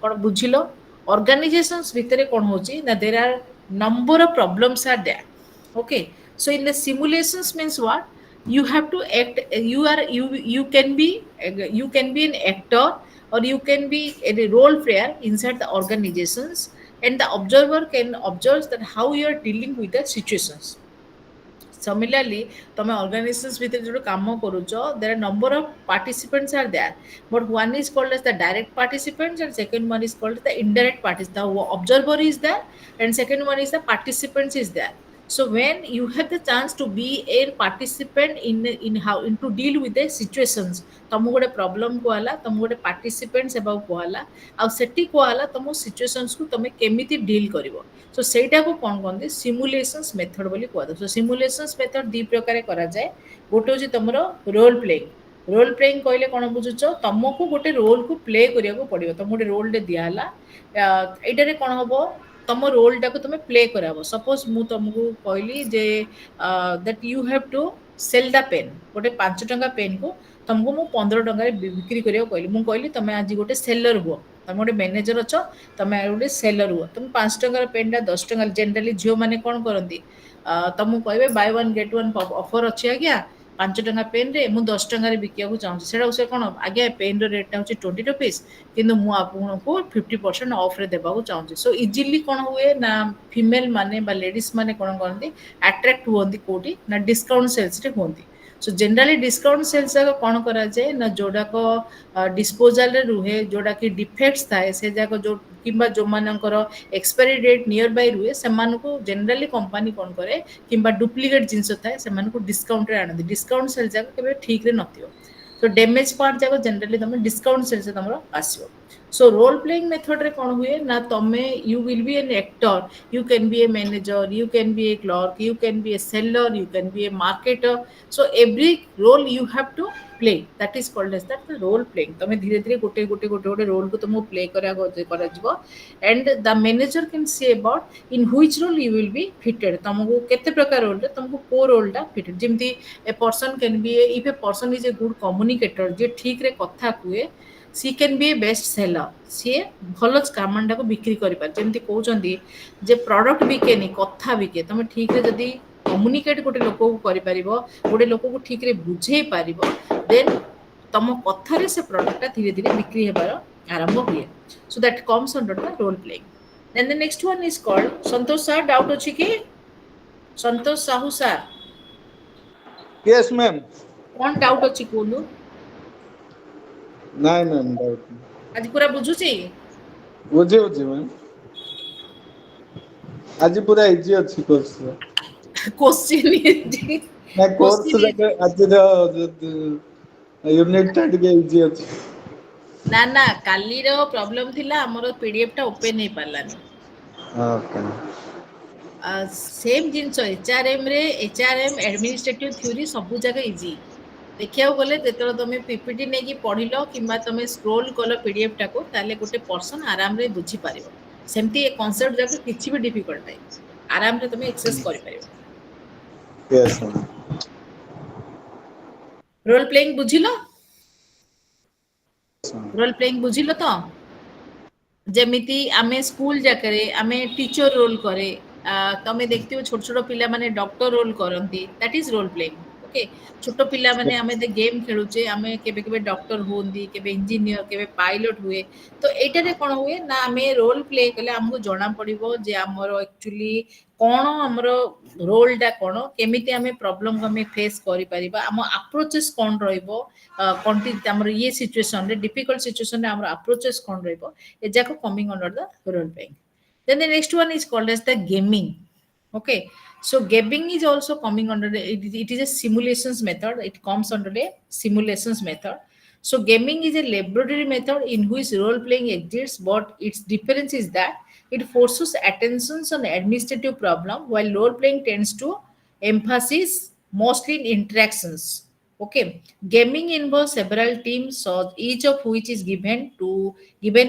କ'ଣ ବୁଝିଲ? Organizations ଭିତରେ କ'ଣ ହେଉଛି ନା, there are number of problems are there. Okay, so in the simulations means what? You have to act, you can be an actor or you can be a role player inside the organizations, and the observer can observe that how you are dealing with the situations. Similarly, ତମେ organizations ଭିତରେ ଯୋଉ କାମ କରୁଛ, there are number of participants are there, but one is called as the direct participants and second one is called the indirect participants. The observer is there and second one is the participants is there. So when you have the chance to be a participant in how in to deal with the situations, ତମକୁ ଗୋଟେ problem କୁହାଲା, ତମକୁ ଗୋଟେ participant ହେବାକୁ କୁହାଲା, ଆଉ ସେଠି କୁହାଲା ତମ ସିଚୁଏସନ୍ସକୁ ତମେ କେମିତି ଡିଲ୍ କରିବ। ସୋ ସେଇଟାକୁ କ'ଣ କହନ୍ତି ସିମୁଲେସନ୍ସ ମେଥଡ଼ ବୋଲି କୁହାଯାଏ। ସୋ ସିମୁଲେସନ୍ସ ମେଥଡ଼ ଦୁଇ ପ୍ରକାର କରାଯାଏ। ଗୋଟେ ହେଉଛି ତମର ରୋଲ୍ ପ୍ଲେଇଂ। ରୋଲ୍ ପ୍ଲେଇଂ କହିଲେ କ'ଣ ବୁଝୁଛ, ତମକୁ ଗୋଟେ ରୋଲ୍କୁ ପ୍ଲେ କରିବାକୁ ପଡ଼ିବ। ତମକୁ ଗୋଟେ ରୋଲ୍ଟେ ଦିଆହେଲା, ଏଇଟାରେ କ'ଣ ହବ, ତମ ରୋଲ୍ଟାକୁ ତମେ ପ୍ଲେ କରାହବ। ସପୋଜ ମୁଁ ତମକୁ କହିଲି ଯେ that you have to sell the pen, ଗୋଟେ 5 ଟଙ୍କା ପେନ୍କୁ ତମକୁ ମୁଁ 15 ଟଙ୍କାରେ ବିକ୍ରି କରିବାକୁ କହିଲି। ମୁଁ କହିଲି ତମେ ଆଜି ଗୋଟେ ସେଲର ହୁଅ, ତମେ ଗୋଟେ ମ୍ୟାନେଜର ଅଛ, ତମେ ଗୋଟେ ସେଲର ହୁଅ। ତମେ 5 ଟଙ୍କାର ପେନ୍ଟା 10 ଟଙ୍କା, ଜେନେରାଲି ଝିଅମାନେ କ'ଣ କରନ୍ତି, ତମକୁ କହିବେ Bai one get one offer ଅଛି ଆଜ୍ଞା, 5 ଟଙ୍କା ପେନ୍ରେ ମୁଁ 10 ଟଙ୍କାରେ ବିକିବାକୁ ଚାହୁଁଛି। ସେଇଟା ସେ କ'ଣ, ଆଜ୍ଞା ପେନ୍ର ରେଟ୍ଟା ହେଉଛି 20 ରୁପିସ୍, କିନ୍ତୁ ମୁଁ ଆପଣଙ୍କୁ 50% ଅଫ୍ରେ ଦେବାକୁ ଚାହୁଁଛି। ସୋ ଇଜିଲି କ'ଣ ହୁଏ ନା, ଫିମେଲ୍ ମାନେ ବା ଲେଡ଼ିଜ୍ ମାନେ କ'ଣ କରନ୍ତି, ଆଟ୍ରାକ୍ଟ ହୁଅନ୍ତି କେଉଁଠି ନା ଡିସ୍କାଉଣ୍ଟ ସେଲ୍ସରେ ହୁଅନ୍ତି। ସୋ ଜେନେରାଲି ଡିସ୍କାଉଣ୍ଟ ସେଲ୍ସ ଯାକ କ'ଣ କରାଯାଏ ନା, ଯେଉଁଟାକ ଡିସ୍ପୋଜାଲରେ ରୁହେ, ଯେଉଁଟାକି ଡିଫେକ୍ଟସ୍ ଥାଏ, ସେ ଯାକ ଯେଉଁ କିମ୍ବା ଯେଉଁମାନଙ୍କର ଏକ୍ସପାୟରି ଡେଟ୍ ନିୟର ବାଇ ରୁହେ, ସେମାନଙ୍କୁ ଜେନେରାଲି କମ୍ପାନୀ କ'ଣ କରେ, କିମ୍ବା ଡୁପ୍ଲିକେଟ୍ ଜିନିଷ ଥାଏ ସେମାନଙ୍କୁ ଡିସ୍କାଉଣ୍ଟରେ ଆଣନ୍ତି। ଡିସ୍କାଉଣ୍ଟ ସେଲ୍ ଯାକ କେବେ ଠିକ୍ରେ ନଥିବ। ସୋ ଡ୍ୟାମେଜ୍ ପାର୍ଟ ଯାକ ଜେନେରାଲି ତମେ ଡିସ୍କାଉଣ୍ଟ ସେଲ୍ସରେ ତମର ଆସିବ। ସୋ ରୋଲ୍ ପ୍ଲେଇଂ ମେଥଡ଼ରେ କ'ଣ ହୁଏ ନା, ତମେ you will be an actor, you can be a manager, you can be a clerk, you can be a seller, you can be a marketer. So every role you have to play, that is called as that the role playing. ତମେ ଧୀରେ ଧୀରେ ଗୋଟେ ରୋଲ୍କୁ ତମକୁ play କରାଯିବ, and the manager can say about in which role you will be fitted। ତମକୁ କେତେ ପ୍ରକାର ରୋଲ୍ରେ ତମକୁ କୋଉ ରୋଲ୍ଟା ଫିଟେଡ୍। ଯେମିତି a person can be if a person is a good communicator, ଯିଏ ଠିକ୍ରେ କଥା କୁହେ, she can be a best seller, ସିଏ ଭଲ କାମଟାକୁ ବିକ୍ରି କରିପାରେ। ଯେମିତି କହୁଛନ୍ତି ଯେ ପ୍ରଡକ୍ଟ ବିକେନି, କଥା ବିକେ। ତମେ ଠିକ୍ରେ ଯଦି କମ୍ୟୁନିକେଟ୍ ଗୋଟେ ଲୋକକୁ କରିପାରିବ, ଗୋଟେ ଲୋକକୁ ଠିକ୍ରେ ବୁଝେଇ ପାରିବ, ଦେନ୍ ତମ କଥାରେ ସେ ପ୍ରଡକ୍ଟଟା ଧୀରେ ଧୀରେ ବିକ୍ରି ହେବାର ଆରମ୍ଭ ହୁଏ। So that comes under the role playing. Then the next one is called, Santosh sir doubt ଅଛି କି? Santosh Sahu sir Yes, ma'am. କ'ଣ ଡାଉଟ୍ ଅଛି କୁହନ୍ତୁ? ନାଇଁ ମ୍ୟାମ୍ ଡାଉଟ୍ ଆଜି ପୁରା ବୁଝୁଛି? ବୁଝି ମ୍ୟାମ୍, ଆଜି ପୁରା ଇଜି ଅଛି କୋର୍ସ। କୋଶ୍ଚିନ୍ ନା କୋର୍ସ କୋଶ୍ଚିନ୍ ଯାକ ଆଜିର ୟୁନିଟଟା ଟିକେ ଇଜି ଅଛି। ନା ନା, କାଲିର ପ୍ରୋବ୍ଲେମ ଥିଲା ଆମର ପିଡିଏଫଟା ଓପେନ୍ ହେଇପାରିଲାନି। ଓକେ। ସେମ୍ ଜିନିଷ ଏଚଆରଏମ୍ରେ, ଏଚଆରଏମ୍ ଆଡମିନିଷ୍ଟ୍ରେଟିଭ ଥ୍ୟୁରି ସବୁ ଯାକ ଇଜି। ଦେଖିବାକୁ ଗଲେ ଯେତେବେଳେ ତମେ ପିପିଟି ନେଇକି ପଢିଲ କିମ୍ବା ତମେ ସ୍କ୍ରୋଲ କଲ ପିଡିଏଫଟାକୁ, ତାହେଲେ ଗୋଟେ ପର୍ସନ ଆରାମରେ ବୁଝିପାରିବ। ସେମିତି ଏ କନସେପ୍ଟ ଯାକ କିଛି ବି ଡିଫିକଲ୍ଟ ନାହିଁ, ଆରାମରେ ତମେ ଏକ୍ସେସ୍ କରିପାରିବ। Yes ma'am. ରୋଲ୍ ପ୍ଲେଇଂ ବୁଝିଲ? ରୋଲ୍ ପ୍ଲେଇଂ ବୁଝିଲ ତ? ଯେମିତି ଆମେ ସ୍କୁଲ ଯାକରେ ଆମେ ଟିଚର ରୋଲ୍ କରେ, ତମେ ଦେଖିଥିବ ଛୋଟ ଛୋଟ ପିଲାମାନେ ଡକ୍ଟର ରୋଲ୍ କରନ୍ତି, that is role playing. Okay, ଛୋଟ ପିଲାମାନେ ଆମେ ଗେମ୍ ଖେଳୁଛେ, ଆମେ କେବେ କେବେ ଡକ୍ଟର ହୁଅନ୍ତି, କେବେ ଇଞ୍ଜିନିୟର, କେବେ ପାଇଲଟ ହୁଏ। ତ ଏଇଟାରେ କ'ଣ ହୁଏ ନା, ଆମେ ରୋଲ୍ ପ୍ଲେ କଲେ ଆମକୁ ଜଣା ପଡିବ ଯେ ଆମର ଆକ୍ଚୁଆଲି କ'ଣ ଆମର ରୋଲ୍ଟା କ'ଣ, କେମିତି ଆମେ ପ୍ରୋବ୍ଲେମକୁ ଆମେ ଫେସ୍ କରିପାରିବା, ଆମ ଆପ୍ରୋଚେସ୍ କ'ଣ ରହିବ, ଆମର ଇଏ ସିଚୁଏସନରେ, ଡିଫିକଲ୍ଟ ସିଚୁଏସନରେ ଆମର ଆପ୍ରୋଚେସ୍ କ'ଣ ରହିବ, ଏ ଯାକ coming under the role playing. Then the next one is called as the gaming. Okay, so gaming is also coming under it is a simulations method. It comes under a simulations method. So gaming is a laboratory method in which role playing exists, but its difference is that it forces attentions on administrative problem, while role playing tends to emphasis mostly in interactions. Okay, gaming involves several teams, so each of which is given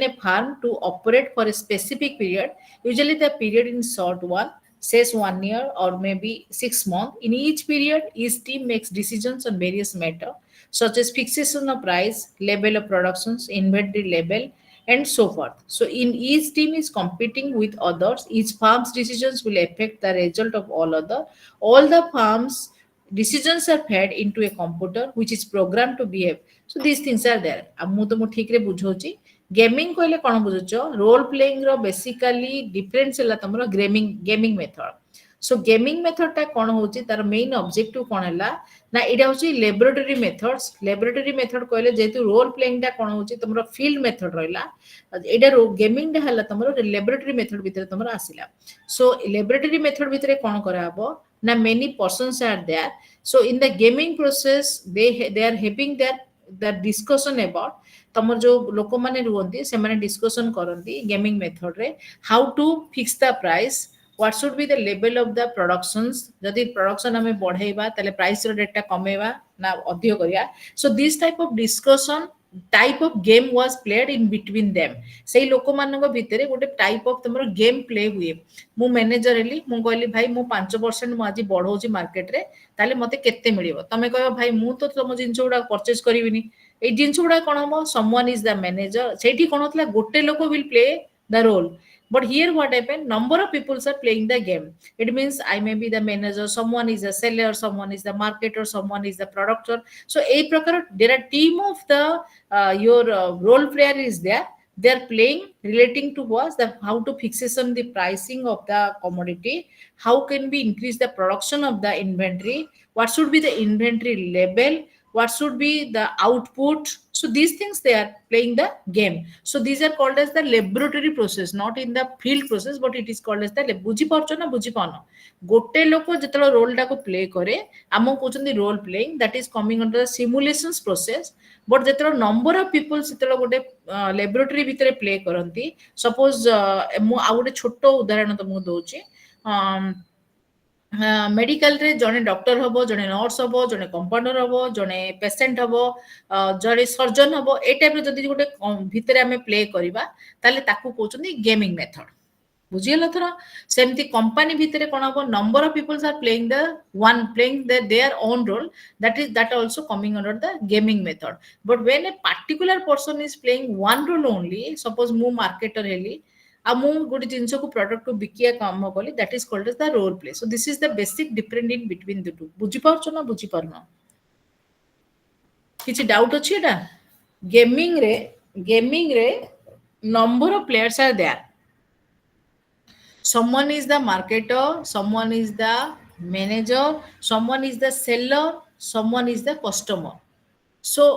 a farm to operate for a specific period. Usually the period in short one, says 1 year or maybe 6 months. In each period, each team makes decisions on various matters such as fixation of price, level of productions, inventory level, and so forth. So in each team is competing with others. Each farm's decisions will affect the result of all the farms decisions are fed into a computer which is programmed to behave. So these things are there. अब ମୁଁ ତୁମକୁ ଠିକରେ ବୁଝଉଛି। Gaming କହିଲେ କ'ଣ ବୁଝୁଛ? Roll playing ର basically difference ହେଲା ତମର ଗେମିଂ ମେଥଡ। सो गेमिंग मेथड टा कौन होची तार मेन ऑब्जेक्टिव कौन हैला ना एटा होची लेबोरेटरी मेथड्स लेबोरेटरी मेथड कहले जेतु रोल प्लेइंग टा कौन होची तुमरो फील्ड मेथड रहला एटा गेमिंग टा हला तुमरो लेबोरेटरी मेथड भीतर तुमरो आसिला सो लेबोरेटरी मेथड भीतर कौन करा हबो ना many persons are there so in the gaming process they are having that discussion about तमर जो लोक माने रुहंती से माने डिस्कशन करंती गेमिंग मेथड रे how to fix the price what should be the level of the productions जदि production हमें बढ़ेबा तले price rate टा कमेबा ना अधिक करिया so this type of discussion type of game was played in between them सेही लोक मानक भितरे गोटे type of तमरो game play हुए मु मैनेजर हेली मु कहली भाई मु 5% मु आज बढ़ौची मार्केट रे ताले मते केते मिलिबो तमे कहबो भाई मु तो तम जिंस गुडा परचेज करिविनी ए जिंस गुडा कोन हमो someone is the manager सेठी कोन होतला गोटे लोक will play the role. But here what happened, number of people are playing the game. It means I may be the manager, someone is a seller, someone is the marketer, someone is the productor. So a prakar there are team of the your role player is there. They are playing relating to what the how to fixation the pricing of the commodity, how can we increase the production of the inventory, what should be the inventory level, what should be the output. So these things they are playing the game. So these are called as the laboratory process, not in the field process, but it is called as the बुझी पारछो ना बुझी पानो गोटे लोक जेतलो role टा को play करे आमो कहउछन्ती role playing that is coming under the simulations process but जेतलो नंबर ऑफ पीपल सेतलो गोटे लैबोरेटरी भितरे प्ले करंती सपोज मु आ गोटे छोटो उदाहरण तुमको दोची मेडिकल रे जने डॉक्टर हबो जने नर्स हबो जने कंपाउंडर हबो जने पेशेंट हबो जने सर्जन हबो ए टाइप रे जदी गोटे भितरे हमें प्ले करिबा ताले ताकू कहउछन्ती गेमिंग मेथड बुझियला थरा सेमती कंपनी भितरे कोन हबो number of peoples are playing the their own role that also coming under the gaming method but when a particular person is playing one role only suppose mu marketer heli आ मु गोटे जिंस को product को बिकिया काम कली that is called as the role play so this is the basic different in between the two बुझी पारछो ना बुझी पारना किछि डाउट अछि एटा गेमिंग रे number of players are there someone is the marketer someone is the manager someone is the seller someone is the customer so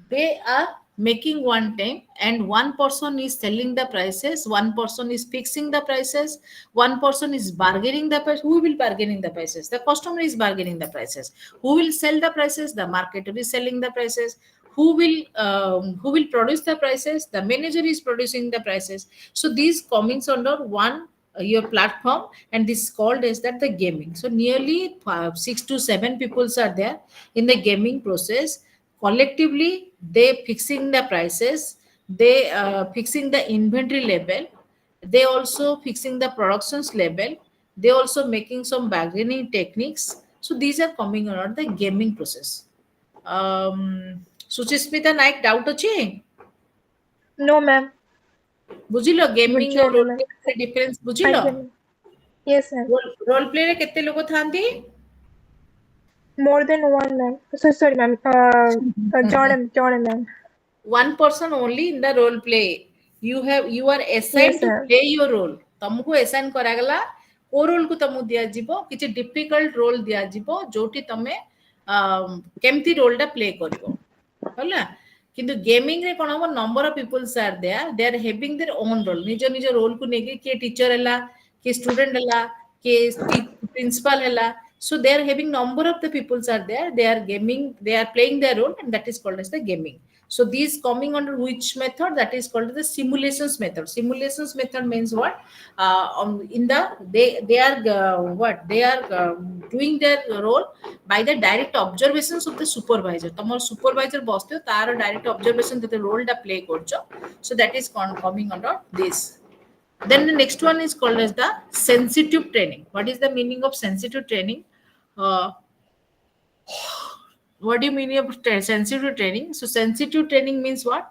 they are making one time and one person is selling the prices one person is fixing the prices one person is bargaining the price who will bargaining the prices the customer is bargaining the prices who will sell the prices the marketer is selling the prices who will produce the prices the manager is producing the prices so these comings under one your platform and this is called as that the gaming so nearly 6 to 7 peoples are there in the gaming process collectively they fixing the prices they fixing the inventory level they also fixing the productions level they also making some bargaining techniques so these are coming under the gaming process Suchismita Naik doubt achi No, ma'am. बुझिलो gaming और बुझिलो, रोल ma'am. Play difference बुझिलो I can. Yes, ma'am. Role play रे केते लोक थांती More than one, ma'am. Sorry, ma'am. John, ma'am. one person only in the role play you are assigned Yes, to sir. play your role तुमको assign करा गला को role को तुमको दिया जीवो किछि डिफिकल्ट रोल दिया जीवो जोटी तमे केमती रोल टा प्ले करिवो होला किंतु गेमिंग रे कोन हम number of peoples are there they are having their own role निज रोल को नेके के टीचर हला के स्टूडेंट हला के प्रिंसिपल हला so they are having number of the peoples are there they are gaming they are playing their role and that is called as the gaming so these coming under which method that is called the simulations method means what in the they are doing their role by the direct observations of the supervisor tomar supervisor bostyo tar direct observation the role da play korcho so that is coming under this then the next one is called as the sensitive training what is the meaning of sensitive training what do you mean of sensitive training so sensitive training means what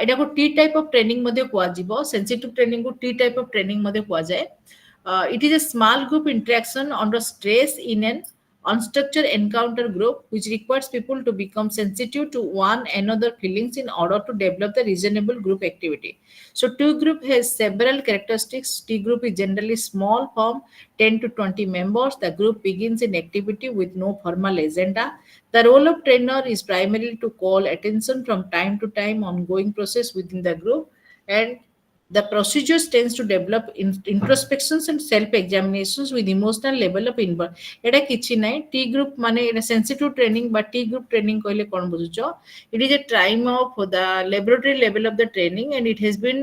এটা को T type of training मध्ये कुआ जीवो sensitive training को T type of training मध्ये कुआ जाय it is a small group interaction under stress in an unstructured encounter group, which requires people to become sensitive to one another feelings in order to develop the reasonable group activity. So T group has several characteristics. T group is generally small, form 10 to 20 members. The group begins in activity with no formal agenda. The role of trainer is primarily to call attention from time to time ongoing process within the group, and the procedures tends to develop introspections and self-examinations with emotional level of involvement. এটা କିଛି ନାହିଁ ଟି group ମାନେ এটা sensitive training বা ଟି group training କହିଲେ କ'ଣ ବୁଝୁଛ? It is a time of the laboratory level of the training, and it has been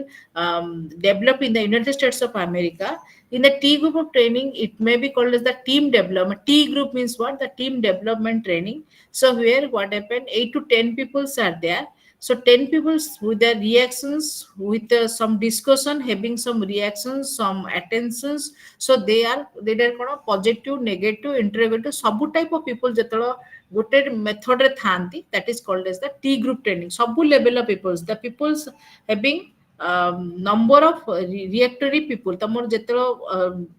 developed in the United States of America. In the T group of training, it may be called as the team development. T group means what? The team development training. So here what happened, 8 to 10 people are there. So 10 people with their reactions, with some discussion, having some reactions, some attentions. So they are କ'ଣ positive, negative, interrogative, ସବୁ type of people ଯେତେବେଳେ ଗୋଟେ method ରେ ଥାନ୍ତି, that is called as the T group training. ସବୁ level of peoples, the peoples having number of reactory people, ତମର ଯେତେବେଳେ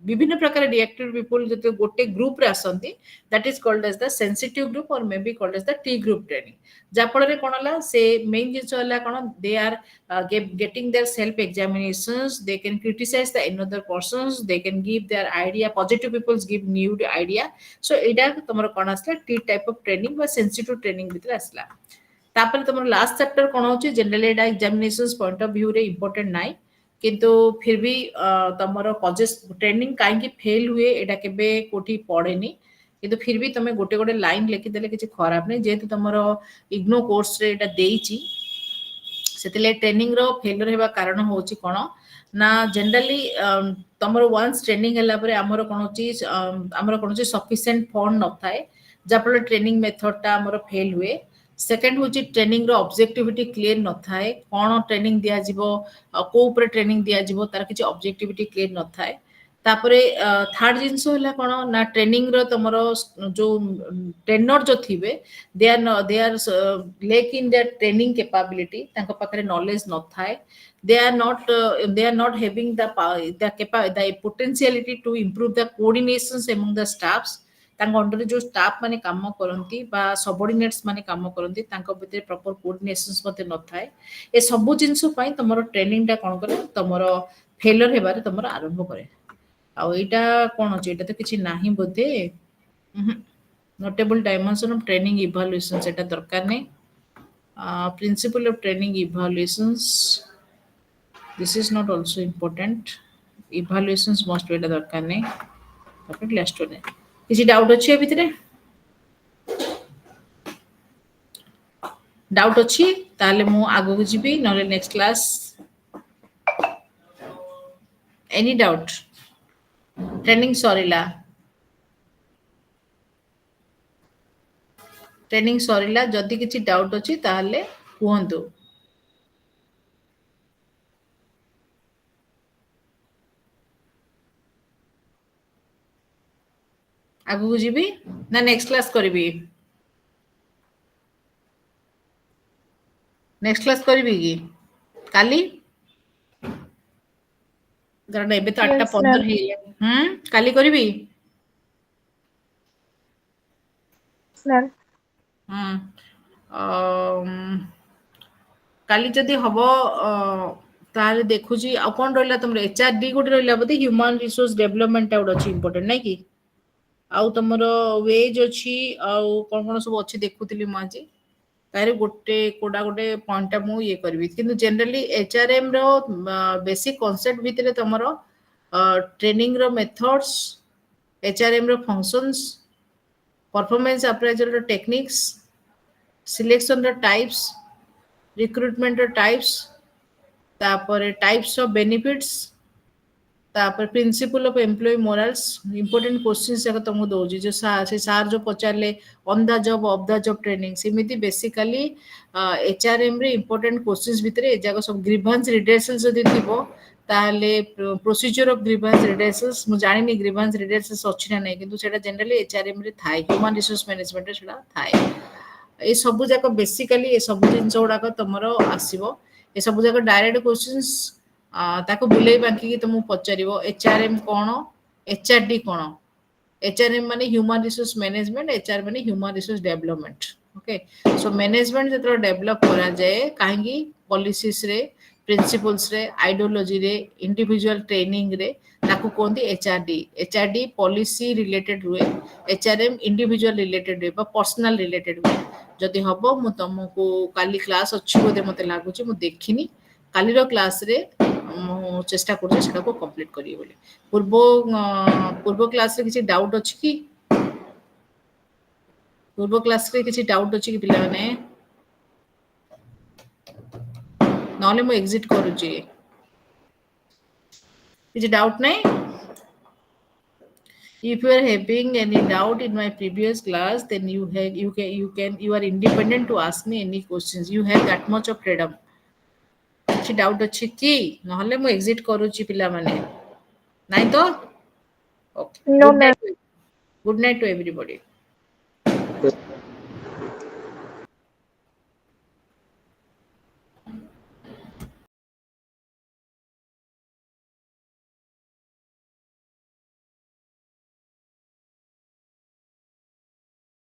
ବିଭିନ୍ନ ପ୍ରକାର reactory people ଯେତେବେଳେ ଗୋଟେ group ରେ ଆସନ୍ତି, that is called as the sensitive group or may be called as the T group training. ଯାହାଫଳରେ କ'ଣ ହେଲା, ସେ main ଜିନିଷ ହେଲା କ'ଣ, they are getting their self examinations, they can criticize the another persons, they can give their idea, positive people give new idea. So ଏଇଟା ତମର କ'ଣ ଆସିଲା, T type of training ବା sensitive training ଭିତରେ ଆସିଲା। ତାପରେ ତମର ଲାଷ୍ଟ ଚାପ୍ଟର କ'ଣ ହଉଛି, ଜେନେରାଲି ଏଇଟା ଏକ୍ସାମିନେସନ୍ସ ପଏଣ୍ଟ ଅଫ ଭ୍ୟୁରେ ଇମ୍ପୋର୍ଟାଣ୍ଟ ନାହିଁ, କିନ୍ତୁ ଫିର ବି ତମର କଜେସ୍ ଟ୍ରେନିଂ କାହିଁକି ଫେଲ୍ ହୁଏ ଏଇଟା କେବେ କୋଉଠି ପଡେନି, କିନ୍ତୁ ଫିର ବି ତମେ ଗୋଟେ ଗୋଟେ ଲାଇନ ଲେଖିଦେଲେ କିଛି ଖରାପ ନାହିଁ, ଯେହେତୁ ତମର ଇଗ୍ନୋ କୋର୍ସରେ ଏଇଟା ଦେଇଛି, ସେଥିଲାଗି ଟ୍ରେନିଂର ଫେଲର ହେବା କାରଣ ହଉଛି କ'ଣ ନା, ଜେନେରାଲି ତମର ୱାନ୍ସ ଟ୍ରେନିଂ ହେଲା ପରେ ଆମର କ'ଣ ହଉଛି, ଆମର କ'ଣ ହଉଛି ସଫିସିଏଣ୍ଟ ଫଣ୍ଡ ନଥାଏ, ଯାହାଫଳରେ ଟ୍ରେନିଂ ମେଥଡଟା ଆମର ଫେଲ୍ ହୁଏ। ସେକେଣ୍ଡ ହଉଛି ଟ୍ରେନିଂର ଅବଜେକ୍ଟିଭିଟି କ୍ଲିୟର ନଥାଏ, କ'ଣ ଟ୍ରେନିଂ ଦିଆଯିବ, କୋଉ ଉପରେ ଟ୍ରେନିଂ ଦିଆଯିବ, ତାର କିଛି ଅବଜେକ୍ଟିଭିଟି କ୍ଲିୟର ନଥାଏ। ତାପରେ ଥାର୍ଡ ଜିନିଷ ହେଲା କ'ଣ ନା, ଟ୍ରେନିଂର ତମର ଯୋଉ ଟ୍ରେନର ଯୋଉ ଥିବେ, ଦେ ଆର lake in there training capability, ତାଙ୍କ ପାଖରେ ନଲେଜ ନଥାଏ, they are not having the potentiality to improve the coordinations among the staffs. ତାଙ୍କ ଅଣ୍ଡରରେ ଯୋଉ ଷ୍ଟାଫ୍ ମାନେ କାମ କରନ୍ତି ବା ସବଅର୍ଡିନେଟ୍ସ ମାନେ କାମ କରନ୍ତି, ତାଙ୍କ ଭିତରେ ପ୍ରପର କୋଅର୍ଡିନେସନ୍ସ ମଧ୍ୟ ନଥାଏ। ଏ ସବୁ ଜିନିଷ ପାଇଁ ତମର ଟ୍ରେନିଂଟା କ'ଣ କରେ, ତମର ଫେଲର ହେବାରେ ତମର ଆରମ୍ଭ କରେ। ଆଉ ଏଇଟା କ'ଣ ଅଛି, ଏଇଟା ତ କିଛି ନାହିଁ ବୋଧେ, notable dimension of training evaluation ସେଟା ଦରକାର ନାହିଁ। Principle of training evaluations, this is not also important, evaluations must be ଦରକାର ନାହିଁ। ତାପରେ ଲାଷ୍ଟ one, କିଛି ଡାଉଟ ଅଛି ଏ ଭିତରେ? ଡାଉଟ ଅଛି ତାହେଲେ ମୁଁ ଆଗକୁ ଯିବି, ନହେଲେ next class. Any doubt? Training ସରିଲା, ଟ୍ରେନିଂ ସରିଲା, ଯଦି କିଛି ଡାଉଟ ଅଛି ତାହେଲେ କୁହନ୍ତୁ। ଆଗକୁ ଯିବି ନା ନେକ୍ସଟ କ୍ଲାସ୍ କରିବି? ନେକ୍ସଟ କ୍ଲାସ୍ କରିବି କି କାଲି? କାରଣ ଏବେ ତ 8:15 ହେଇଗଲା। କାଲି କରିବି? କାଲି ଯଦି ହବ ତାହେଲେ ଦେଖୁଛି ଆଉ କ'ଣ ରହିଲା ତମର, HRD ଗୋଟେ ରହିଲା ବୋଧେ, ହ୍ୟୁମାନ ରିସୋର୍ସ ଡେଭଲପମେଣ୍ଟଟା ଗୋଟେ ଅଛି ଇମ୍ପୋର୍ଟାଣ୍ଟ, ନାଇଁ କି? ଆଉ ତମର ୱେଜ୍ ଅଛି, ଆଉ କ'ଣ କ'ଣ ସବୁ ଅଛି ଦେଖୁଥିଲି ମୁଁ ଆଜି, ତାହେଲେ କୋଉଟା ଗୋଟେ ପଏଣ୍ଟଟା ମୁଁ ଇଏ କରିବି। କିନ୍ତୁ ଜେନେରାଲି HRM ର ବେସିକ୍ କନସେପ୍ଟ ଭିତରେ ତମର ଟ୍ରେନିଂର ମେଥଡ୍ସ, HRM ର ଫଙ୍କସନ୍ସ, ପରଫର୍ମାନ୍ସ ଆପ୍ରାଇଜଲର ଟେକ୍ନିକ୍ସ, ସିଲେକ୍ସନର ଟାଇପ୍ସ, ରିକ୍ରୁଟମେଣ୍ଟର ଟାଇପ୍ସ, ତାପରେ ଟାଇପ୍ସ ଅଫ ବେନିଫିଟ୍ସ, ତାପରେ principle of employee morals, important questions ଯାକ ତମକୁ ଦଉଛି, ଯୋଉ ସେ ସାର୍ ଯୋଉ ପଚାରିଲେ on the job of the job training, ସେମିତି ବେସିକାଲି HRM ରେ ଇମ୍ପୋର୍ଟାଣ୍ଟ କ୍ୱେଶ୍ଚିନ୍ସ ଭିତରେ ଏ ଯାକ ସବୁ। ଗ୍ରିଭାନ୍ସ ରିଡରେସଲ ଯଦି ଥିବ ତାହେଲେ ପ୍ରୋସିଜର ଅଫ ଗ୍ରିଭାନ୍ସ ରିଡରେସଲ, ମୁଁ ଜାଣିନି ଗ୍ରିଭାନ୍ସ ରିଡରେସଲ ଅଛି ନା ନାହିଁ, କିନ୍ତୁ ସେଟା ଜେନେରାଲି HRM ରେ ଥାଏ, ହ୍ୟୁମାନ ରିସୋର୍ସ ମ୍ୟାନେଜମେଣ୍ଟରେ ସେଟା ଥାଏ। ଏ ସବୁ ଯାକ ବେସିକାଲି ଏ ସବୁ ଜିନିଷ ଗୁଡାକ ତମର ଆସିବ, ଏ ସବୁ ଯାକ ଡାଇରେକ୍ଟ କ୍ୱେଶ୍ଚିନ୍ସ, ତାକୁ ବୁଲେଇ ବାଙ୍କିକି ତମକୁ ପଚାରିବ HRM କ'ଣ, HRD କ'ଣ, HRM माने ह्यूमन रिसोर्स मैनेजमेंट, HR माने human resource development. Okay, so management जो डेवलप करा जाए कहीं पॉलिसीज रे, प्रिंसिपल्स रे, आइडियोलॉजी रे, इंडिविजुअल ट्रेनिंग रे ताकू कहते HRD। HRD पॉलिसी रिलेटेड हुए, HRM इंडिविजुअल रिलेटेड हुए, पर्सनल रिलेटेड हुए। जदि हबो मु तुमको काली क्लास अच्छी बोधे मते लागुची, मु देखिनी काली रो क्लास रे मु चेष्टा करूँ सेटा को कंप्लीट करिए बोली। पूर्व क्लास रे किसी डाउट अछि कि? पूर्व क्लास रे किसी डाउट अछि कि पिला माने? नॉले मु एग्जिट करूची। किसी डाउट नहीं? If you are having any doubt in my previous class, then you are independent to ask me any questions. You have that much of freedom. କିଛି ଡାଉଟ୍ ଅଛି କି? ନହେଲେ ମୁଁ ଏକ୍ଜିଟ୍ କରୁଛି ପିଲାମାନେ। ନାଇଁ ତ? Okay, No, good ma'am. Night. Good night to ଏଭରିବଡି।